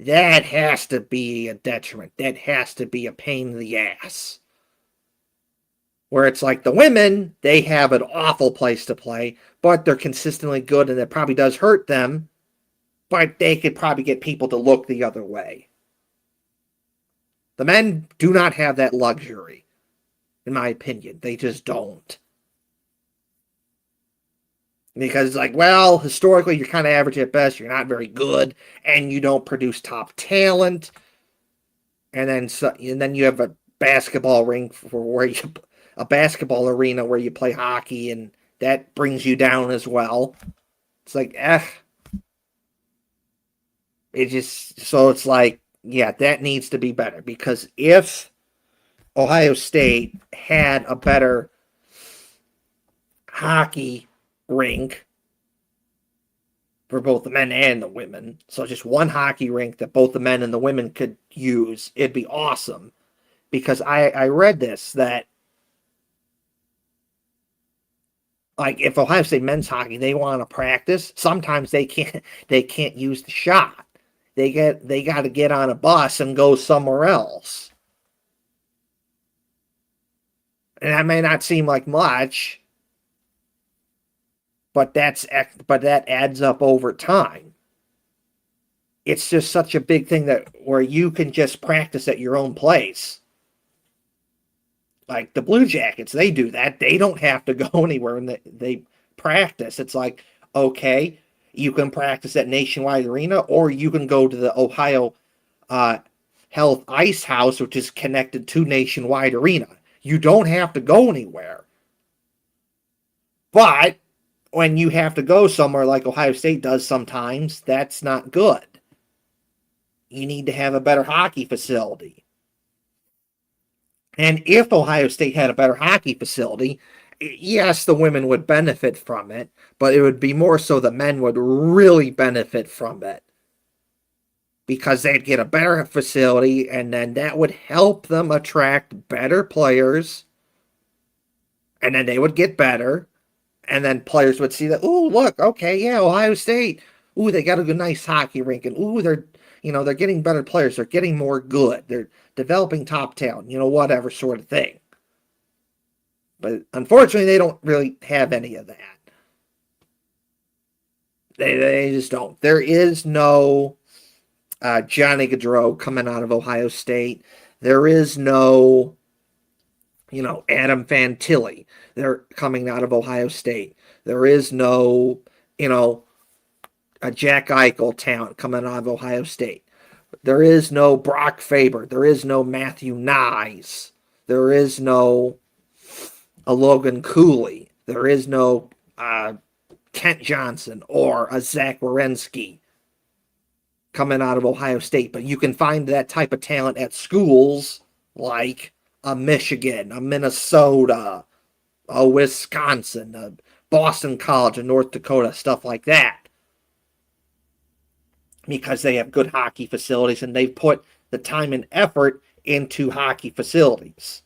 that has to be a detriment. That has to be a pain in the ass. Where it's like the women, they have an awful place to play, but they're consistently good, and it probably does hurt them, but they could probably get people to look the other way. The men do not have that luxury, in my opinion. They just don't. Because, historically, you're kind of average at best, you're not very good, and you don't produce top talent. And then you have a basketball rink a basketball arena where you play hockey, and that brings you down as well. It's like, that needs to be better, because if Ohio State had a better hockey rink for both the men and the women, so just one hockey rink that both the men and the women could use, it'd be awesome. Because I read this, that if Ohio State men's hockey, they want to practice, sometimes they can't use the shot. They got to get on a bus and go somewhere else. And that may not seem like much, but that adds up over time. It's just such a big thing where you can just practice at your own place. Like the Blue Jackets, they do that. They don't have to go anywhere, and they practice. It's like, okay, you can practice at Nationwide Arena, or you can go to the Ohio Health Ice House, which is connected to Nationwide Arena. You don't have to go anywhere. But when you have to go somewhere like Ohio State does sometimes, that's not good. You need to have a better hockey facility. And if Ohio State had a better hockey facility, yes, the women would benefit from it, but it would be more so the men would really benefit from it. Because they'd get a better facility, and then that would help them attract better players, and then they would get better, and then players would see that, ooh, look, okay, yeah, Ohio State, ooh, they got a good, nice hockey rink, and ooh, they're getting better players, they're getting more good, they're developing top talent, whatever sort of thing. But unfortunately, they don't really have any of that. They just don't. There is no Johnny Gaudreau coming out of Ohio State. There is no, Adam Fantilli. They're coming out of Ohio State. There is no, a Jack Eichel talent coming out of Ohio State. There is no Brock Faber. There is no Matthew Nyes. There is no a Logan Cooley. There is no Kent Johnson or a Zach Werenski coming out of Ohio State. But you can find that type of talent at schools like a Michigan, a Minnesota, a Wisconsin, a Boston College, a North Dakota, stuff like that. Because they have good hockey facilities, and they've put the time and effort into hockey facilities,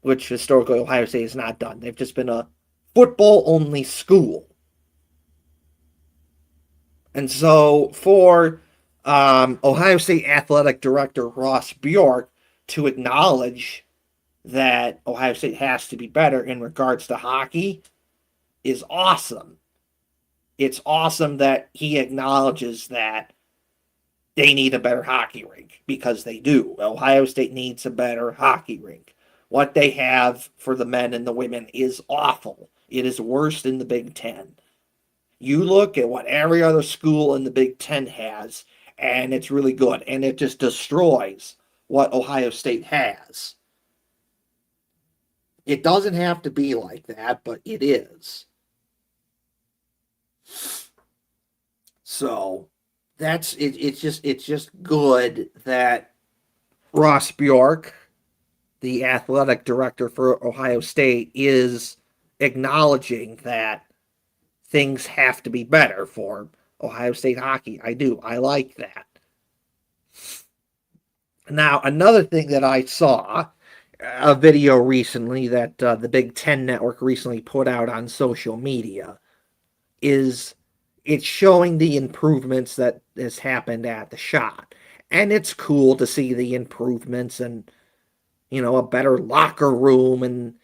which historically Ohio State has not done. They've just been a football-only school. And so for Ohio State Athletic Director Ross Bjork to acknowledge that Ohio State has to be better in regards to hockey is awesome. It's awesome that he acknowledges that they need a better hockey rink, because they do. Ohio State needs a better hockey rink. What they have for the men and the women is awful. It is worse than the Big Ten. You look at what every other school in the Big Ten has, and it's really good, and it just destroys what Ohio State has. It doesn't have to be like that, but it is. So that's it. It's just good that Ross Bjork, the athletic director for Ohio State, is acknowledging that things have to be better for Ohio State hockey. I do. I like that. Now, another thing that I saw, a video recently that the Big Ten Network recently put out on social media, is it's showing the improvements that has happened at the shot. And it's cool to see the improvements and, a better locker room and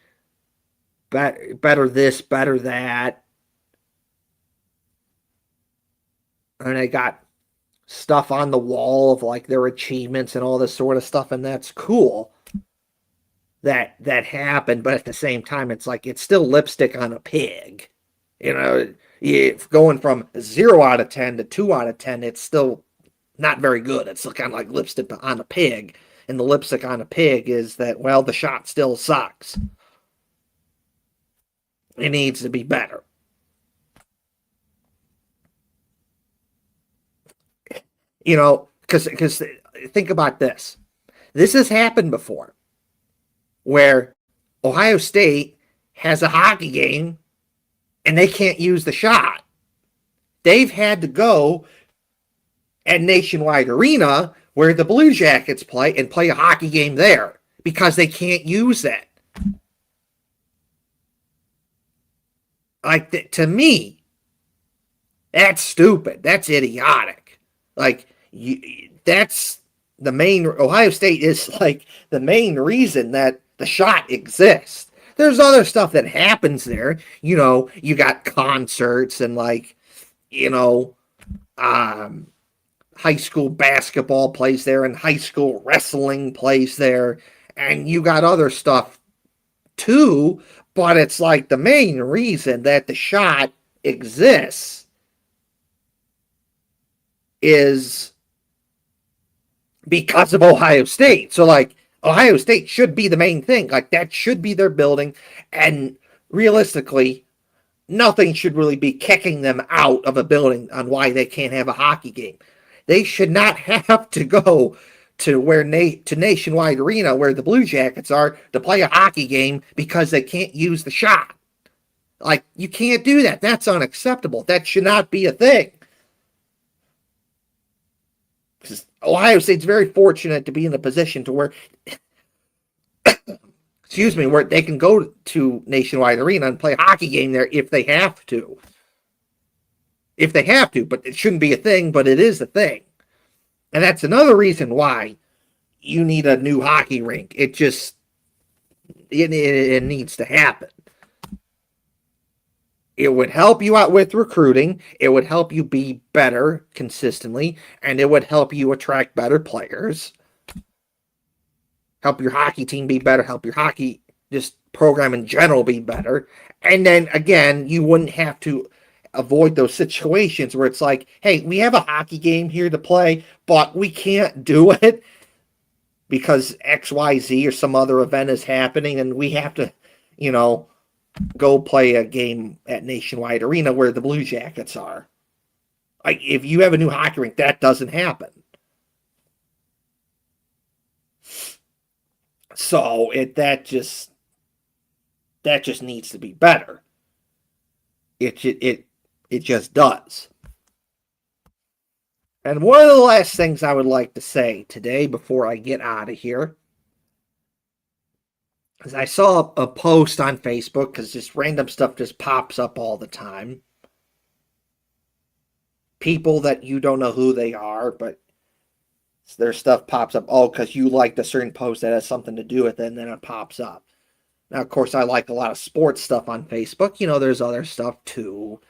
better this, better that. And I got stuff on the wall of like their achievements and all this sort of stuff, and that's cool that happened. But at the same time, it's like it's still lipstick on a pig. If going from 0 out of 10 to 2 out of 10, it's still not very good. It's still kind of like lipstick on a pig. And the lipstick on a pig is that, well, the shot still sucks. It needs to be better. Because think about this. This has happened before, where Ohio State has a hockey game and they can't use the shot. They've had to go at Nationwide Arena, where the Blue Jackets play, and play a hockey game there because they can't use that. Like, to me, that's stupid. That's idiotic. Like, that's the main. Ohio State is like the main reason that the shot exists. There's other stuff that happens there. You got concerts and high school basketball plays there and high school wrestling plays there. And you got other stuff too, but it's like the main reason that the shot exists is because of Ohio State. So Ohio State should be the main thing. That should be their building. And realistically, nothing should really be kicking them out of a building on why they can't have a hockey game. They should not have to go to to Nationwide Arena, where the Blue Jackets are, to play a hockey game because they can't use the shot. You can't do that. That's unacceptable. That should not be a thing. Ohio State's very fortunate to be in a position to where where they can go to Nationwide Arena and play a hockey game there if they have to. But it shouldn't be a thing, but it is a thing. And that's another reason why you need a new hockey rink. It needs to happen. It would help you out with recruiting. It would help you be better consistently, and it would help you attract better players. Help your hockey team be better. Help your hockey program in general be better. And then again, you wouldn't have to avoid those situations where it's like, hey, we have a hockey game here to play, but we can't do it because XYZ or some other event is happening, and we have to, go play a game at Nationwide Arena where the Blue Jackets are. If you have a new hockey rink, that doesn't happen. So that just needs to be better. It just does. And one of the last things I would like to say today before I get out of here is I saw a post on Facebook, because just random stuff just pops up all the time. People that you don't know who they are, but their stuff pops up. Oh, because you liked a certain post that has something to do with it, and then it pops up. Now, of course, I like a lot of sports stuff on Facebook. There's other stuff too.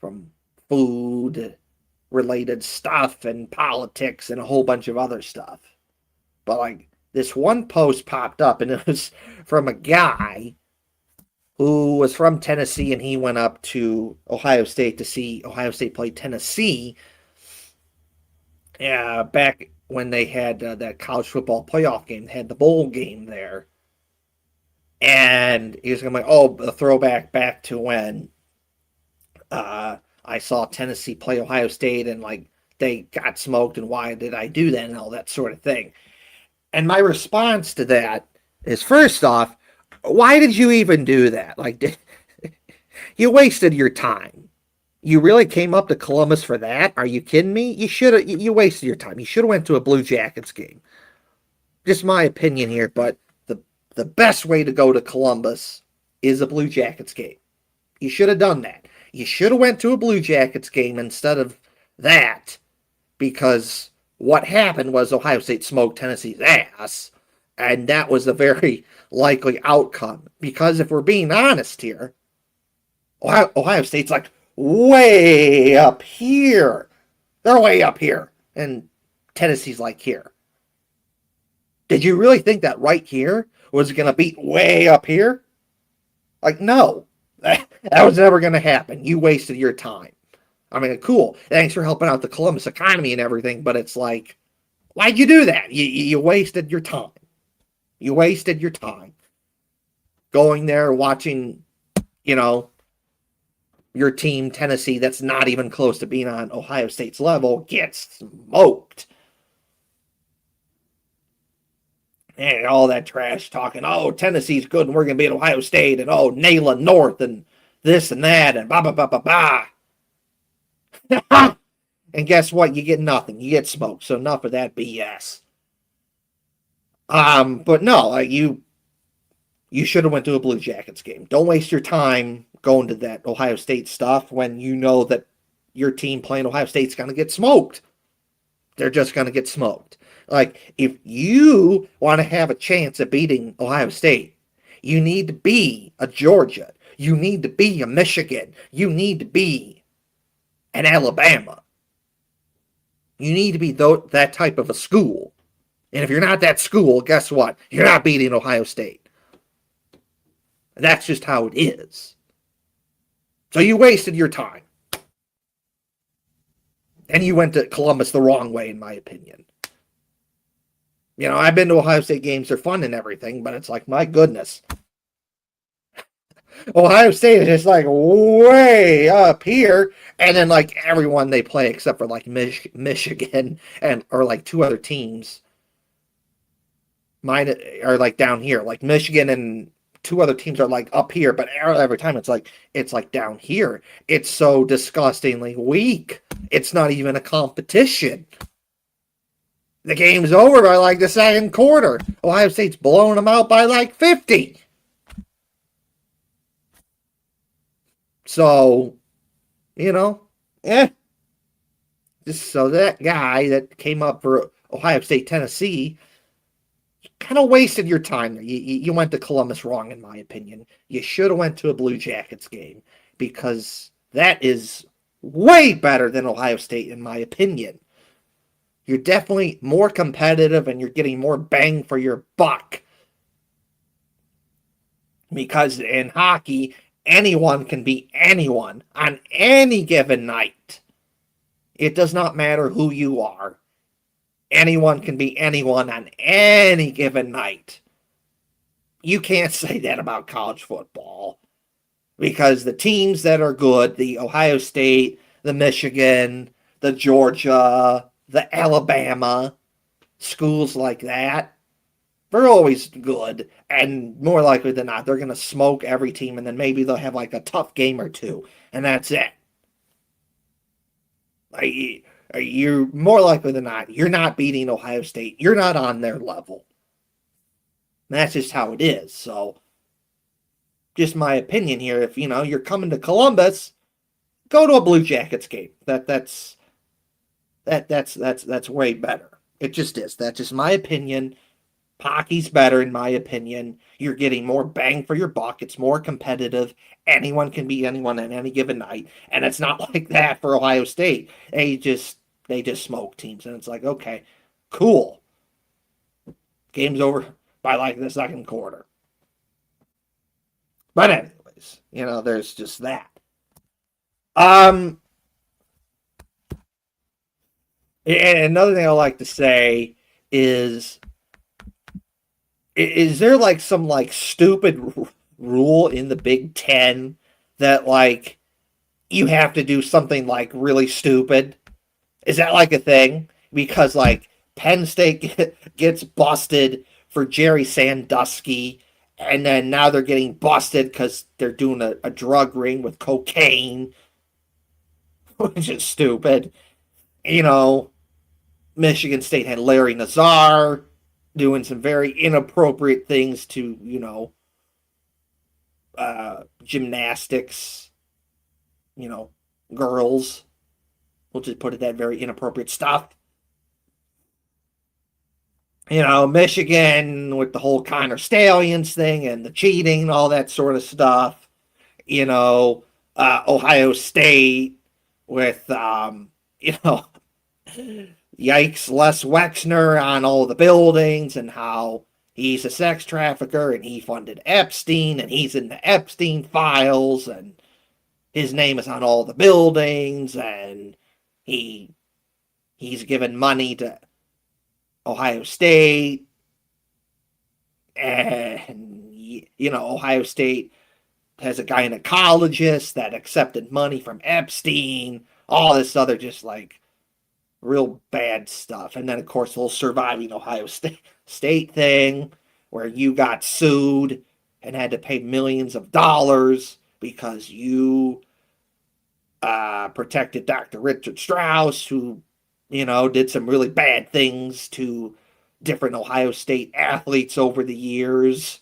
From food-related stuff and politics and a whole bunch of other stuff. But this one post popped up, and it was from a guy who was from Tennessee, and he went up to Ohio State to see Ohio State play Tennessee back when they had that college football playoff game. They had the bowl game there. And he was going to be like, oh, a throwback back to when I saw Tennessee play Ohio State and like they got smoked and why did I do that and all that sort of thing. And my response to that is, first off, why did you even do that? Like, you wasted your time. You really came up to Columbus for that? Are you kidding me? You wasted your time. You should have went to a Blue Jackets game. Just my opinion here, but the best way to go to Columbus is a Blue Jackets game. You should have done that. You should have went to a Blue Jackets game instead of that, because what happened was Ohio State smoked Tennessee's ass, and that was a very likely outcome. Because if we're being honest here, Ohio State's like way up here. They're way up here, and Tennessee's like here. Did you really think that right here was going to beat way up here? Like, no. That was never going to happen. You wasted your time. I mean, cool. Thanks for helping out the Columbus economy and everything, but it's like, why'd you do that? You wasted your time. You wasted your time. Going there, watching, your team, Tennessee, that's not even close to being on Ohio State's level, gets smoked. And all that trash talking, oh, Tennessee's good and we're going to beat Ohio State, and oh, Nayland North and this and that and blah, blah, blah, blah, blah. And guess what? You get nothing. You get smoked. So enough of that BS. But no, you should have went to a Blue Jackets game. Don't waste your time going to that Ohio State stuff when you know that your team playing Ohio State's going to get smoked. They're just going to get smoked. Like, if you want to have a chance at beating Ohio State, you need to be a Georgia. You need to be a Michigan. You need to be an Alabama. You need to be that type of a school. And if you're not that school, guess what? You're not beating Ohio State. That's just how it is. So you wasted your time. And you went to Columbus the wrong way, in my opinion. I've been to Ohio State games. They're fun and everything, but it's like, my goodness. Ohio State is just like way up here. And then like everyone they play except for like Michigan or like two other teams. Mine are like down here. Like Michigan and two other teams are like up here, but every time it's like down here. It's so disgustingly weak. It's not even a competition. The game's over by like the second quarter. Ohio State's blowing them out by like 50. So, just so that guy that came up for Ohio State, Tennessee, kind of wasted your time. You went to Columbus wrong, in my opinion. You should have went to a Blue Jackets game, because that is way better than Ohio State, in my opinion. You're definitely more competitive and you're getting more bang for your buck. Because in hockey, anyone can beat anyone on any given night. It does not matter who you are. Anyone can beat anyone on any given night. You can't say that about college football. Because the teams that are good, the Ohio State, the Michigan, the Georgia, the Alabama, schools like that, they're always good, and more likely than not, they're going to smoke every team, and then maybe they'll have like a tough game or two, and that's it. Like, you're more likely than not, you're not beating Ohio State. You're not on their level. And that's just how it is. So, just my opinion here. If you're coming to Columbus, go to a Blue Jackets game. That's way better. It just is. That's just my opinion. Hockey's better, in my opinion. You're getting more bang for your buck. It's more competitive. Anyone can beat anyone on any given night. And it's not like that for Ohio State. They just smoke teams. And it's like, okay, cool. Game's over by like the second quarter. But anyways, things. There's just that. And another thing I like to say is there like some like stupid rule in the Big Ten that like you have to do something like really stupid? Is that like a thing? Because like Penn State gets busted for Jerry Sandusky, and then now they're getting busted because they're doing a drug ring with cocaine, which is stupid. Michigan State had Larry Nazar doing some very inappropriate things to, gymnastics, girls. We'll just put it that very inappropriate stuff. Michigan with the whole Connor Stallions thing and the cheating and all that sort of stuff. Ohio State with, yikes, Les Wexner on all the buildings and how he's a sex trafficker and he funded Epstein and he's in the Epstein files and his name is on all the buildings and he's given money to Ohio State, and Ohio State has a gynecologist that accepted money from Epstein, all this other just like real bad stuff. And then of course the whole surviving Ohio State thing where you got sued and had to pay millions of dollars because you protected Dr. Richard Strauss, who did some really bad things to different Ohio State athletes over the years.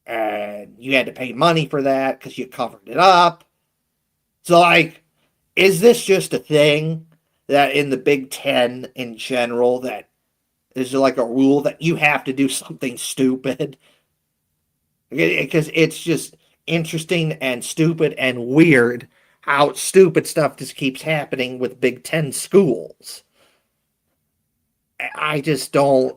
And you had to pay money for that because you covered it up. So, like, is this just a thing that in the Big Ten in general, that is there like a rule that you have to do something stupid? Because it's just interesting and stupid and weird how stupid stuff just keeps happening with Big Ten schools. I just don't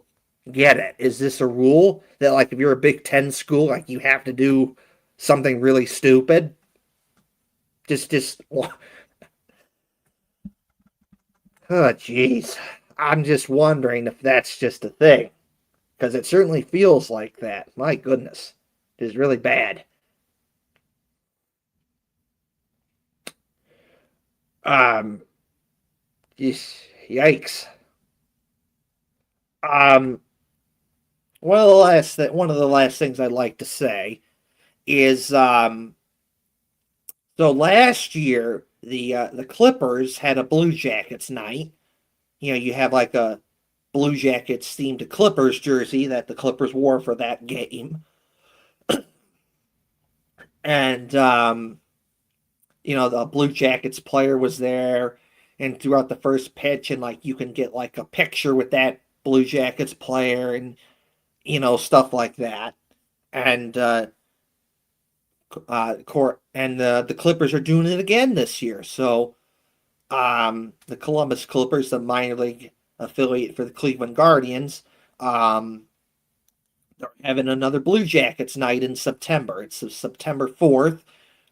get it. Is this a rule that, like, if you're a Big Ten school, like, you have to do something really stupid? Oh, jeez. I'm just wondering if that's just a thing. Because it certainly feels like that. My goodness. It is really bad. Yikes. One of the last things I'd like to say is so last year the Clippers had a Blue Jackets night. You have like a Blue Jackets themed Clippers jersey that the Clippers wore for that game. And the Blue Jackets player was there, and throughout the first pitch, and like you can get like a picture with that Blue Jackets player, and stuff like that. And the Clippers are doing it again this year. So the Columbus Clippers, the minor league affiliate for the Cleveland Guardians, they're having another Blue Jackets night in September. It's September 4th,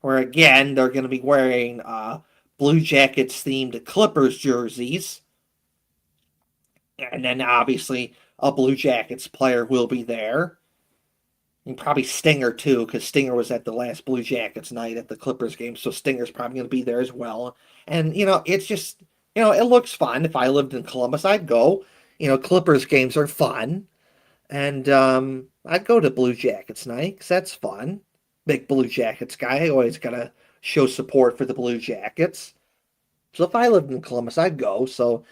where again they're going to be wearing Blue Jackets themed Clippers jerseys. And then obviously a Blue Jackets player will be there. And probably Stinger too, because Stinger was at the last Blue Jackets night at the Clippers game, so Stinger's probably going to be there as well. And, it's just, it looks fun. If I lived in Columbus, I'd go. Clippers games are fun. And I'd go to Blue Jackets night, because that's fun. Big Blue Jackets guy. I always got to show support for the Blue Jackets. So if I lived in Columbus, I'd go. So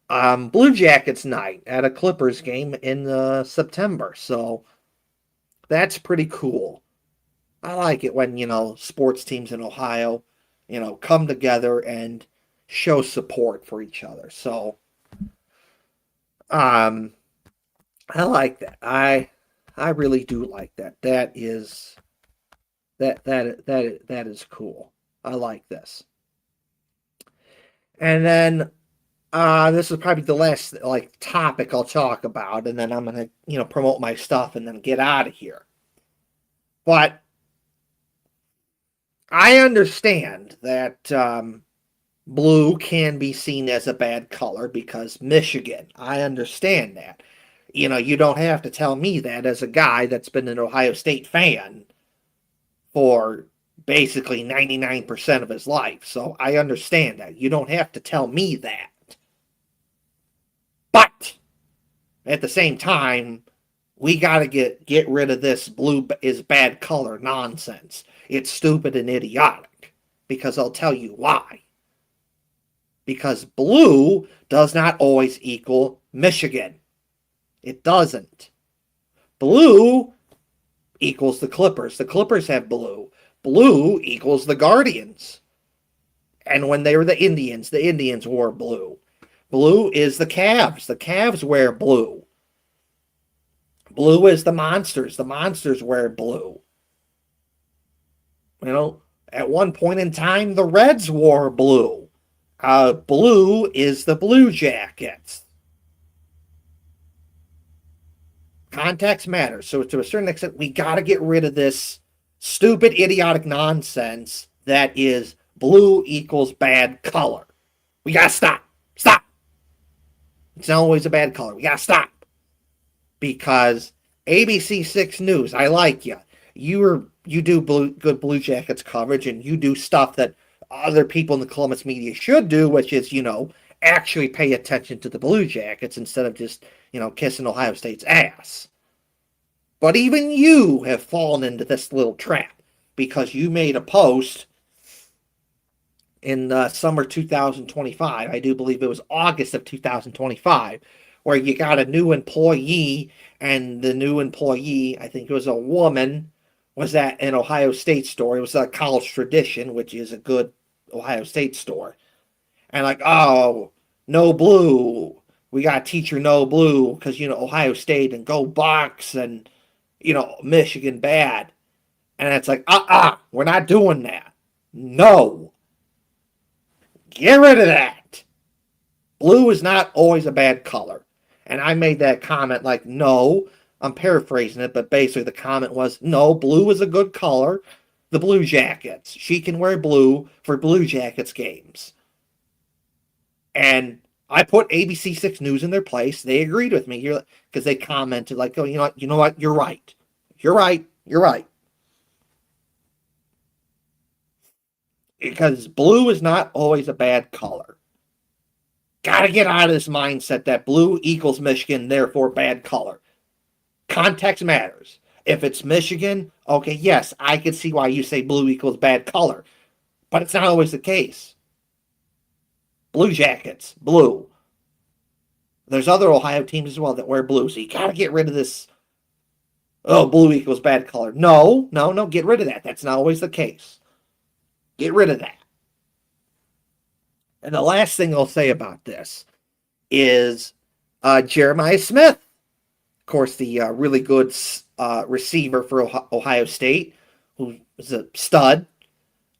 Blue Jackets night at a Clippers game in September. So that's pretty cool. I like it when, sports teams in Ohio, come together and show support for each other. So I like that. I really do like that. That is cool. I like this. And then this is probably the last topic I'll talk about, and then I'm gonna promote my stuff and then get out of here. But I understand that blue can be seen as a bad color because Michigan. I understand that. You don't have to tell me that as a guy that's been an Ohio State fan for basically 99% of his life. So I understand that. You don't have to tell me that. But at the same time, we got to get rid of this blue is bad color nonsense. It's stupid and idiotic. Because I'll tell you why. Because blue does not always equal Michigan. It doesn't. Blue equals the Clippers. The Clippers have blue. Blue equals the Guardians. And when they were the Indians wore blue. Blue is the Cavs. The Cavs wear blue. Blue is the Monsters. The Monsters wear blue. At one point in time, the Reds wore blue. Blue is the Blue Jackets. Context matters. So to a certain extent, we got to get rid of this stupid, idiotic nonsense that is blue equals bad color. We got to stop. Stop. It's not always a bad color. We got to stop. Because ABC 6 News, I like you. You do good Blue Jackets coverage, and you do stuff that other people in the Columbus media should do, which is, actually pay attention to the Blue Jackets instead of just, kissing Ohio State's ass. But even you have fallen into this little trap because you made a post in summer 2025. I do believe it was August of 2025, where you got a new employee, and the new employee, I think it was a woman, was at an Ohio State store. It was a College Tradition, which is a good Ohio State store. And oh, no blue. We got to teach her no blue because, Ohio State and go Bucks and, Michigan bad. And it's we're not doing that. No. Get rid of that. Blue is not always a bad color. And I made that comment no. I'm paraphrasing it, but basically the comment was, no, blue is a good color. The Blue Jackets. She can wear blue for Blue Jackets games. And I put ABC 6 News in their place. They agreed with me here because they commented oh, you know what? You're right. You're right. You're right. Because blue is not always a bad color. Got to get out of this mindset that blue equals Michigan, therefore bad color. Context matters. If it's Michigan, okay, yes, I can see why you say blue equals bad color. But it's not always the case. Blue Jackets, blue. There's other Ohio teams as well that wear blue. So you got to get rid of this, blue equals bad color. No, get rid of that. That's not always the case. Get rid of that. And the last thing I'll say about this is Jeremiah Smith. Of course, the really good receiver for Ohio State, who is a stud,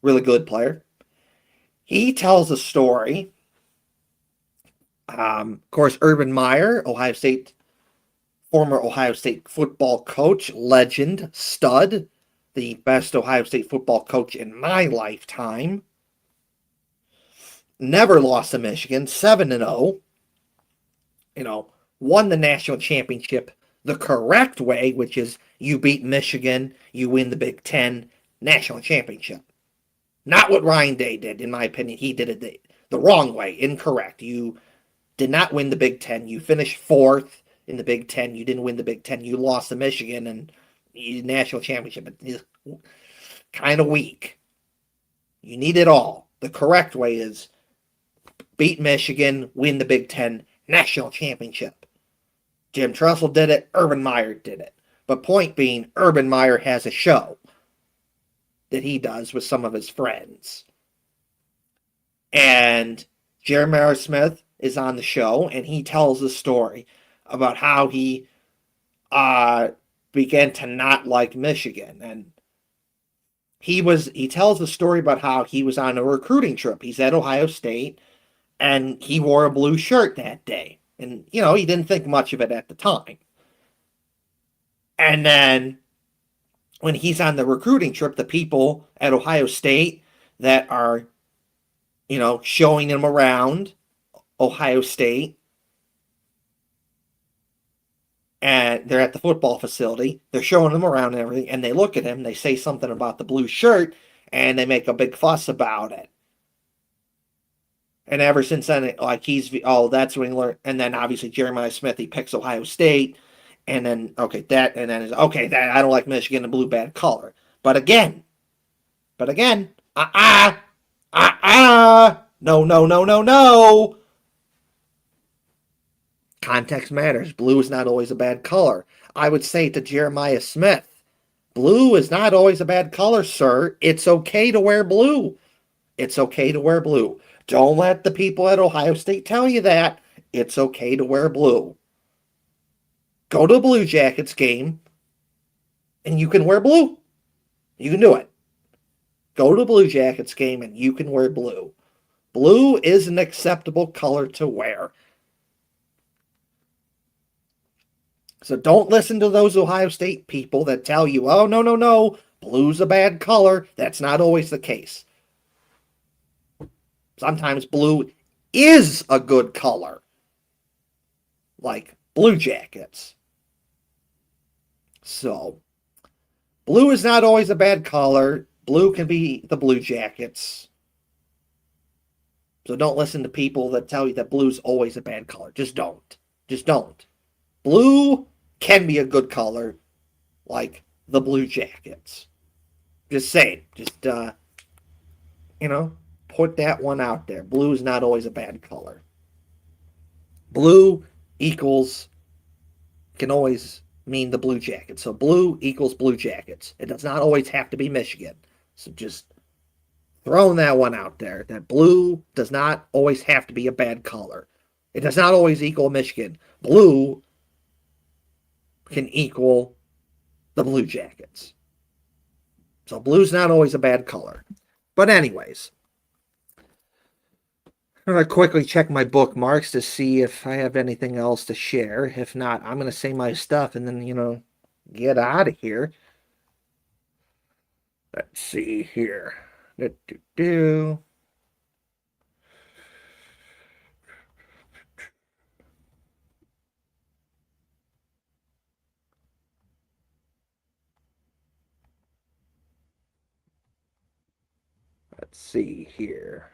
really good player. He tells a story. Of course, Urban Meyer, former Ohio State football coach, legend, stud, the best Ohio State football coach in my lifetime. Never lost to Michigan, 7-0. Won the national championship the correct way, which is you beat Michigan, you win the Big Ten national championship. Not what Ryan Day did, in my opinion. He did it the wrong way, incorrect. You did not win the Big Ten. You finished fourth in the Big Ten. You didn't win the Big Ten. You lost to Michigan and national championship. Kind of weak. You need it all. The correct way is beat Michigan, win the Big Ten national championship. Jim Tressel did it. Urban Meyer did it. But point being, Urban Meyer has a show that he does with some of his friends. And Jeremiah Smith is on the show, and he tells a story about how he began to not like Michigan. And he tells a story about how he was on a recruiting trip. He's at Ohio State, and he wore a blue shirt that day. And, he didn't think much of it at the time. And then when he's on the recruiting trip, the people at Ohio State that are, showing him around Ohio State, and they're at the football facility, they're showing him around and everything, and they look at him, they say something about the blue shirt, and they make a big fuss about it. And ever since then, that's when he learned. And then obviously Jeremiah Smith, he picks Ohio State, and then I don't like Michigan, the blue bad color. But again, no, no, no, no, no. Context matters. Blue is not always a bad color. I would say to Jeremiah Smith, blue is not always a bad color, sir. It's okay to wear blue. It's okay to wear blue. Don't let the people at Ohio State tell you that. It's okay to wear blue. Go to a Blue Jackets game, and you can wear blue. You can do it. Go to a Blue Jackets game, and you can wear blue. Blue is an acceptable color to wear. So don't listen to those Ohio State people that tell you, oh, no, no, no, blue's a bad color. That's not always the case. Sometimes blue is a good color, like Blue Jackets. So, blue is not always a bad color. Blue can be the Blue Jackets. So don't listen to people that tell you that blue's always a bad color. Just don't. Just don't. Blue can be a good color, like the Blue Jackets. Just saying. Just, put that one out there. Blue is not always a bad color. Blue can always mean the Blue Jackets. So blue equals Blue Jackets. It does not always have to be Michigan. So just throwing that one out there, that blue does not always have to be a bad color. It does not always equal Michigan. Blue can equal the Blue Jackets. So blue's not always a bad color. But anyways, I'm going to quickly check my bookmarks to see if I have anything else to share. If not, I'm going to say my stuff and then, get out of here. Let's see here. Let's see here.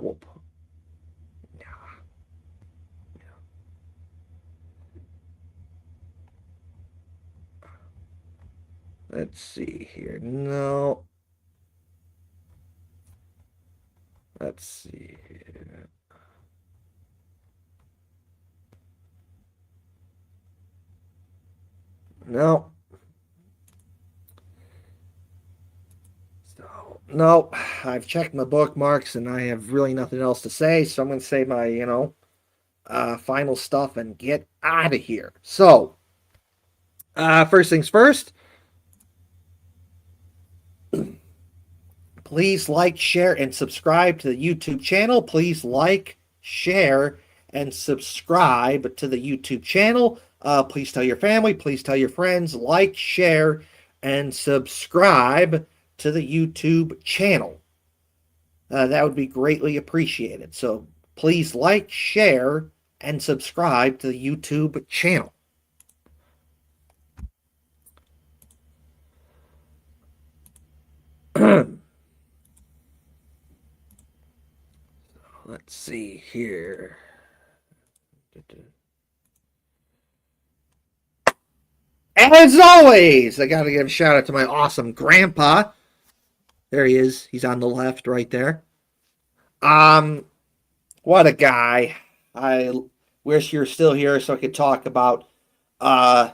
We'll put, let's see here. No. Let's see here. No. No, I've checked my bookmarks and I have really nothing else to say, so I'm going to say my, final stuff and get out of here. So, first things first, please like, share, and subscribe to the YouTube channel. Please like, share, and subscribe to the YouTube channel. Please tell your family, please tell your friends, like, share, and subscribe to the YouTube channel. That would be greatly appreciated. So please like, share, and subscribe to the YouTube channel. Let's see here. As always, I got to give a shout out to my awesome grandpa. There he is. He's on the left right there. What a guy. I wish you were still here so I could talk about, the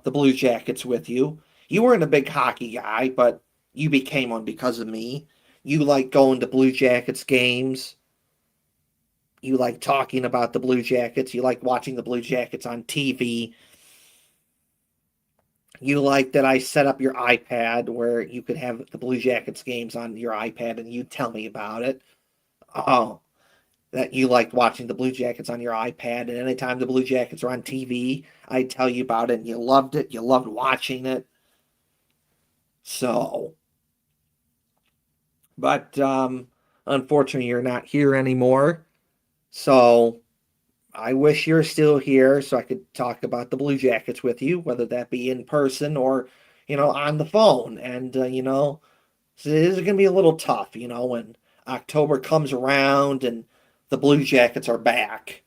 Blue Jackets with you. You weren't a big hockey guy, but you became one because of me. You like going to Blue Jackets games. You like talking about the Blue Jackets. You like watching the Blue Jackets on TV. You like that I set up your iPad where you could have the Blue Jackets games on your iPad and you tell me about it. Oh, that you liked watching the Blue Jackets on your iPad, and anytime the Blue Jackets were on TV, I'd tell you about it, and you loved it. You loved watching it. So, but unfortunately, you're not here anymore. So, I wish you're still here so I could talk about the Blue Jackets with you, whether that be in person or, on the phone. And, so it is going to be a little tough, when October comes around and the Blue Jackets are back.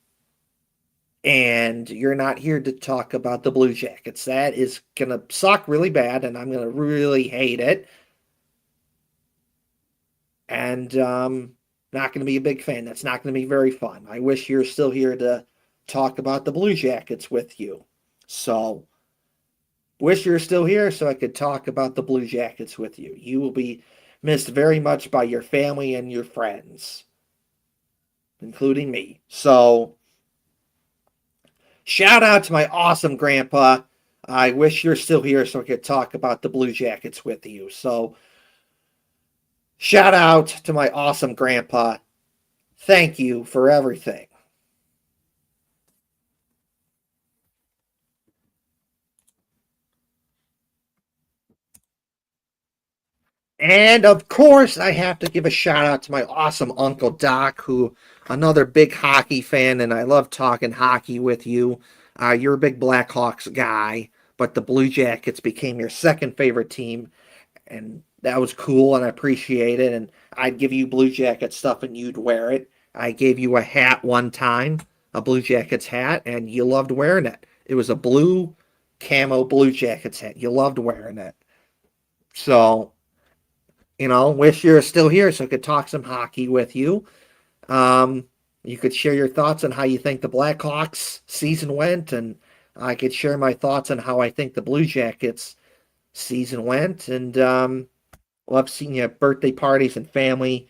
And you're not here to talk about the Blue Jackets. That is going to suck really bad, and I'm going to really hate it. And not going to be a big fan. That's not going to be very fun. I wish you're still here to talk about the Blue Jackets with you. So, wish you're still here so I could talk about the Blue Jackets with you. You will be missed very much by your family and your friends, including me. So, shout out to my awesome grandpa. I wish you're still here so I could talk about the Blue Jackets with you. So, shout out to my awesome grandpa. Thank you for everything. And of course, I have to give a shout out to my awesome Uncle Doc, who another big hockey fan, and I love talking hockey with you. You're a big Blackhawks guy, but the Blue Jackets became your second favorite team, and that was cool, and I appreciate it. And I'd give you Blue Jacket stuff, and you'd wear it. I gave you a hat one time, a Blue Jackets hat, and you loved wearing it. It was a blue camo Blue Jackets hat. You loved wearing it. So, wish you're still here so I could talk some hockey with you. You could share your thoughts on how you think the Blackhawks season went, and I could share my thoughts on how I think the Blue Jackets season went. And love seeing you at birthday parties and family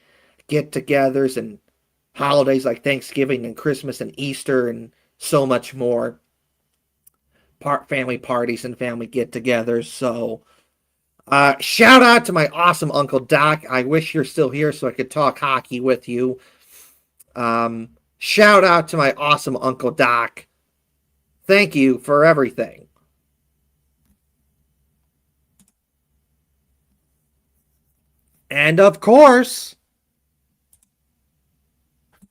get-togethers and holidays like Thanksgiving and Christmas and Easter and so much more. Family parties and family get-togethers. So, shout out to my awesome Uncle Doc. I wish you're still here so I could talk hockey with you. Shout out to my awesome Uncle Doc. Thank you for everything. And of course,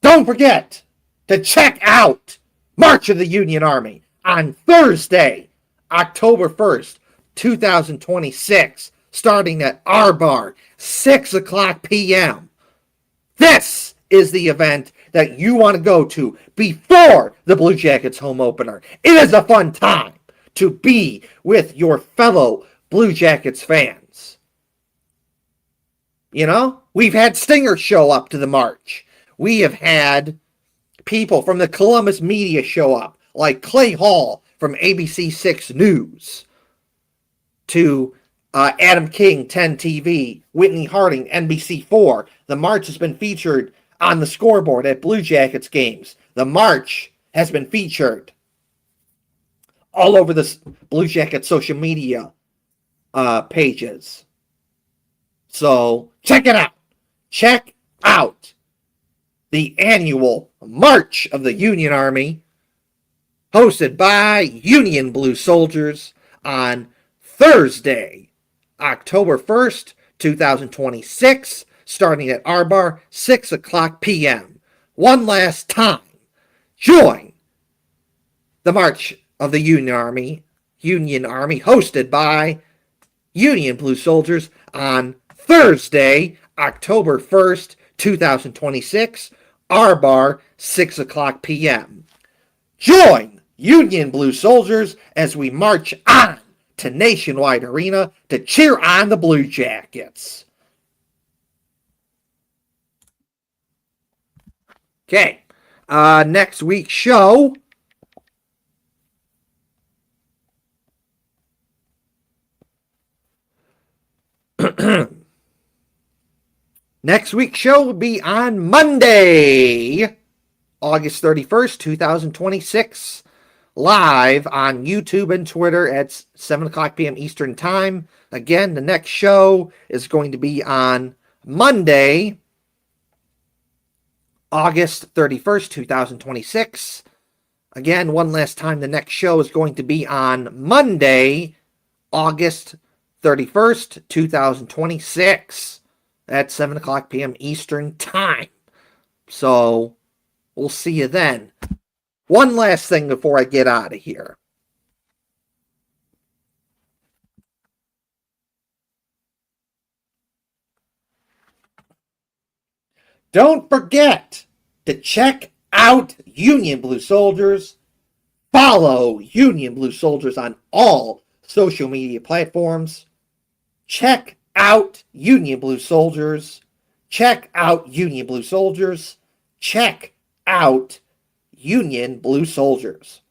don't forget to check out March of the Union Army on Thursday, October 1st, 2026, starting at our bar, 6 o'clock p.m. This is the event that you want to go to before the Blue Jackets home opener. It is a fun time to be with your fellow Blue Jackets fans. We've had stingers show up to the march. We have had people from the Columbus media show up, like Clay Hall from ABC 6 News, to Adam King, 10 TV, Whitney Harding, NBC4. The march has been featured on the scoreboard at Blue Jackets games. The march has been featured all over the Blue Jackets social media pages. So check it out. Check out the annual March of the Union Army, hosted by Union Blue Soldiers on Thursday, October 1st, 2026, starting at our bar, 6 o'clock p.m. One last time, join the March of the Union Army, hosted by Union Blue Soldiers on Thursday, October 1st, 2026, our bar, 6 o'clock p.m. Join Union Blue Soldiers as we march on to Nationwide Arena to cheer on the Blue Jackets. Okay, next week's show. Next week's show will be on Monday, August 31st, 2026, live on YouTube and Twitter at 7 o'clock p.m. Eastern Time. Again, the next show is going to be on Monday, August 31st, 2026. Again, one last time, the next show is going to be on Monday, August 31st, 2026 at 7 o'clock p.m. Eastern Time. So, we'll see you then. One last thing before I get out of here. Don't forget to check out Union Blue Soldiers. Follow Union Blue Soldiers on all social media platforms. Check out Union Blue Soldiers. Check out Union Blue Soldiers. Check out Union Blue Soldiers.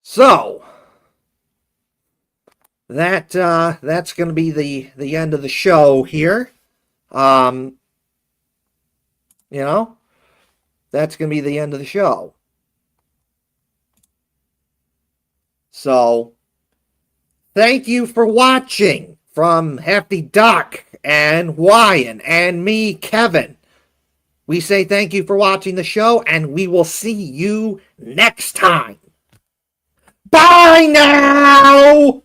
So, that's going to be the end of the show here. That's going to be the end of the show. So, thank you for watching from Hefty Duck and Wyan and me, Kevin. We say thank you for watching the show, and we will see you next time. Bye now!